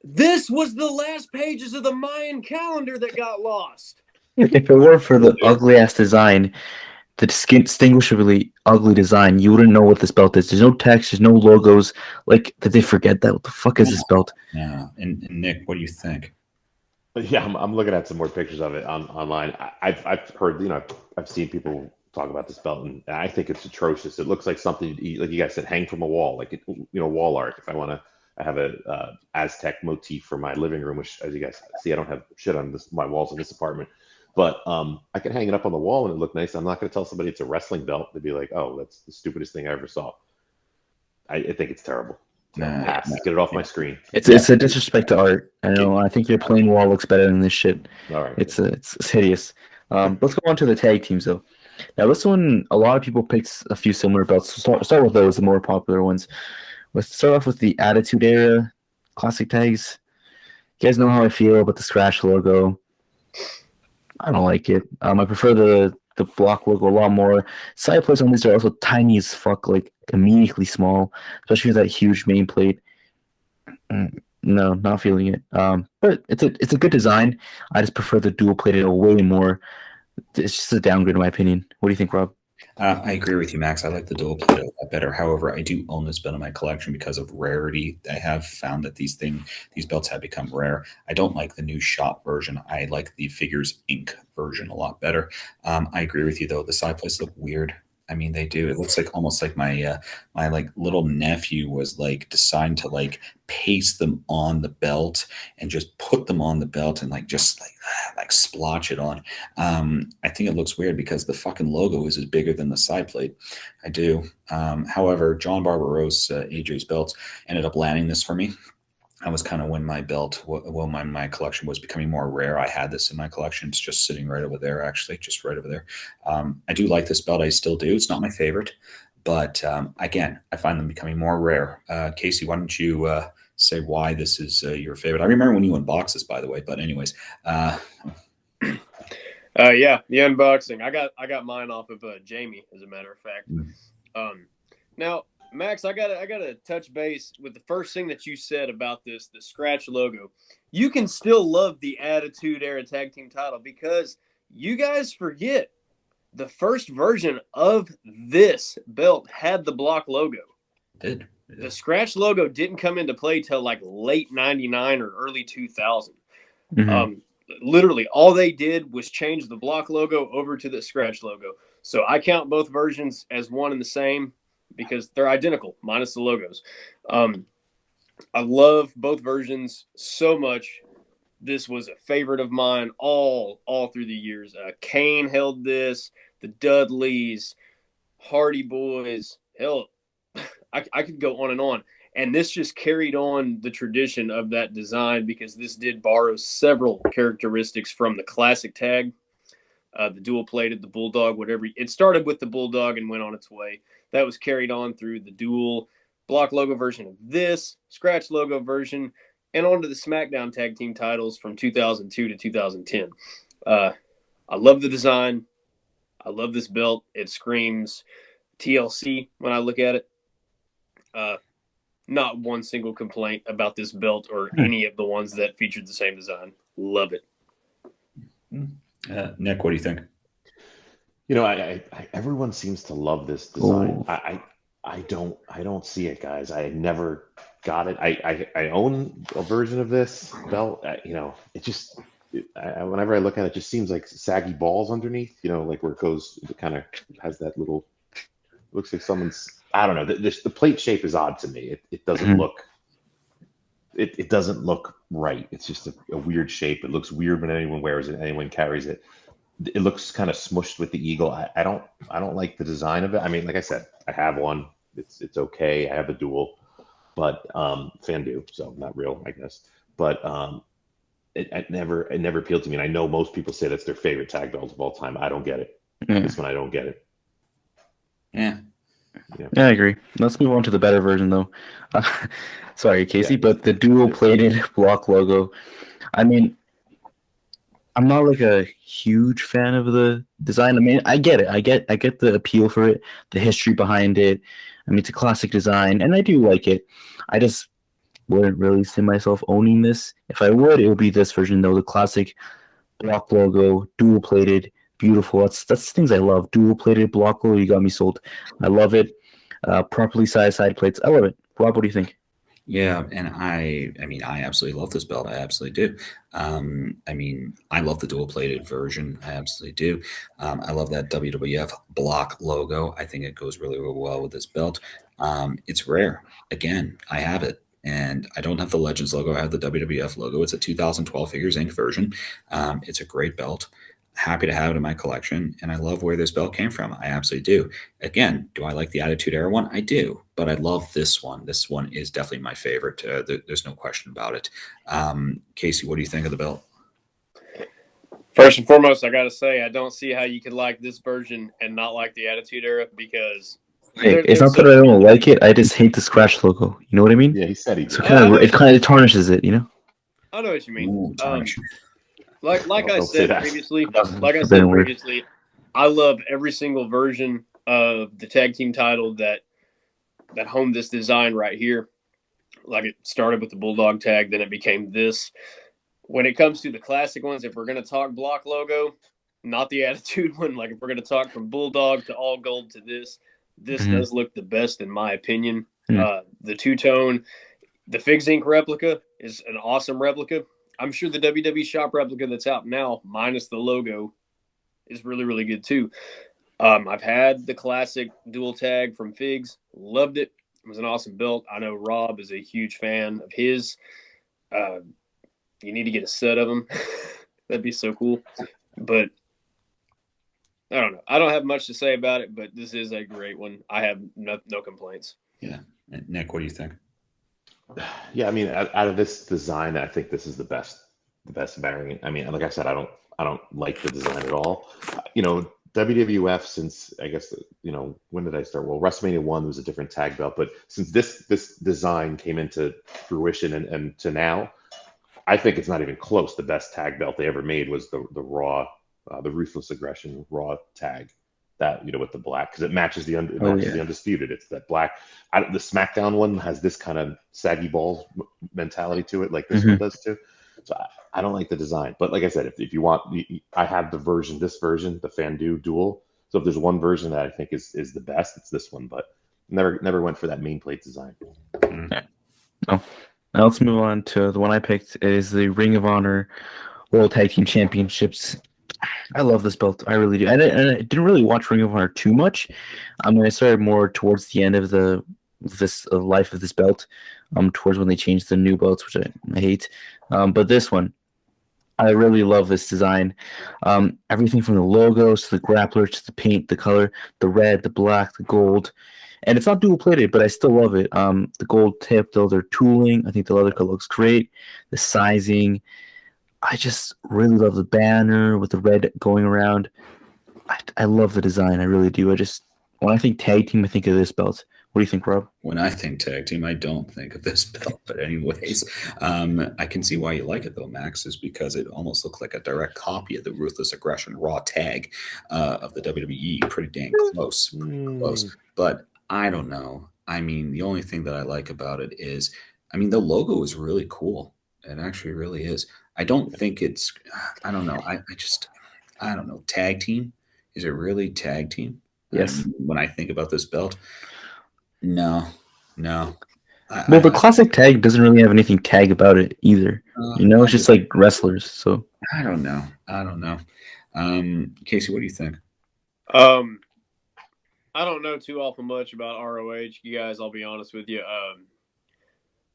This was the last pages of the Mayan calendar that got lost. If it were for the ugly ass design, the distinguishably ugly design, you wouldn't know what this belt is. There's no text, there's no logos. Like, did they forget that? What the fuck is this belt? Yeah. And Nick, what do you think? Yeah, I'm looking at some more pictures of it online. I've heard, I've seen people talk about this belt, and I think it's atrocious. It looks like something, like you guys said, hang from a wall, like wall art. If I have a Aztec motif for my living room, which, as you guys see, I don't have shit on my walls in this apartment. But I can hang it up on the wall and it look nice. I'm not going to tell somebody it's a wrestling belt. They'd be like, "Oh, that's the stupidest thing I ever saw." I think it's terrible. Pass. Get it off my screen. It's a disrespect to art. I know. I think your plain wall looks better than this shit. All right. It's hideous. Let's go on to the tag teams though. Now, this one, a lot of people picked a few similar belts. So start with those, the more popular ones. Let's start off with the Attitude Era classic tags. You guys know how I feel about the scratch logo. I don't like it. I prefer the block logo a lot more. Side plates on these are also tiny as fuck, like comedically small, especially with that huge main plate. No, not feeling it. But it's a good design. I just prefer the dual plated way more. It's just a downgrade in my opinion. What do you think, Rob? I agree with you, Max. I like the dual plate a lot better. However, I do own this belt in my collection because of rarity. I have found that these belts have become rare. I don't like the new shop version. I like the Figures Inc. version a lot better. I agree with you though. The side plates look weird. I mean, they do. It looks like almost like my like little nephew was like deciding to like paste them on the belt and just put them on the belt and like just like splotch it on. I think it looks weird because the fucking logo is bigger than the side plate. I do. However, John Barbaros, AJ's belts, ended up landing this for me. That was kind of when my belt, well, my collection was becoming more rare. I had this in my collection. It's just sitting right over there, actually, just right over there. I do like this belt. I still do. It's not my favorite, but again, I find them becoming more rare. Casey, why don't you say why this is your favorite? I remember when you unboxed this, by the way. But anyways, yeah, the unboxing. I got mine off of Jamie, as a matter of fact. Now, Max, I gotta touch base with the first thing that you said about the scratch logo. You can still love the Attitude Era Tag Team title because you guys forget the first version of this belt had the block logo. Did. The scratch logo didn't come into play till like late 99 or early 2000. Literally all they did was change the block logo over to the scratch logo. So I count both versions as one and the same because they're identical minus the logos. I love both versions so much. This was a favorite of mine all through the years. Kane held this, the Dudleys, Hardy Boys. Hell, I could go on and on. And this just carried on the tradition of that design because this did borrow several characteristics from the classic tag, the dual plated, the Bulldog, whatever. It started with the Bulldog and went on its way. That was carried on through the dual block logo version of this, scratch logo version, and onto the SmackDown tag team titles from 2002 to 2010. I love the design. I love this belt. It screams TLC when I look at it. Not one single complaint about this belt or any of the ones that featured the same design. Love it. Nick, what do you think? You know, I everyone seems to love this design. I don't see it, guys. I never got it. I own a version of this belt. You know, it just whenever I look at it, it just seems like saggy balls underneath. You know, like where it goes, it kind of has that little. Looks like someone's. I don't know. The plate shape is odd to me. It doesn't look. It doesn't look right. It's just a weird shape. It looks weird when anyone wears it, anyone carries it. It looks kind of smushed with the eagle. I don't like the design of it. I mean, like I said, I have one. It's okay. I have a dual, but fan do, so not real, I guess. But it never appealed to me. And I know most people say that's their favorite tag belt of all time. I don't get it. This one I don't get it. Yeah, I agree. Let's move on to the better version, though. Sorry, Casey, but the dual-plated block logo. I mean, I'm not like a huge fan of the design. I mean, I get it. I get the appeal for it, the history behind it. I mean, it's a classic design, and I do like it. I just wouldn't really see myself owning this. If I would, it would be this version, though, the classic block logo, dual-plated. Beautiful. That's things I love. Dual plated block logo. You got me sold. I love it. Properly sized side plates. I love it. Rob, what do you think? Yeah, and I mean, I absolutely love this belt. I absolutely do. I mean, I love the dual plated version. I absolutely do. I love that WWF block logo. I think it goes really, really well with this belt. It's rare. Again, I have it. And I don't have the Legends logo. I have the WWF logo. It's a 2012 Figures Inc. version. It's a great belt. Happy to have it in my collection, and I love where this belt came from. I absolutely do. Again, do I like the Attitude Era one? I do, but I love this one. This one is definitely my favorite. There's no question about it. Casey, what do you think of the belt? First and foremost, I got to say, I don't see how you could like this version and not like the Attitude Era because Hey, it's not that I don't like it. I just hate the scratch logo. You know what I mean? Yeah, he said he did. So it kind of tarnishes it, you know. I know what you mean. Ooh, tarnish. Like I Don't say said that. previously, Forbidden word. I love every single version of the tag team title that homed this design right here. Like it started with the Bulldog tag, then it became this. When it comes to the classic ones, if we're going to talk block logo, not the Attitude one, like if we're going to talk from Bulldog to all gold to this does look the best in my opinion. The two-tone, the Figs Inc. replica is an awesome replica. I'm sure the WWE shop replica that's out now, minus the logo, is really, really good too. I've had the classic dual tag from Figs. Loved it. It was an awesome belt. I know Rob is a huge fan of his. You need to get a set of them. That'd be so cool. But I don't know. I don't have much to say about it, but this is a great one. I have no complaints. Yeah. Nick, what do you think? Yeah, I mean, out of this design, I think this is the best variant. I mean, like I said, I don't like the design at all. You know, WWF since I guess when did I start? Well, WrestleMania 1 was a different tag belt, but since this design came into fruition and to now, I think it's not even close. The best tag belt they ever made was the Raw, the Ruthless Aggression Raw tag. That with the black because it matches the Undisputed. It's that black. The SmackDown one has this kind of saggy balls mentality to it, like this one does too. So I don't like the design, but like I said, if you want, I have this version, the Fandu Dual. So if there's one version that I think is the best, it's this one. But never went for that main plate design. Okay. Oh. Now let's move on to the one I picked. It is the Ring of Honor World Tag Team Championships. I love this belt. I really do. I didn't really watch Ring of Honor too much. I mean, I started more towards the end of the life of this belt, towards when they changed the new belts, which I hate. But this one, I really love this design. Everything from the logos to the grapplers to the paint, the color, the red, the black, the gold. And it's not dual plated, but I still love it. The gold tip, the other tooling. I think the leather cut looks great. The sizing. I just really love the banner with the red going around. I love the design. I really do. When I think tag team, I think of this belt. What do you think, Rob? When I think tag team, I don't think of this belt. But anyways, I can see why you like it though, Max, is because it almost looks like a direct copy of the Ruthless Aggression Raw tag of the WWE. Pretty dang close. Close. But I don't know. I mean, the only thing that I like about it is, I mean, the logo is really cool. It actually really is. I don't think it's, I don't know. I don't know. Tag team? Is it really tag team? Yes. When I think about this belt, no. Well, the classic tag doesn't really have anything tag about it either. It's just like wrestlers. So I don't know. Casey, what do you think? I don't know too awful much about ROH. You guys, I'll be honest with you.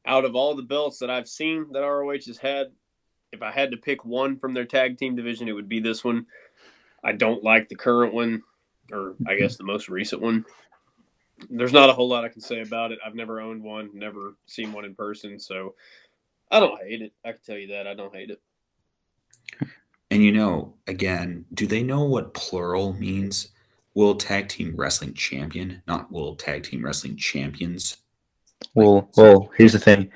Out of all the belts that I've seen that ROH has had, if I had to pick one from their tag team division, it would be this one. I don't like the current one, or I guess the most recent one. There's not a whole lot I can say about it. I've never owned one, never seen one in person, so I don't hate it. I can tell you that. I don't hate it. And again, do they know what plural means? World Tag Team Wrestling Champion, not World Tag Team Wrestling Champions. Well, here's the thing.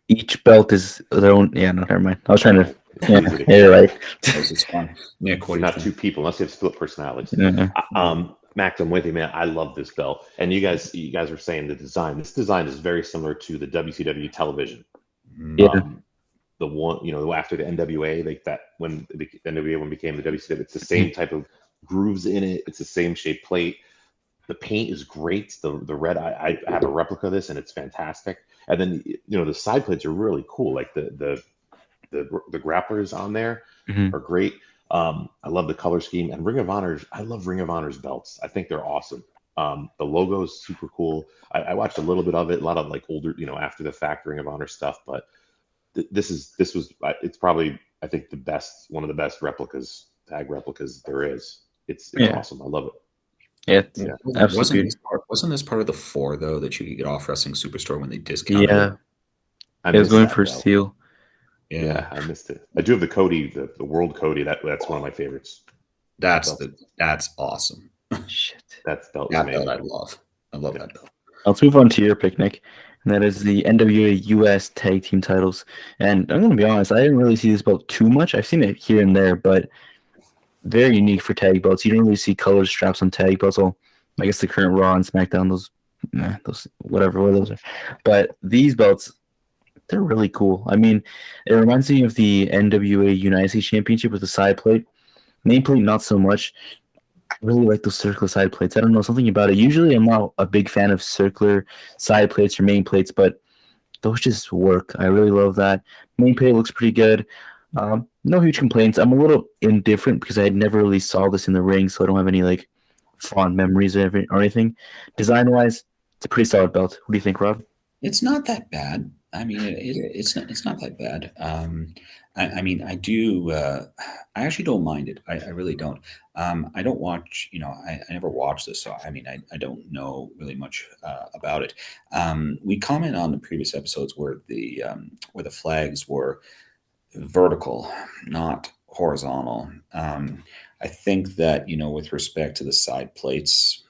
Each belt is their own. Yeah, no, never mind. I was trying to. Yeah, you're right. This is fun. Nick, what do you think? Two people, unless you have split personalities. Mm-hmm. Max, I'm with you, man. I love this belt. And you guys were saying the design. This design is very similar to the WCW television. Yeah. The one, after the NWA, like that when the NWA one became the WCW, it's the same type of grooves in it. It's the same shaped plate. The paint is great. The red, I have a replica of this, and it's fantastic. And then the side plates are really cool. Like the grapplers on there are great. I love the color scheme, and I love Ring of Honor's belts. I think they're awesome. The logo is super cool. I watched a little bit of it, a lot of like older, after the fact Ring of Honor stuff. But it's probably, I think, one of the best tag replicas there is. It's awesome. I love it. Yeah, absolutely. Wasn't this part of the 4 though that you could get off Wrestling Superstore when they discounted? Yeah, it was going for steel. Yeah, I missed it. I do have the Cody, the World Cody. That's one of my favorites. That's awesome. Shit. That belt was That belt amazing. I love. I love Yeah. that belt. Let's move on to your picnic, and that is the NWA US Tag Team titles. And I'm gonna be honest, I didn't really see this belt too much. I've seen it here and there, but very unique for tag belts. You don't really see colored straps on tag belts. Well, I guess the current Raw and SmackDown, those whatever what those are. But these belts, they're really cool. I mean, it reminds me of the NWA United States Championship with the side plate. Nameplate, not so much. I really like those circular side plates. I don't know, something about it. Usually, I'm not a big fan of circular side plates or main plates, but those just work. I really love that. Main plate looks pretty good. No huge complaints. I'm a little indifferent because I never really saw this in the ring, so I don't have any like fond memories or anything. Design wise, it's a pretty solid belt. What do you think, Rob? It's not that bad. I mean, it's not that bad. I mean, I do. I actually don't mind it. I really don't. I don't watch. I never watched this, so I mean, I don't know really much about it. We commented on the previous episodes where the flags were vertical, not horizontal. I think that with respect to the side plates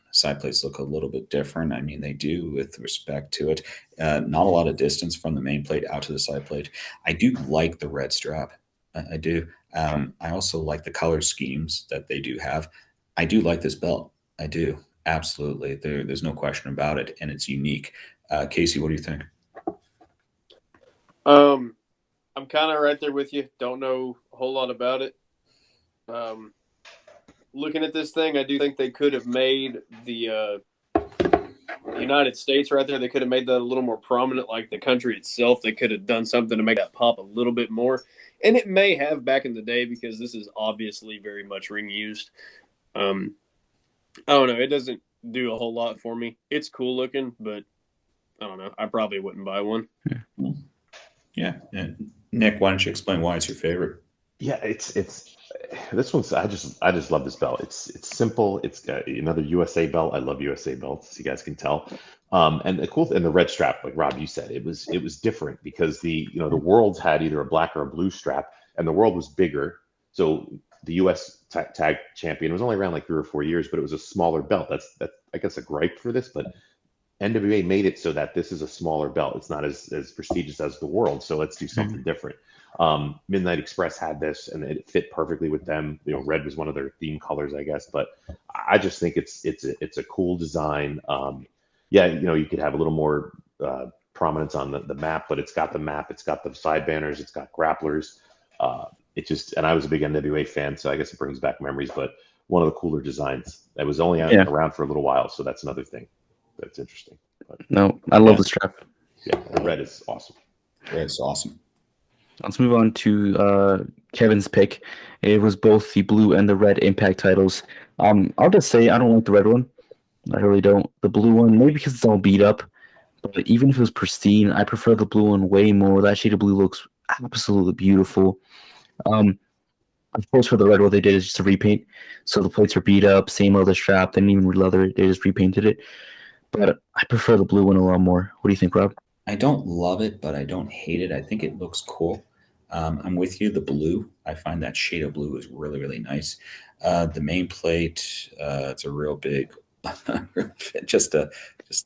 look a little bit different. I mean, they do with respect to it. Not a lot of distance from the main plate out to the side plate. I do like the red strap. I do. I also like the color schemes that they do have. I do like this belt. I do. Absolutely. There's no question about it. And it's unique. Casey, what do you think? I'm kind of right there with you. Don't know a whole lot about it. Looking at this thing, I do think they could have made the United States right there. They could have made that a little more prominent, like the country itself. They could have done something to make that pop a little bit more. And it may have back in the day because this is obviously very much ring used. I don't know. It doesn't do a whole lot for me. It's cool looking, but I don't know. I probably wouldn't buy one. Yeah. Nick, why don't you explain why it's your favorite? Yeah, it's this one's I just love this belt. It's simple. It's got another USA belt. I love USA belts, as you guys can tell. And the red strap, like Rob, you said, it was different because the worlds had either a black or a blue strap, and the world was bigger. So the US tag champion was only around like 3 or 4 years, but it was a smaller belt. That's I guess a gripe for this, but NWA made it so that this is a smaller belt. It's not as prestigious as the world. So let's do something different. Midnight Express had this, and it fit perfectly with them. Red was one of their theme colors, I guess. But I just think it's a cool design. Yeah, you could have a little more prominence on the map, but it's got the map, it's got the side banners, it's got grapplers. And I was a big NWA fan, so I guess it brings back memories. But one of the cooler designs that was only around for a little while, so that's another thing that's interesting. But, No, I love the strap. Yeah, the red is awesome. Red is awesome. Let's move on to Kevin's pick. It was both the blue and the red Impact titles. I'll just say I don't like the red one. I really don't. The blue one, maybe because it's all beat up, but even if it was pristine, I prefer the blue one way more. That shade of blue looks absolutely beautiful. Of course, for the red, what they did is just a repaint. So the plates are beat up, same leather strap. They didn't even re-leather it. They just repainted it. But I prefer the blue one a lot more. What do you think, Rob? I don't love it, but I don't hate it. I think it looks cool. I'm with you. The blue, I find that shade of blue is really, really nice. The main plate, it's a real big, just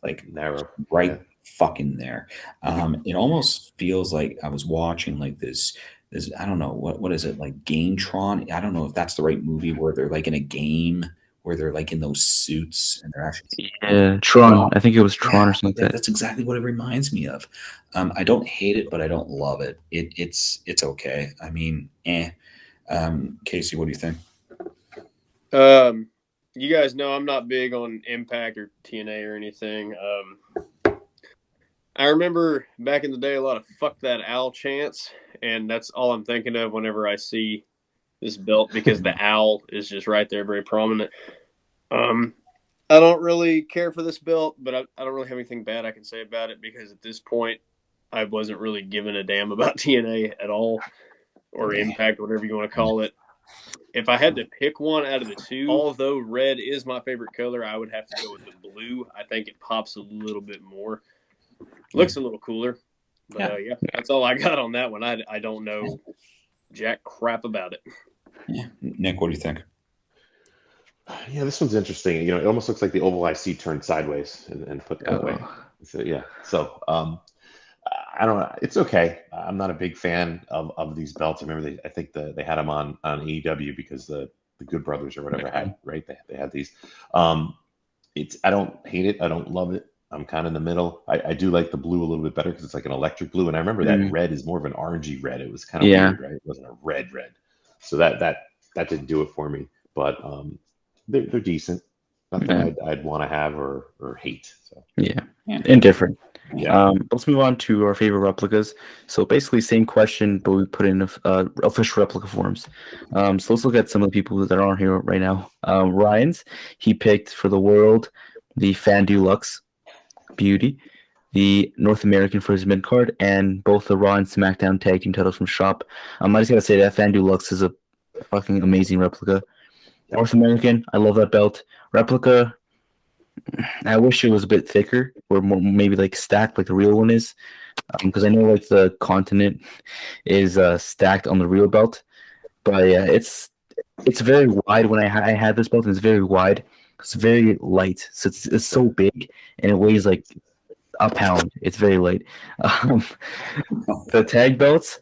like Narrow, right fucking there. It almost feels like I was watching like this. I don't know what is it, like Gametron? I don't know if that's the right movie where they're like in a game where they're like in those suits and they're actually Tron. I think it was Tron or something. That's exactly what it reminds me of. I don't hate it, but I don't love it. It's okay. I mean, Casey, what do you think? You guys know I'm not big on Impact or TNA or anything. I remember back in the day a lot of "fuck that owl" chants, and that's all I'm thinking of whenever I see this belt because the owl is just right there, very prominent. I don't really care for this belt, but I don't really have anything bad I can say about it because at this point I wasn't really giving a damn about TNA at all, or Impact, whatever you want to call it. If I had to pick one out of the two, although red is my favorite color, I would have to go with the blue. I think it pops a little bit more. Looks a little cooler. But yeah, that's all I got on that one. I don't know jack crap about it. Yeah. Nick, what do you think? Yeah, this one's interesting. It almost looks like the oval IC turned sideways and put that way. So yeah. So I don't know. It's okay. I'm not a big fan of these belts. I remember I think they had them on AEW because the Good Brothers or whatever had, right? They had these. I don't hate it. I don't love it. I'm kind of in the middle. I do like the blue a little bit better because it's like an electric blue. And I remember that red is more of an orangey red. It was kind of weird, right? It wasn't a red. So that didn't do it for me. But they're decent. Nothing I'd want to have or hate. So Yeah, indifferent. Yeah. Let's move on to our favorite replicas. So basically, same question, but we put in official replica forms. So let's look at some of the people that aren't here right now. Ryan's, he picked for the world the Fan Deluxe Beauty, the North American for his mid card, and both the Raw and SmackDown tag team titles from Shop. I just gotta say that Fan Deluxe is a fucking amazing replica. North American, I love that belt. Replica, I wish it was a bit thicker or more, maybe like stacked like the real one is, because I know like the continent is stacked on the real belt, but yeah, it's very wide. When I had this belt, it's very wide. It's very light, so it's so big and it weighs like a pound. It's very light. The tag belts,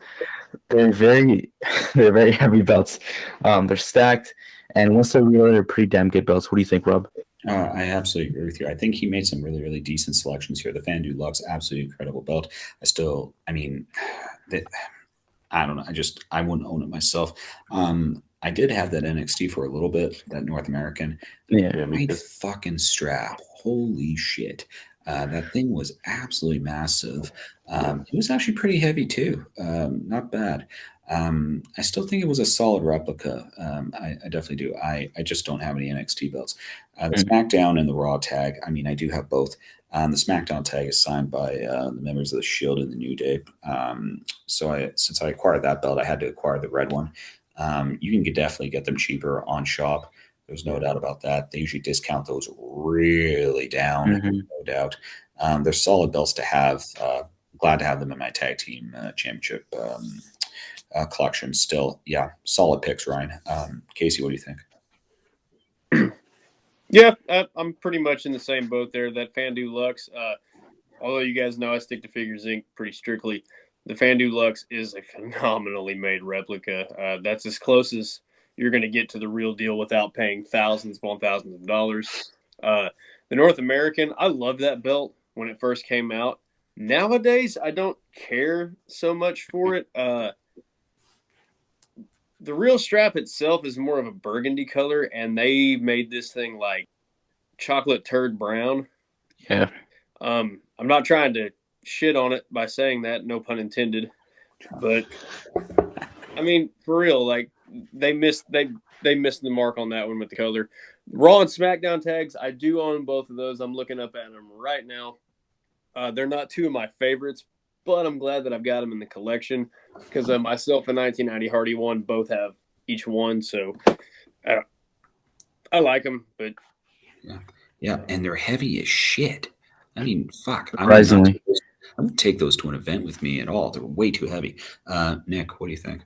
they're very heavy belts. They're stacked, and once they're real, they're pretty damn good belts. What do you think, Rob? I absolutely agree with you. I think he made some really, really decent selections here. The Fan Deluxe, absolutely incredible belt. I don't know. I wouldn't own it myself. I did have that NXT for a little bit, that North American. Yeah, Great fucking strap. Holy shit. That thing was absolutely massive. It was actually pretty heavy too. Not bad. I still think it was a solid replica. I definitely do. I just don't have any NXT belts. The SmackDown and the Raw tag, I do have both. The SmackDown tag is signed by the members of the Shield and the New Day. Since I acquired that belt, I had to acquire the red one. You can definitely get them cheaper on Shop. There's no doubt about that. They usually discount those really down, no doubt. They're solid belts to have. Glad to have them in my tag team championship collection still. Yeah, solid picks, Ryan. Casey, what do you think? Yeah, I'm pretty much in the same boat there. That Fan Deluxe, although you guys know I stick to Figures Inc. pretty strictly, the Fan Deluxe is a phenomenally made replica. That's as close as you're going to get to the real deal without paying thousands upon thousands of dollars. The North American, I loved that belt when it first came out. Nowadays, I don't care so much for it. The real strap itself is more of a burgundy color, and they made this thing like chocolate turd brown. Yeah. I'm not trying to shit on it by saying that, no pun intended. But for real, like they missed the mark on that one with the color. Raw and SmackDown tags, I do own both of those. I'm looking up at them right now. They're not two of my favorites, but I'm glad that I've got them in the collection because myself and 1990 Hardy One both have each one. So I like them, but yeah, and they're heavy as shit. Fuck. Surprisingly, I wouldn't take those to an event with me at all. They're way too heavy. Nick, what do you think?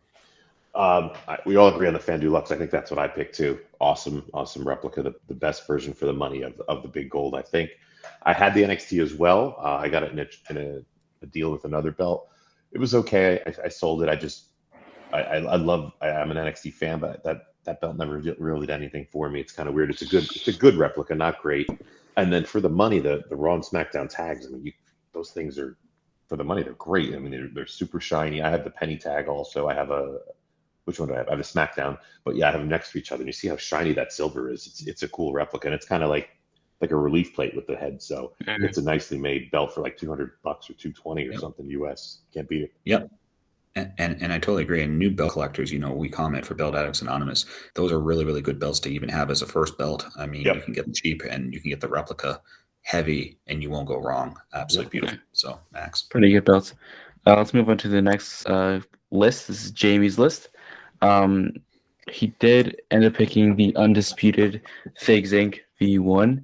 We all agree on the Fan Deluxe. I think that's what I picked too. Awesome replica, the best version for the money of the big gold. I think I had the NXT as well. I got it in a deal with another belt. It was okay. I sold it. I'm an NXT fan, but that belt never really did anything for me. It's kind of weird. It's a good replica, not great. And then for the money, the Raw and SmackDown tags. Those things are for the money. They're great. They're super shiny. I have the penny tag also. I have which one do I have? I have a SmackDown, but yeah, I have them next to each other. And you see how shiny that silver is. It's a cool replica, and it's kind of like a relief plate with the head. So it's a nicely made belt for like $200 or $220 or something US. Can't beat it. Yep. And I totally agree. And new belt collectors, we comment for Belt Addicts Anonymous. Those are really, really good belts to even have as a first belt. You can get them cheap and you can get the replica heavy and you won't go wrong. Absolutely beautiful. So, Max. Pretty good belts. Let's move on to the next list. This is Jamie's list. He did end up picking the undisputed Figs Inc. V1.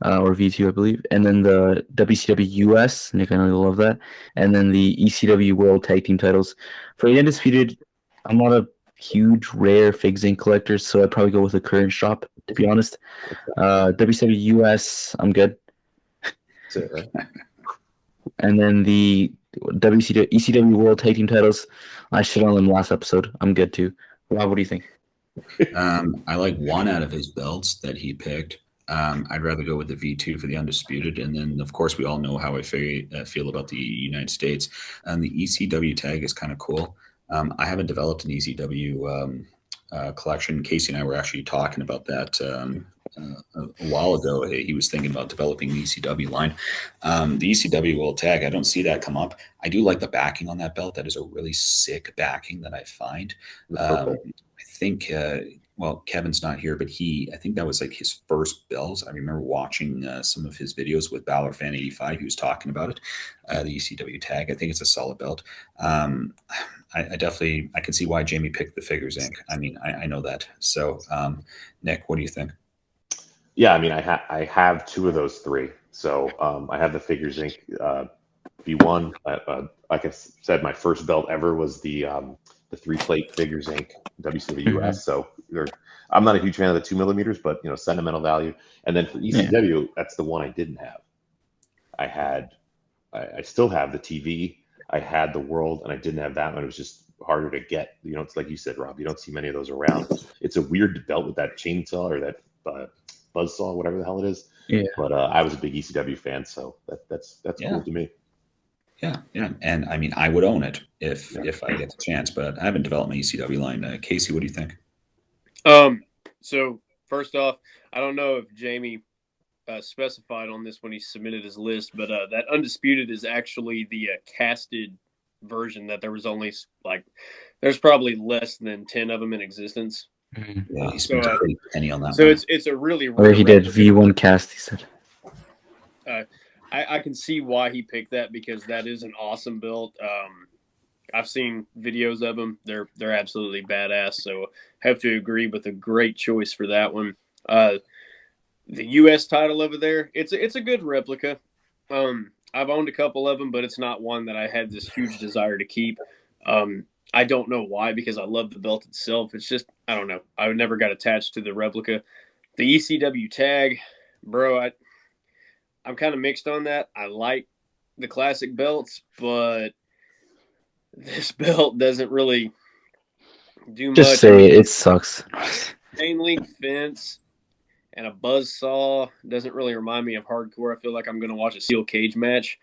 or V2, I believe, and then the WCW US. Nick, I know you'll love that, and then the ECW World Tag Team titles. For the Undisputed, I'm not a huge rare Figs Inc. collector, so I'd probably go with the current shop, to be honest. WCW US, I'm good. That's it, right? And then the ECW World Tag Team titles, I shit on them last episode. I'm good too. Rob, what do you think? I like one out of his belts that he picked. I'd rather go with the V2 for the Undisputed. And then, of course, we all know how I feel about the United States. And the ECW tag is kind of cool. I haven't developed an ECW collection. Casey and I were actually talking about that a while ago. He was thinking about developing the ECW line. The ECW World Tag, I don't see that come up. I do like the backing on that belt. That is a really sick backing that I find. I think, well, Kevin's not here, but I think that was like his first bells. I remember watching some of his videos with Balor Fan 85. He was talking about it, the ECW tag. I think it's a solid belt. I definitely, I can see why Jamie picked the Figures Inc. I mean, I know that. So, Nick, what do you think? Yeah, I mean, I have two of those three. So I have the Figures Inc. V1. Like I said, my first belt ever was the 3-plate Figures Inc. WCW US. So I'm not a huge fan of the 2 millimeters, but sentimental value. And then for ECW, that's the one I didn't have. I still have the TV. I had the World, and I didn't have that one. It was just harder to get. It's like you said, Rob. You don't see many of those around. It's a weird belt with that chainsaw or that buzzsaw, whatever the hell it is. Yeah. But I was a big ECW fan, so that's cool to me. Yeah. And I mean, I would own it if I get the chance, but I haven't developed my ECW line. Casey, what do you think? So first off, I don't know if Jamie specified on this when he submitted his list, but that Undisputed is actually the casted version that there was only there's probably less than 10 of them in existence. Yeah, he spent a pretty penny on that. So it's a really rare he did V1 cast, he said. I can see why he picked that because that is an awesome belt. I've seen videos of them. They're absolutely badass. So have to agree with a great choice for that one. The U.S. title over there, it's a good replica. I've owned a couple of them, but it's not one that I had this huge desire to keep. I don't know why, because I love the belt itself. It's just, I don't know. I never got attached to the replica. The ECW tag, bro, I'm kind of mixed on that. I like the classic belts, but this belt doesn't really do much. Just say it sucks. Chain link fence and a buzzsaw doesn't really remind me of hardcore. I feel like I'm going to watch a steel cage match.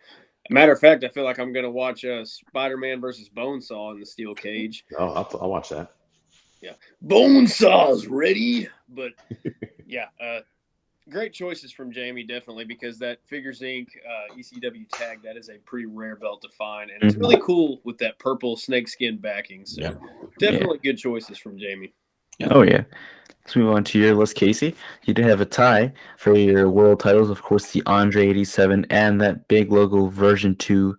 Matter of fact, I feel like I'm going to watch Spider-Man versus Bonesaw in the steel cage. Oh, I'll watch that. Yeah. Bonesaw's ready. But, yeah, great choices from Jamie, definitely, because that Figures Inc. ECW tag, that is a pretty rare belt to find. And it's really cool with that purple snakeskin backing. So definitely good choices from Jamie. Oh, yeah. Let's move on to your list, Casey. You did have a tie for your world titles, of course, the Andre 87 and that big logo version 2.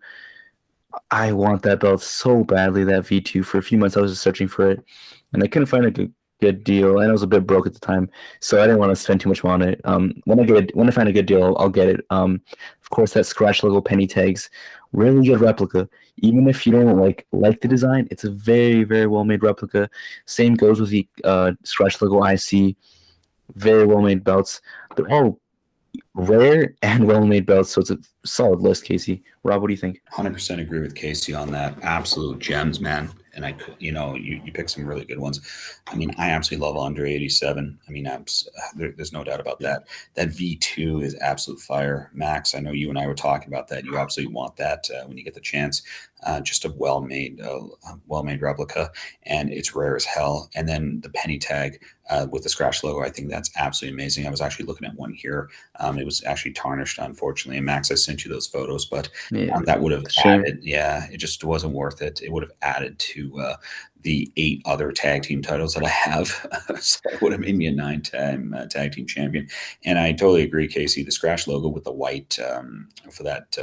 I want that belt so badly, that V2. For a few months, I was just searching for it, and I couldn't find a good deal, and I was a bit broke at the time, so I didn't want to spend too much on it. When I find a good deal, I'll get it. Of course, that scratch logo penny tags, really good replica. Even if you don't like the design, it's a very, very well made replica. Same goes with the scratch logo IC. Very well made belts. They're all rare and well made belts, so it's a solid list, Casey. Rob, what do you think? 100% agree with Casey on that. Absolute gems, man. And you picked some really good ones. I mean, I absolutely love Andre 87. I mean, there's no doubt about that. That V2 is absolute fire. Max, I know you and I were talking about that. You absolutely want that when you get the chance. Just a well-made replica, and it's rare as hell. And then the penny tag with the scratch logo, I think that's absolutely amazing. I was actually looking at one here. It was actually tarnished, unfortunately. And Max, I sent you those photos, but that would have added. Yeah, it just wasn't worth it. It would have added to the 8 other tag team titles that I have. So it would have made me a 9-time tag team champion. And I totally agree, Casey. The scratch logo with the white for that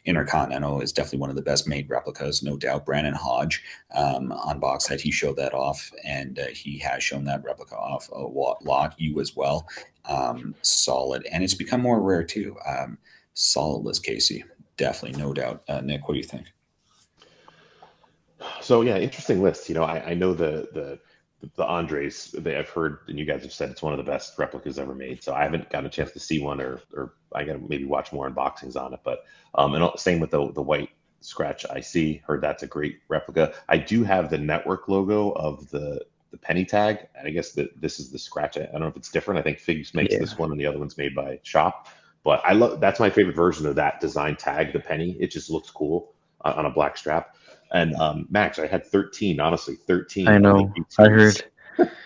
Intercontinental is definitely one of the best made replicas, no doubt. Brandon Hodge on box set, he showed that off, and he has shown that replica off a lot. You as well. Solid, and it's become more rare too. Solid list, Casey. Definitely, no doubt. Nick, what do you think? So yeah, interesting list. I know the Andres. I've heard, and you guys have said it's one of the best replicas ever made. So I haven't gotten a chance to see one, or I got to maybe watch more unboxings on it. But and same with the white scratch IC. Heard that's a great replica. I do have the network logo of the penny tag, and I guess that this is the scratch. I don't know if it's different. I think Figs makes this one, and the other one's made by Shop. But that's my favorite version of that design tag, the penny. It just looks cool on a black strap. And Max, I had 13, honestly, 13. I know. I heard.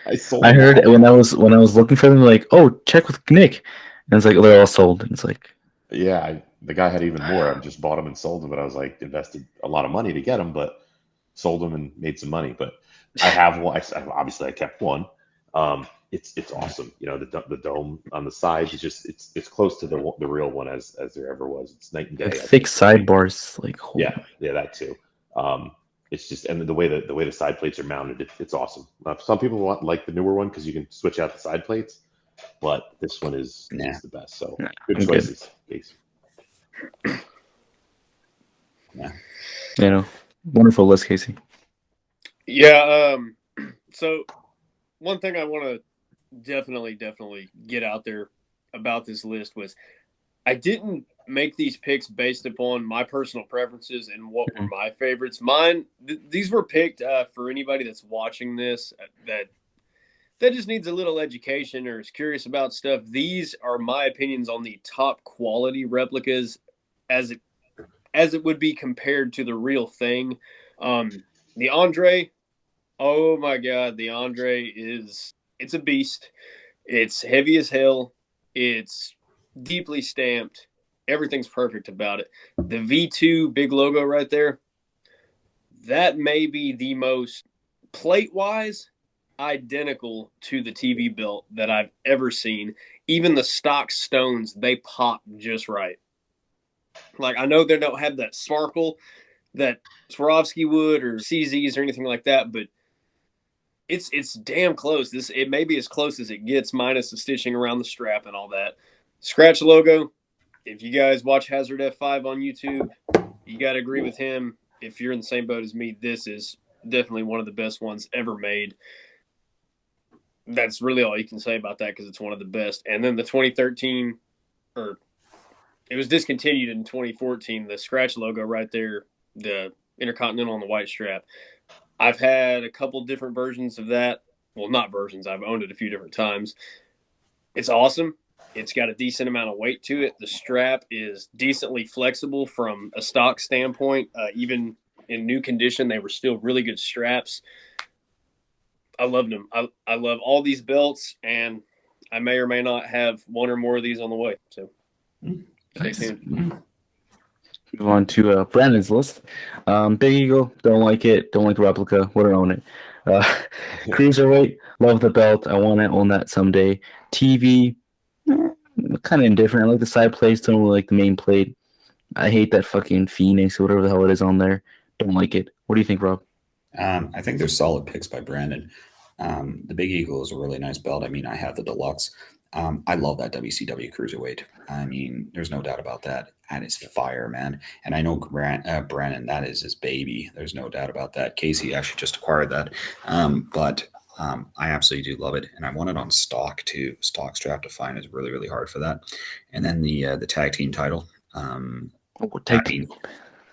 I sold I them heard all. when I was looking for them, like, oh, check with Nick, and it's like they're all sold, and it's like, Yeah, the guy had even more. I just bought them and sold them, but I was like invested a lot of money to get them, but sold them and made some money. But I have one. Obviously, I kept one. It's awesome. The dome on the sides is just it's close to the real one as there ever was. It's night and day. like thick sidebars, like, oh Yeah, that too. It's just, and the way the side plates are mounted, it's awesome. Some people like the newer one because you can switch out the side plates, but this one is the best. So good I'm choices, Case. Yeah. Wonderful list, Casey. Yeah. So one thing I want to definitely get out there about this list was I didn't make these picks based upon my personal preferences and what were my favorites. Mine, these were picked for anybody that's watching this that just needs a little education or is curious about stuff. These are my opinions on the top quality replicas as it would be compared to the real thing. The Andre, oh my God, the Andre it's a beast. It's heavy as hell. It's deeply stamped. Everything's perfect about it. The V2 big logo right there, that may be the most plate-wise identical to the TV belt that I've ever seen. Even the stock stones, they pop just right. Like, I know they don't have that sparkle that Swarovski would or CZs or anything like that, but it's damn close. It may be as close as it gets, minus the stitching around the strap and all that. Scratch logo. If you guys watch Hazard F5 on YouTube, you got to agree with him. If you're in the same boat as me, this is definitely one of the best ones ever made. That's really all you can say about that because it's one of the best. And then the 2013, or it was discontinued in 2014, the scratch logo right there, the Intercontinental on the white strap. I've had a couple different versions of that. Well, not versions. I've owned it a few different times. It's awesome. It's got a decent amount of weight to it. The strap is decently flexible from a stock standpoint. Even in new condition, they were still really good straps. I loved them. I love all these belts, and I may or may not have one or more of these on the way. So stay tuned. Move on to Brandon's list. Big Eagle, don't like it. Don't like the replica. Wouldn't own it. Cruiserweight, love the belt. I want to own that someday. TV, kind of indifferent. I like the side plates. Don't really like the main plate. I hate that fucking Phoenix or whatever the hell it is on there. Don't like it. What do you think, Rob? I think they're solid picks by Brandon. The Big Eagle is a really nice belt. I mean, I have the deluxe. I love that WCW Cruiserweight. I mean, there's no doubt about that. That is fire, man. And I know Brandon, that is his baby. There's no doubt about that. Casey actually just acquired that. But I absolutely do love it. And I want it on stock too. Stock strap to find is really, really hard for that. And then the tag team title. Tag team.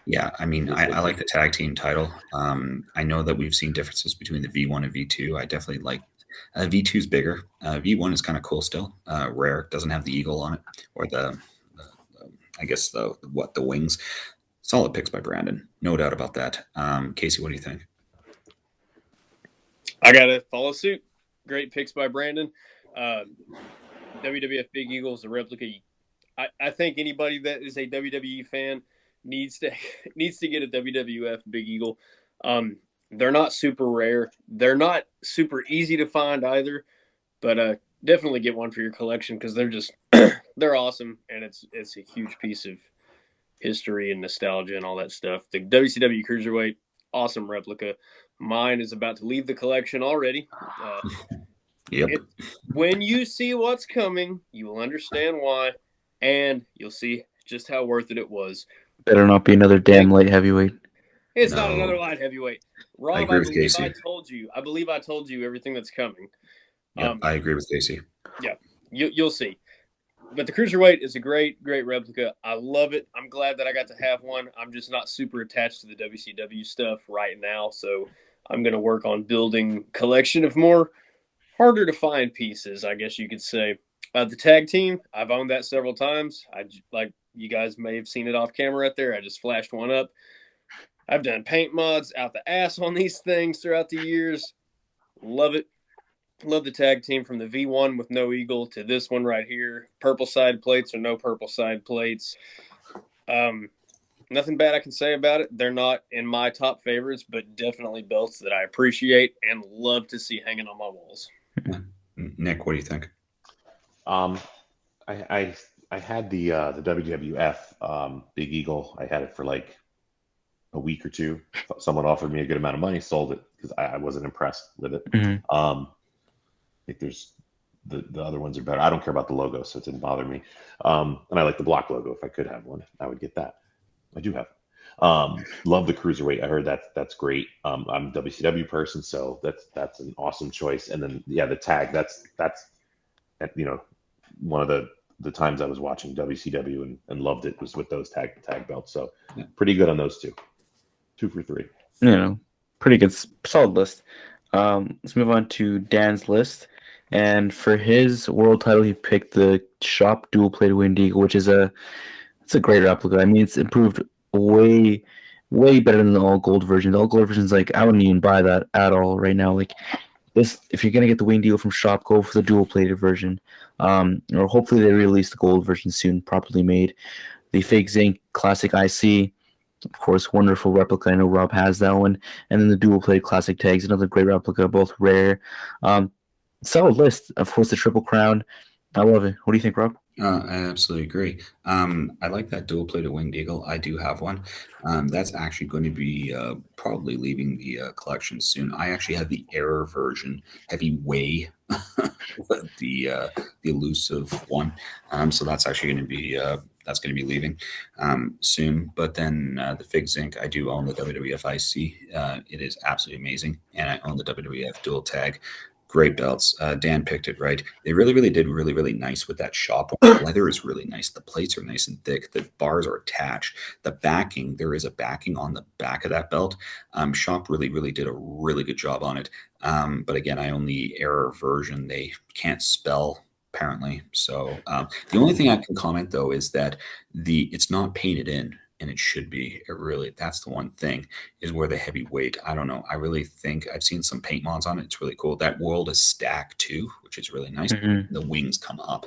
Yeah, I mean, I like the tag team title. I know that we've seen differences between the V1 and V2. I definitely like V2 is bigger. V1 is kind of cool still. Rare, doesn't have the eagle on it or the I guess the wings. Solid picks by Brandon, no doubt about that. Casey, what do you think? I gotta follow suit. Great picks by Brandon. WWF Big Eagle is a replica. I think anybody that is a WWE fan needs to get a WWF Big Eagle. They're not super rare. They're not super easy to find either, but definitely get one for your collection because they're just they're awesome, and it's a huge piece of history and nostalgia and all that stuff. The WCW Cruiserweight, awesome replica. Mine is about to leave the collection already. Yep. When you see what's coming, you will understand why, and you'll see just how worth it was. Better not be another damn light heavyweight. It's No. not another light heavyweight. Rob, I agree with Casey. I believe I told you everything that's coming. Yep, I agree with Casey. Yeah, you'll see. But the cruiserweight is a great replica. I love it. I'm glad that I got to have one. I'm just not super attached to the WCW stuff right now, so I'm going to work on building collection of more harder to find pieces, I guess you could say. The tag team, I've owned that several times. Like you guys may have seen it off camera right there. I just flashed one up. I've done paint mods out the ass on these things throughout the years. Love it. Love the tag team from the V1 with no eagle to this one right here. Purple side plates or no purple side plates. Nothing bad I can say about it. They're not in my top favorites, but definitely belts that I appreciate and love to see hanging on my walls. Nick, what do you think? I had the WWF Big Eagle. I had it for like a week or two. Someone offered me a good amount of money, sold it because I wasn't impressed with it. I think there's the other ones are better. I don't care about the logo, so it didn't bother me. And I like the block logo. If I could have one, I would get that. I do have. Love the cruiserweight. I heard that's great. I'm a WCW person, so that's an awesome choice. And then the tag. That's one of the times I was watching WCW and loved it was with those tag belts. So pretty good on those two. 2 for 3. Pretty good, solid list. Let's move on to Dan's list. And for his world title, he picked the Shop dual-plated Winged Eagle, which is it's a great replica. I mean, it's improved way, way better than the all gold version. The all gold version is like, I wouldn't even buy that at all right now. Like this, if you're gonna get the Winged Eagle from Shop, go for the dual-plated version. Or hopefully they release the gold version soon, properly made. The Fake Zinc Classic IC. Of course, wonderful replica. I know Rob has that one. And then the dual-plated Classic Tags, another great replica, both rare. Solid list. Of course, the Triple Crown. I love it. What do you think, Rob? I absolutely agree. I like that dual-plated Winged Eagle. I do have one. That's actually going to be probably leaving the collection soon. I actually have the error version, heavyweight, the elusive one. So that's actually going to be leaving soon. But then the Fig Zinc, I do own the WWF IC. It is absolutely amazing, and I own the WWF dual tag. Great belts. Dan picked it right. They really did really nice with that Shop. The leather is really nice. The plates are nice and thick. The bars are attached. The backing, there is a backing on the back of that belt. Shop really did a really good job on it. But again, I own the error version. They can't spell apparently. So the only thing I can comment though is that it's not painted in. And it should be. That's the one thing is where the heavyweight. I don't know. I really think I've seen some paint mods on it. It's really cool. That world is stacked too, which is really nice. The wings come up.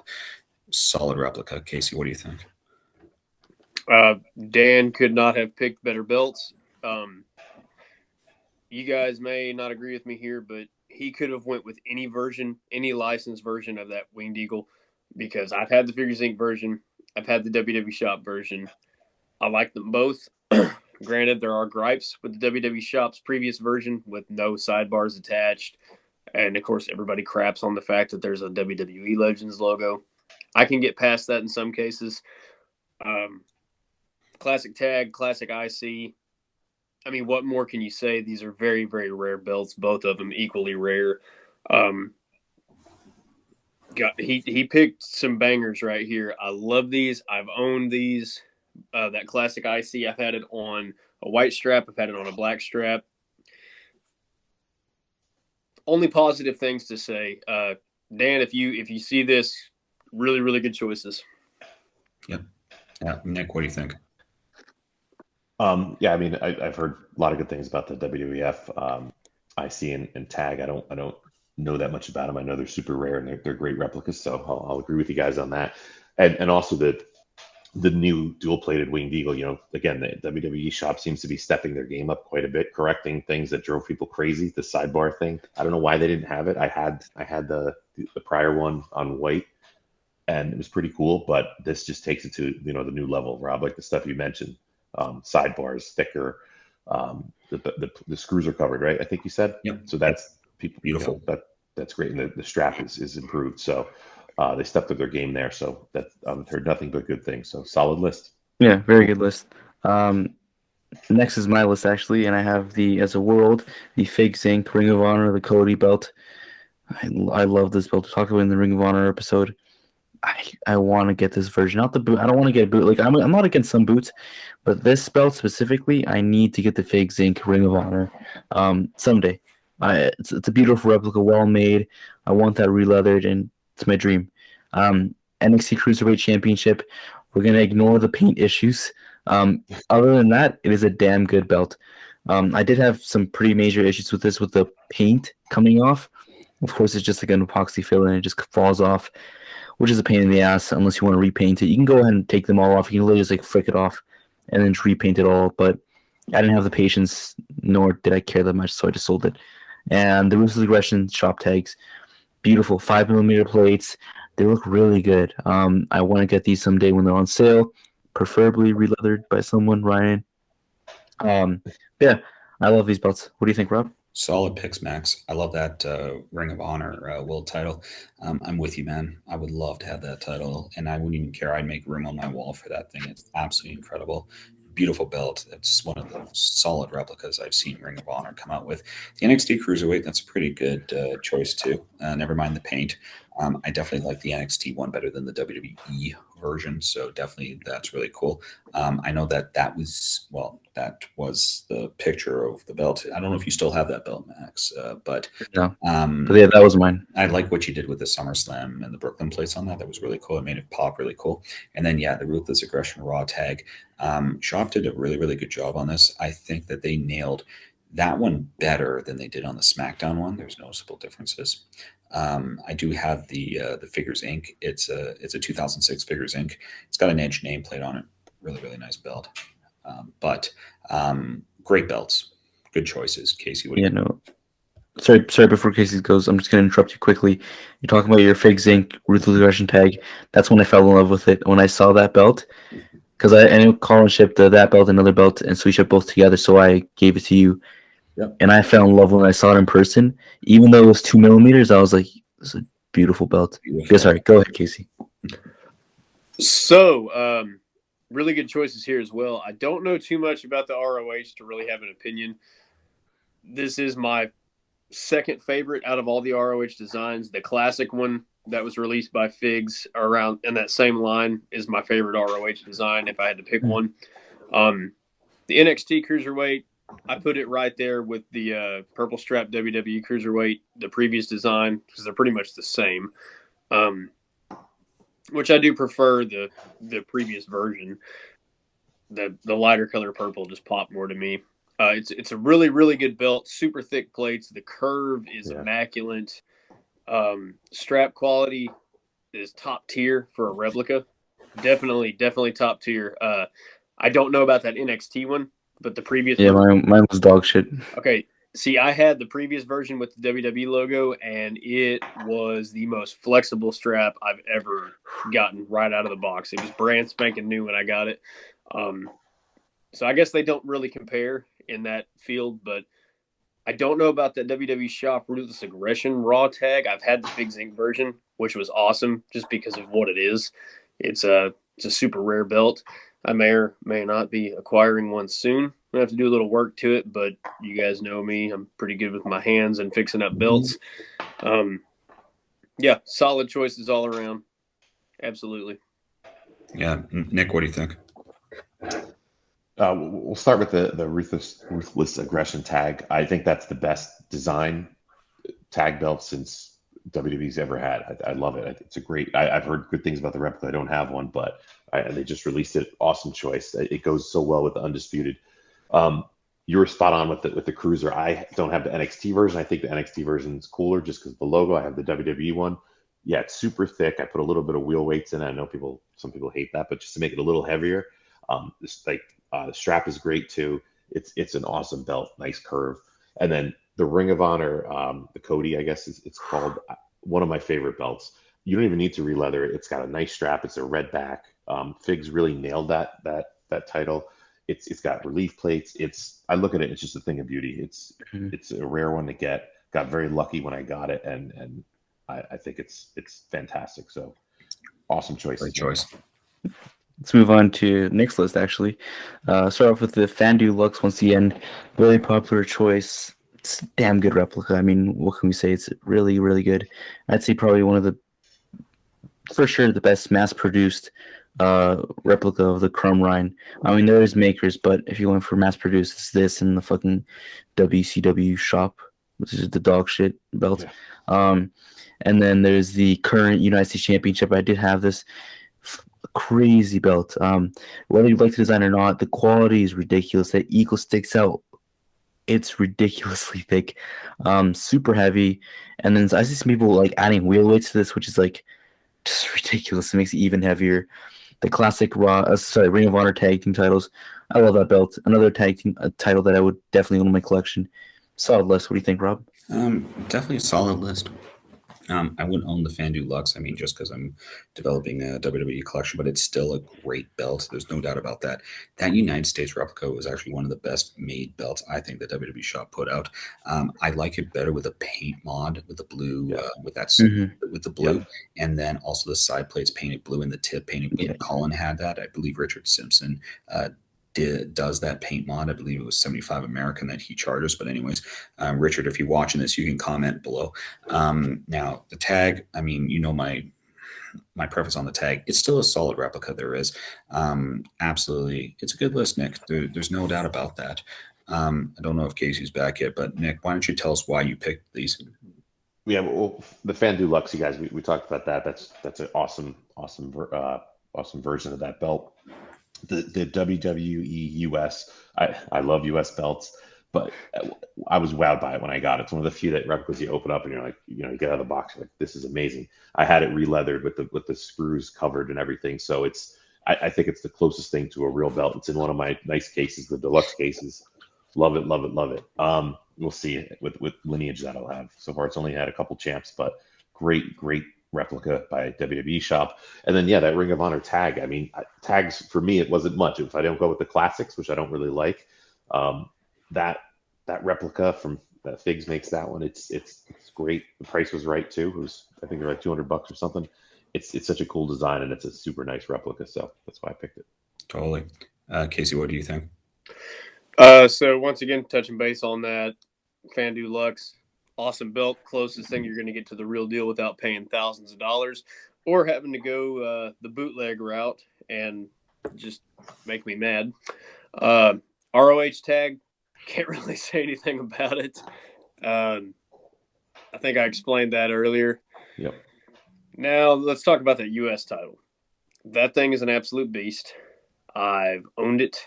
Solid replica. Casey, what do you think? Dan could not have picked better belts. You guys may not agree with me here, but he could have went with any version, any licensed version of that Winged Eagle, because I've had the Figures Inc. version. I've had the WWE Shop version. I like them both. Granted, there are gripes with the WWE Shop's previous version with no sidebars attached. And, of course, everybody craps on the fact that there's a WWE Legends logo. I can get past that in some cases. Classic Tag, Classic IC. I mean, what more can you say? These are very rare belts, both of them equally rare. He picked some bangers right here. I love these. I've owned these. That Classic IC, I've had it on a white strap. I've had it on a black strap. Only positive things to say. Dan, if you see this, really good choices. Yep. Yeah. Nick, what do you think? I mean, I've heard a lot of good things about the WWF IC and Tag. I don't know that much about them. I know they're super rare and they're great replicas, so I'll agree with you guys on that. And also the new dual-plated Winged Eagle, again, the WWE Shop seems to be stepping their game up quite a bit, correcting things that drove people crazy. The sidebar thing, I don't know why they didn't have it. I had the prior one on white, and it was pretty cool. But this just takes it to the new level, Rob. Like the stuff you mentioned, sidebars, thicker, the screws are covered, right? I think you said. Yep. So that's people. Beautiful. that's great, and the strap is improved. So they stepped up their game there. So that I've heard nothing but good things. So solid list. Yeah, very good list. Next is my list actually, and I have as a world, the Fig Zinc Ring of Honor, the Cody belt. I love this belt. We talked about it in the Ring of Honor episode. I want to get this version, not the boot. I don't want to get a boot. Like I'm not against some boots, but this belt specifically, I need to get the Fig Zinc Ring of Honor someday. It's a beautiful replica, well made. I want that re-leathered, and it's my dream. NXT Cruiserweight Championship. We're gonna ignore the paint issues. Other than that, it is a damn good belt. I did have some pretty major issues with this, with the paint coming off. Of course, it's just like an epoxy filler, and it just falls off, which is a pain in the ass unless you want to repaint it. You can go ahead and take them all off. You can literally just like flick it off and then just repaint it all. But I didn't have the patience, nor did I care that much, so I just sold it. And the Ruthless Aggression shop tags, beautiful 5mm plates. They look really good. I want to get these someday when they're on sale, preferably re-leathered by someone, Ryan. Yeah, I love these belts. What do you think, Rob? Solid picks, Max. I love that Ring of Honor world title. I'm with you, man. I would love to have that title, and I wouldn't even care. I'd make room on my wall for that thing. It's absolutely incredible. Beautiful belt. It's one of the solid replicas I've seen Ring of Honor come out with. The NXT Cruiserweight, that's a pretty good choice too. Never mind the paint. I definitely like the NXT one better than the WWE version, so definitely that's really cool. I know that was the picture of the belt. I don't know if you still have that belt, Max, but No. But yeah, that was mine. I like what you did with the SummerSlam and the Brooklyn plates on that. That was really cool. It made it pop really cool. And then, yeah, the Ruthless Aggression Raw tag. Shop did a really, really good job on this. I think that they nailed that one better than they did on the SmackDown one. There's noticeable differences. I do have the Figures Inc. It's a 2006 Figures Inc. It's got an Edge nameplate on it. Really, really nice belt. But great belts. Good choices. Casey, what do you think? No. Sorry, before Casey goes, I'm just going to interrupt you quickly. You're talking about your Fig Zinc Ruthless Aggression tag. That's when I fell in love with it. When I saw that belt, because I knew Colin shipped that belt and another belt, and so we shipped both together, so I gave it to you. Yep. And I fell in love when I saw it in person. Even though it was 2mm, I was like, this is a beautiful belt. Beautiful. Yeah, sorry, go ahead, Casey. So, really good choices here as well. I don't know too much about the ROH to really have an opinion. This is my second favorite out of all the ROH designs. The classic one that was released by Figs around in that same line is my favorite ROH design if I had to pick one. The NXT Cruiserweight, I put it right there with the purple strap WWE Cruiserweight, the previous design, because they're pretty much the same. Which I do prefer the previous version. The lighter color purple just popped more to me. It's a really, really good belt. Super thick plates. The curve is immaculate. Strap quality is top tier for a replica. Definitely top tier. I don't know about that NXT one, but the previous one. Mine was dog shit. Okay. See, I had the previous version with the WWE logo, and it was the most flexible strap I've ever gotten right out of the box. It was brand spanking new when I got it. So I guess they don't really compare in that field, but I don't know about that WWE Shop Ruthless Aggression Raw tag. I've had the Fig Zinc version, which was awesome just because of what it is. It's a super rare belt. I may or may not be acquiring one soon. I'm going to have to do a little work to it, but you guys know me. I'm pretty good with my hands and fixing up belts. Yeah, solid choices all around. Absolutely. Yeah. Nick, what do you think? We'll start with the Ruthless Aggression tag. I think that's the best design tag belt since WWE's ever had. I love it. It's a great. I've heard good things about the replica. I don't have one, but they just released it. Awesome choice. It goes so well with the Undisputed. You were spot on with the Cruiser. I don't have the NXT version. I think the NXT version is cooler just because of the logo. I have the WWE one. Yeah, it's super thick. I put a little bit of wheel weights in it. I know some people hate that, but just to make it a little heavier. The strap is great too. It's an awesome belt, nice curve. And then the Ring of Honor, the Cody, I guess it's called, one of my favorite belts. You don't even need to re-leather it. It's got a nice strap. It's a red back. Figs really nailed that title. It's got relief plates. I look at it. It's just a thing of beauty. It's a rare one to get. got very lucky when I got it, and I think it's fantastic. So awesome choice. Great choice. Let's move on to Nick's list, actually. Start off with the Fandu Lux once again. Very popular choice. It's a damn good replica. I mean, what can we say? It's really, really good. I'd say probably one of the, for sure, the best mass-produced replica of the Chrome Rhine. I mean, there is makers, but if you went for mass-produced, it's this in the fucking WCW shop, which is the dog shit belt. Yeah. And then there's the current United States Championship. I did have this crazy belt. Whether you like the design or not, the quality is ridiculous. That eagle sticks out. It's ridiculously thick, super heavy. And then I see some people like adding wheel weights to this, which is like just ridiculous. It makes it even heavier. The classic Ring of Honor tag team titles. I love that belt. Another tag team title that I would definitely own in my collection. Solid list. What do you think, Rob? Definitely a solid list. I wouldn't own the Fandu Lux. I mean, just because I'm developing a WWE collection, but it's still a great belt. There's no doubt about that. That United States replica was actually one of the best made belts I think the WWE shop put out. I like it better with a paint mod with the blue, with that with the blue, and then also the side plates painted blue and the tip painted blue. Colin had that. I believe Richard Simpson does that paint mod. I believe it was 75 American that he charges. But anyways, Richard, if you're watching this, you can comment below. Now the tag, I mean, you know my preface on the tag. It's still a solid replica. There is absolutely. It's a good list, Nick. There's no doubt about that. I don't know if Casey's back yet, but Nick, why don't you tell us why you picked these? Yeah, well, the Fandu Lux, you guys, we talked about that. That's an awesome version of that belt. The WWE US, I love US belts, but I was wowed by it when I got it. It's one of the few that replicas you open up and you're like, you get out of the box, you're like, this is amazing. I had it re-leathered with the screws covered and everything, so I think it's the closest thing to a real belt. It's in one of my nice cases, the deluxe cases. Love it, love it, love it. We'll see with lineage that I'll have. So far, it's only had a couple champs, but great replica by WWE shop. And then that Ring of Honor tag. I mean, tags for me, it wasn't much. If I don't go with the classics, which I don't really like, that replica from Figs makes that one. It's great. The price was right too. It was, I think, like $200 or something. It's such a cool design and it's a super nice replica. So that's why I picked it. Totally. Casey, what do you think? So once again, touching base on that Fandu Lux. Awesome belt, closest thing you're going to get to the real deal without paying thousands of dollars or having to go the bootleg route and just make me mad. ROH tag, can't really say anything about it. I think I explained that earlier. Yep. Now let's talk about that US title. That thing is an absolute beast. I've owned it.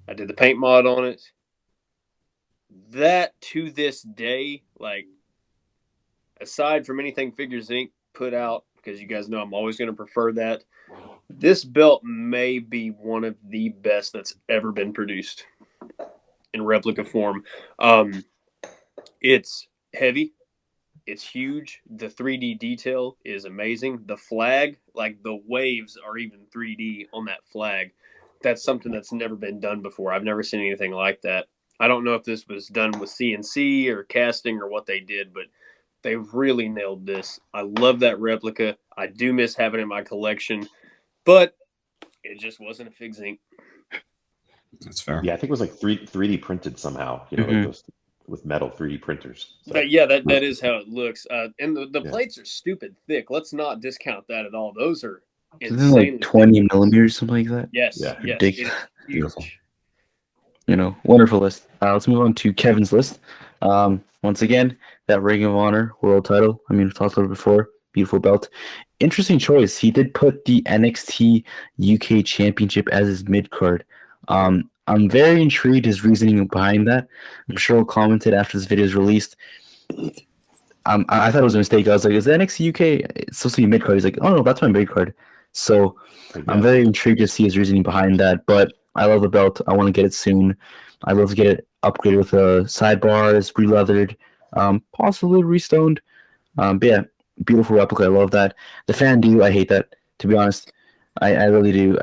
I did the paint mod on it. That to this day, like, aside from anything Figures Inc. put out, because you guys know I'm always going to prefer that, this belt may be one of the best that's ever been produced in replica form. It's heavy. It's huge. The 3D detail is amazing. The flag, like the waves are even 3D on that flag. That's something that's never been done before. I've never seen anything like that. I don't know if this was done with CNC or casting or what they did, but they really nailed this. I love that replica. I do miss having it in my collection, but it just wasn't a Figs Inc. That's fair. Yeah, I think it was like 3D printed somehow, like those, with metal 3D printers. So. That is how it looks. And the plates are stupid thick. Let's not discount that at all. Those are insanely like 20 thick. millimeters, something like that. Yes, yeah, yes, ridiculous. Beautiful. Wonderful list. Let's move on to Kevin's list. Once again, that Ring of Honor world title. I mean, we've talked about it before. Beautiful belt. Interesting choice. He did put the NXT UK Championship as his mid card. I'm very intrigued his reasoning behind that. I'm sure he'll comment it after this video is released. I thought it was a mistake. I was like, is the NXT UK it's supposed to be mid card? He's like, oh no, that's my mid card. So I'm very intrigued to see his reasoning behind that. But I love the belt. I want to get it soon. I'd love to get it upgraded with sidebars, re-leathered, possibly restoned. But yeah, beautiful replica. I love that. The Fandu, I hate that, to be honest. I really do.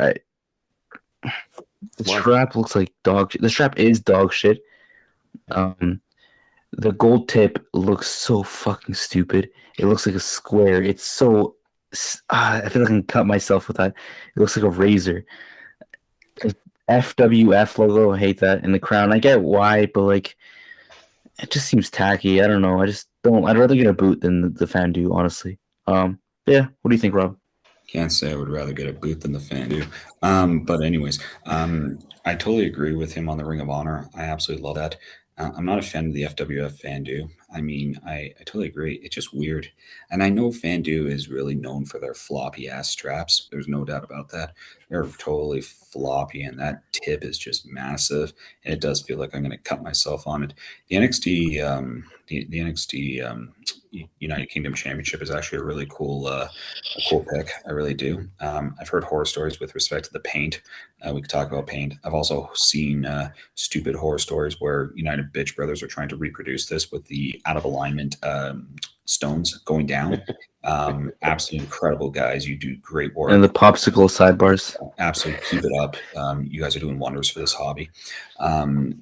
The strap looks like dog shit. The strap is dog shit. The gold tip looks so fucking stupid. It looks like a square. It's so. I feel like I can cut myself with that. It looks like a razor. FWF logo, I hate that. And the crown, I get why, but like, it just seems tacky. I don't know. I just don't. I'd rather get a boot than the fan do, honestly. Yeah. What do you think, Rob? Can't say I would rather get a boot than the fan do. But anyways, I totally agree with him on the Ring of Honor. I absolutely love that. I'm not a fan of the FWF fan do. I mean, I totally agree. It's just weird. And I know Fandu is really known for their floppy ass straps. There's no doubt about that. They're totally floppy, and that tip is just massive. And it does feel like I'm going to cut myself on it. The NXT United Kingdom Championship is actually a cool pick. I really do. I've heard horror stories with respect to the paint. We could talk about paint. I've also seen stupid horror stories where United Bitch Brothers are trying to reproduce this with the out of alignment stones going down. Absolutely incredible, guys. You do great work. And the popsicle sidebars. Absolutely keep it up. You guys are doing wonders for this hobby.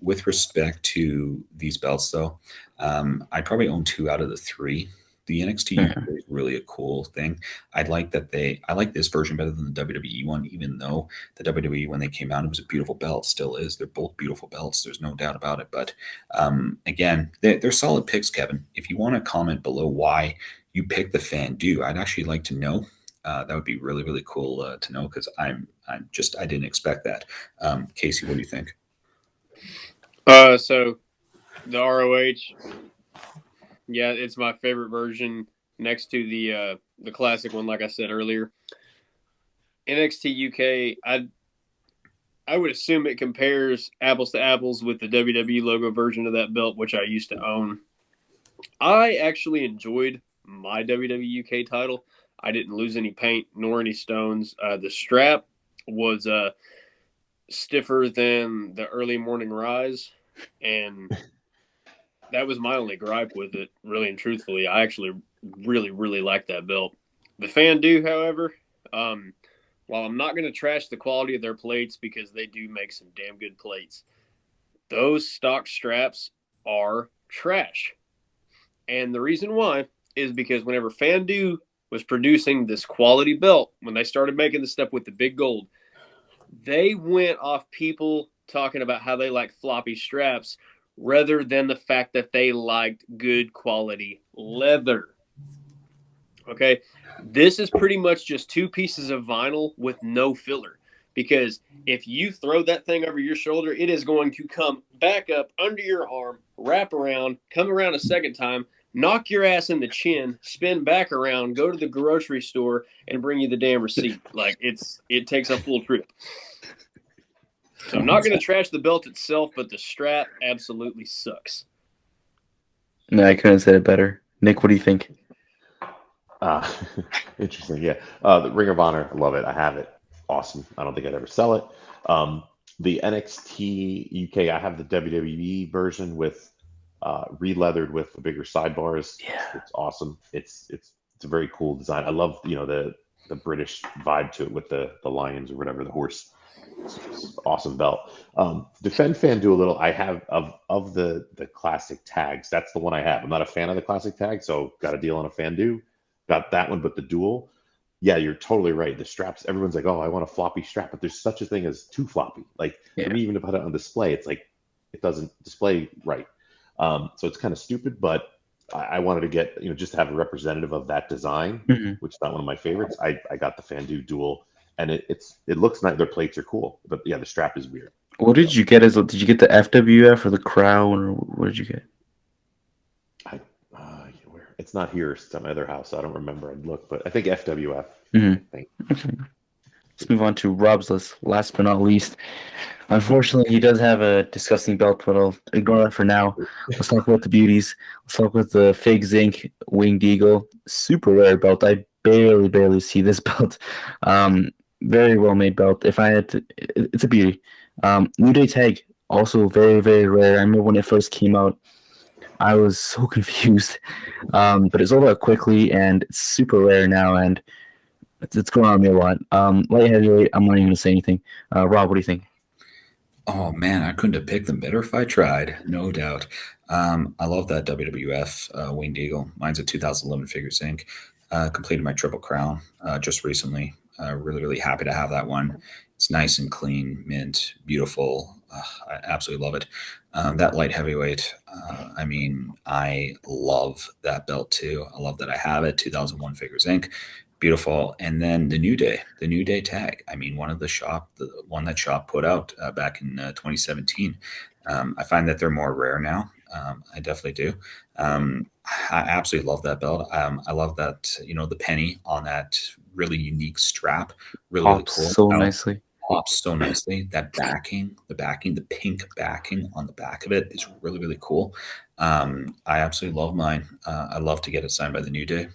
With respect to these belts, though, I probably own 2 out of the 3. The NXT UK is really a cool thing. I like this version better than the WWE one, even though the WWE when they came out, it was a beautiful belt, still is. They're both beautiful belts. There's no doubt about it. But again, they're solid picks, Kevin. If you want to comment below why you picked the Fandu, I'd actually like to know. That would be really, really cool to know, because I didn't expect that. Casey, what do you think? So the ROH, yeah, it's my favorite version next to the classic one, like I said earlier. NXT UK, I would assume it compares apples to apples with the WWE logo version of that belt, which I used to own. I actually enjoyed my WWE UK title. I didn't lose any paint nor any stones. The strap was stiffer than the early morning rise, and that was my only gripe with it, really and truthfully. I actually really, really like that belt. The Fandu, however, while I'm not going to trash the quality of their plates because they do make some damn good plates, those stock straps are trash. And the reason why is because whenever Fandu was producing this quality belt, when they started making the stuff with the big gold, they went off people talking about how they like floppy straps rather than the fact that they liked good quality leather. Okay, this is pretty much just 2 pieces of vinyl with no filler, because if you throw that thing over your shoulder, it is going to come back up under your arm, wrap around, come around a second time, knock your ass in the chin, spin back around, go to the grocery store, and bring you the damn receipt. Like, it takes a full trip. So I'm not going to trash the belt itself, but the strap absolutely sucks. No, I couldn't have said it better. Nick, what do you think? Interesting. Yeah. The Ring of Honor, I love it. I have it. Awesome. I don't think I'd ever sell it. The NXT UK, I have the WWE version with re-leathered with the bigger sidebars. Yeah. It's awesome. It's a very cool design. I love, the British vibe to it with the lions or whatever, the horse. It's awesome belt. Defend Fandu a little. I have of the classic tags. That's the one I have. I'm not a fan of the classic tag, so got a deal on a Fandu. Got that one, but the dual. Yeah, you're totally right. The straps, everyone's like, oh, I want a floppy strap, but there's such a thing as too floppy. Like, for me, even to put it on display, it's like, it doesn't display right. So it's kind of stupid, but I wanted to get, just to have a representative of that design, which is not one of my favorites. I got the Fandu dual, and it looks nice. Their plates are cool, but yeah, the strap is weird. What did you get? Did you get the FWF or the Crown, or what did you get? It's not here. It's at my other house. So I don't remember. I'd look, but I think FWF. Okay. Let's move on to Rob's list. Last but not least, unfortunately, he does have a disgusting belt, but I'll ignore that for now. Let's talk about the beauties. Let's talk about the Fig Zinc Winged Eagle. Super rare belt. I barely see this belt. Very well made belt. If I had to, it's a beauty. New Day Tag, also very, very rare. I remember when it first came out, I was so confused. But it's sold out quickly, and it's super rare now, and it's going on me a lot. Light heavyweight, I'm not even going to say anything. Rob, what do you think? Oh, man, I couldn't have picked them better if I tried, no doubt. I love that WWF Winged Eagle. Mine's a 2011 Figures Inc. Completed my Triple Crown just recently. Really, really happy to have that one. It's nice and clean, mint, beautiful. I absolutely love it. That light heavyweight, I mean, I love that belt too. I love that I have it. 2001 Figures Inc. Beautiful. And then the New Day tag. I mean, the one that Shop put out back in 2017. I find that they're more rare now. I definitely do. I absolutely love that belt. I love that, the penny on that really unique strap. Really, really Pops cool. so nicely. Pops so nicely. That the pink backing on the back of it is really, really cool. I absolutely love mine. I love to get it signed by the New Day.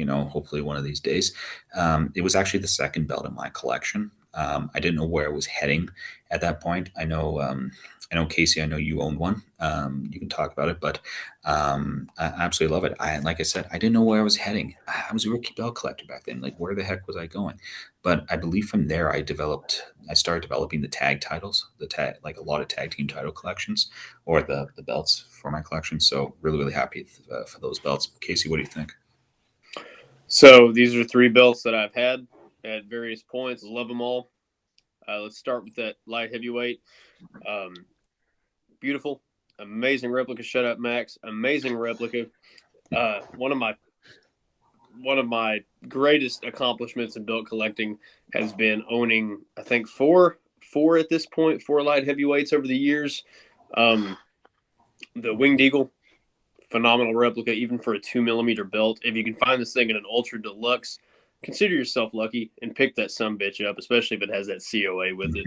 Hopefully one of these days. It was actually the second belt in my collection. I didn't know where I was heading at that point. I know Casey. I know you own one. You can talk about it, but I absolutely love it. Like I said, I didn't know where I was heading. I was a rookie belt collector back then. Like, where the heck was I going? But I believe from there, I started developing the tag titles, like a lot of tag team title collections, or the belts for my collection. So really, really happy for those belts. Casey, what do you think? So these are 3 belts that I've had at various points. Love them all. Let's start with that light heavyweight. Beautiful, amazing replica. Shut up, Max. Amazing replica. One of my greatest accomplishments in belt collecting has been owning, I think, four at this point, 4 light heavyweights over the years. The Winged Eagle, phenomenal replica, even for a 2mm belt. If you can find this thing in an ultra deluxe, consider yourself lucky and pick that sumbitch up, especially if it has that COA with it.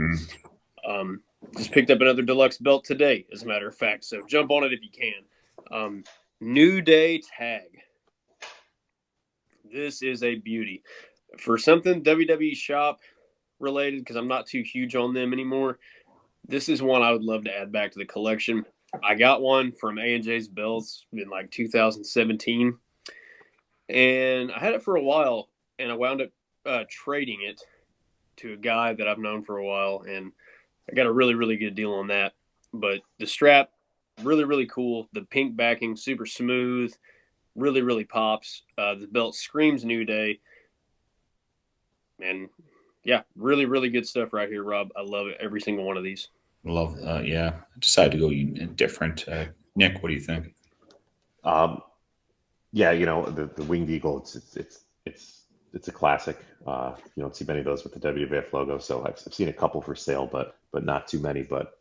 Just picked up another deluxe belt today, as a matter of fact, so jump on it if you can. New Day tag. This is a beauty. For something WWE Shop related, because I'm not too huge on them anymore, this is one I would love to add back to the collection. I got one from A&J's Belts in like 2017, and I had it for a while, and I wound up trading it to a guy that I've known for a while, and I got a really, really good deal on that. But the strap, really, really cool. The pink backing, super smooth, really, really pops. The belt screams New Day. And yeah, really, really good stuff right here, Rob. I love it. Every single one of these. Love, yeah. I decided to go different. Nick, what do you think? Yeah, the Winged Eagle. It's a classic. You don't see many of those with the WWF logo. So I've seen a couple for sale, but not too many. But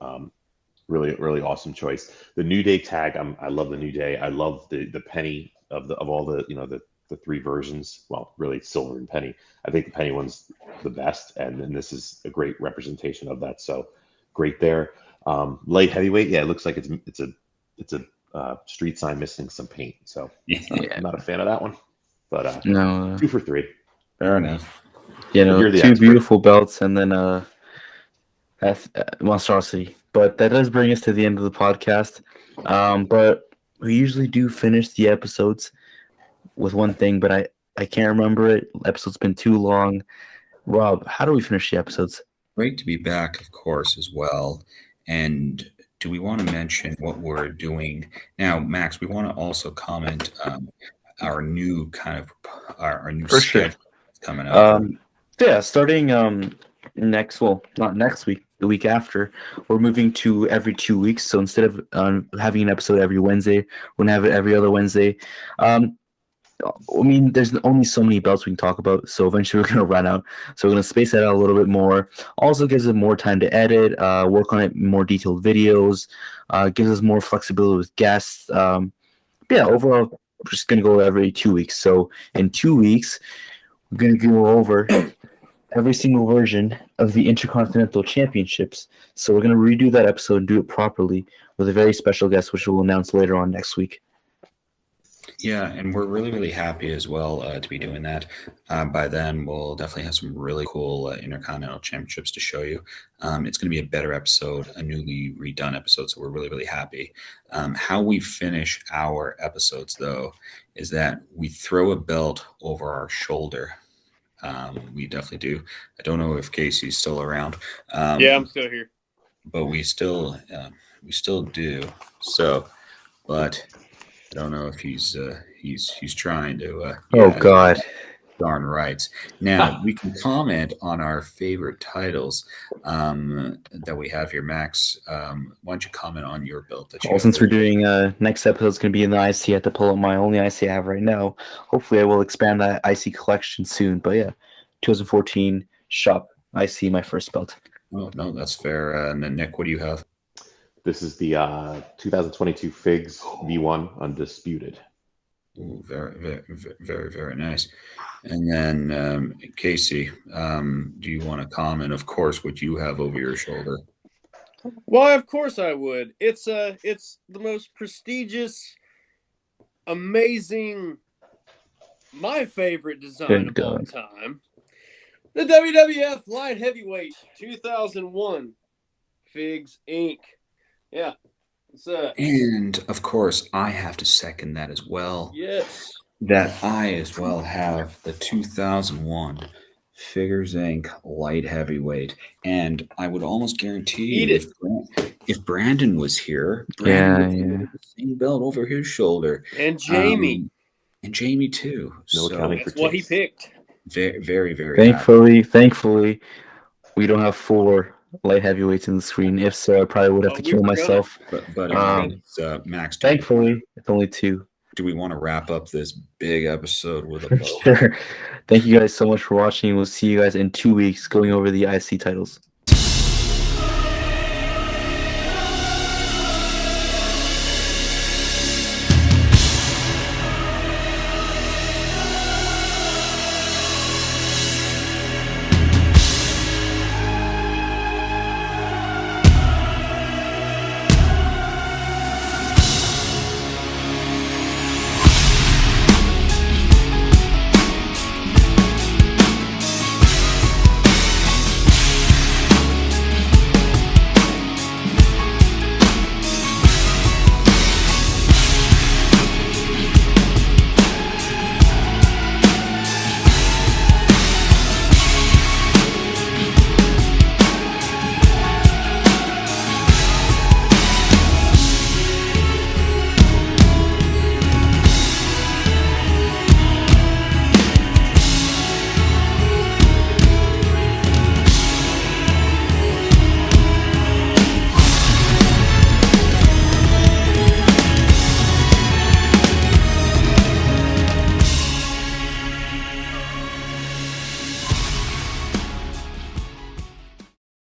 really, really awesome choice. The New Day tag. I love the New Day. I love the penny of all the the 3 versions. Well, really silver and penny. I think the penny one's the best, and then this is a great representation of that. So great there. Light heavyweight. Yeah, it looks like it's a street sign missing some paint. So I'm not a fan of that one. But No, 2 for 3. Fair enough. You're the 2 expert. beautiful belts, and then that's monstrosity. But that does bring us to the end of the podcast. But we usually do finish the episodes with one thing, but I can't remember it. The episode's been too long. Rob, how do we finish the episodes? Great to be back, of course, as well. And do we want to mention what we're doing now, Max? We want to also comment our new our new For sure. schedule coming up. Yeah, starting not next week, the week after, we're moving to every 2 weeks. So instead of having an episode every Wednesday, we're gonna have it every other Wednesday. I mean, there's only so many belts we can talk about, so eventually we're gonna run out. So we're gonna space that out a little bit more. Also gives us more time to edit, work on it, more detailed videos. Gives us more flexibility with guests. Yeah, overall, we're just gonna go every 2 weeks. So in 2 weeks, we're gonna go over every single version of the Intercontinental Championships. So we're going to redo that episode and do it properly with a very special guest, which we'll announce later on next week. Yeah, and we're really, really happy as well to be doing that. By then, we'll definitely have some really cool Intercontinental Championships to show you. It's going to be a better episode, a newly redone episode, so we're really, really happy. How we finish our episodes, though, is that we throw a belt over our shoulder. We definitely do. I don't know if Casey's still around. Yeah, I'm still here. But we still do. So but I don't know if he's trying to. Oh God. Darn right. Now we can comment on our favorite titles that we have here. Max, why don't you comment on your belt that you Well, have since we're there? doing next episode is going to be in the IC, I have to pull up my only IC I have right now. Hopefully, I will expand that IC collection soon. But yeah, 2014 shop IC, my first belt. Oh no, that's fair. And then Nick, what do you have? This is the 2022 Figs V1 Undisputed. Ooh, very, very, very, very nice. And then Casey, do you want to comment? Of course, what you have over your shoulder. Well, of course I would. It's the most prestigious, amazing, my favorite design Good of all God. time. The WWF Light Heavyweight 2001 Figs Inc. Yeah. And of course, I have to second that as well. Yes. That I as well have the 2001 Figures Inc. Light Heavyweight, and I would almost guarantee Eat you it. if Brandon was here, Brandon would have the same belt over his shoulder, And Jamie. and Jamie too. No So accounting for That's what he taste. picked. very, very, very happy. Thankfully, we don't have 4 light heavyweights in the screen. If so, I probably would have to We kill were gonna. myself. But Max, Thankfully, it's only 2. do we want to wrap up this big episode with a belt? Sure. Thank you guys so much for watching. We'll see you guys in 2 weeks going over the IC titles.